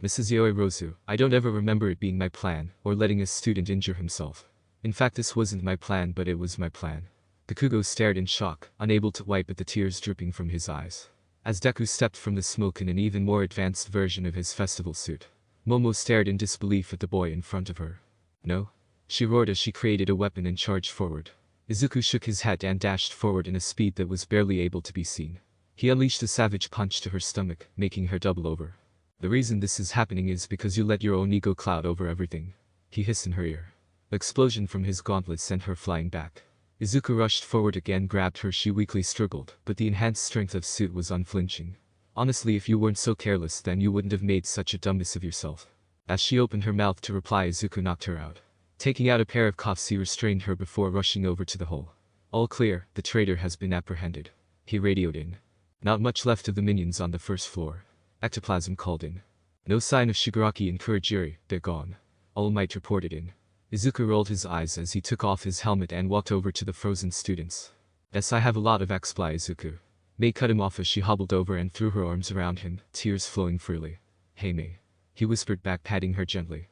Mrs. Aoi Rozu, I don't ever remember it being my plan, or letting a student injure himself. In fact, this wasn't my plan, but it was my plan. Bakugo stared in shock, unable to wipe at the tears dripping from his eyes. As Deku stepped from the smoke in an even more advanced version of his festival suit, Momo stared in disbelief at the boy in front of her. No? She roared as she created a weapon and charged forward. Izuku shook his head and dashed forward in a speed that was barely able to be seen. He unleashed a savage punch to her stomach, making her double over. The reason this is happening is because you let your own ego cloud over everything. He hissed in her ear. The explosion from his gauntlet sent her flying back. Izuku rushed forward again, grabbed her. She weakly struggled, but the enhanced strength of suit was unflinching. Honestly, if you weren't so careless, then you wouldn't have made such a dumbass of yourself. As she opened her mouth to reply, Izuku knocked her out. Taking out a pair of cuffs, he restrained her before rushing over to the hole. All clear, the traitor has been apprehended. He radioed in. Not much left of the minions on the first floor. Ectoplasm called in. No sign of Shigaraki and Kurogiri, they're gone. All Might reported in. Izuku rolled his eyes as he took off his helmet and walked over to the frozen students. Yes, I have a lot of exply, Izuku. Mei cut him off as she hobbled over and threw her arms around him, tears flowing freely. Hey Mei. He whispered back, patting her gently.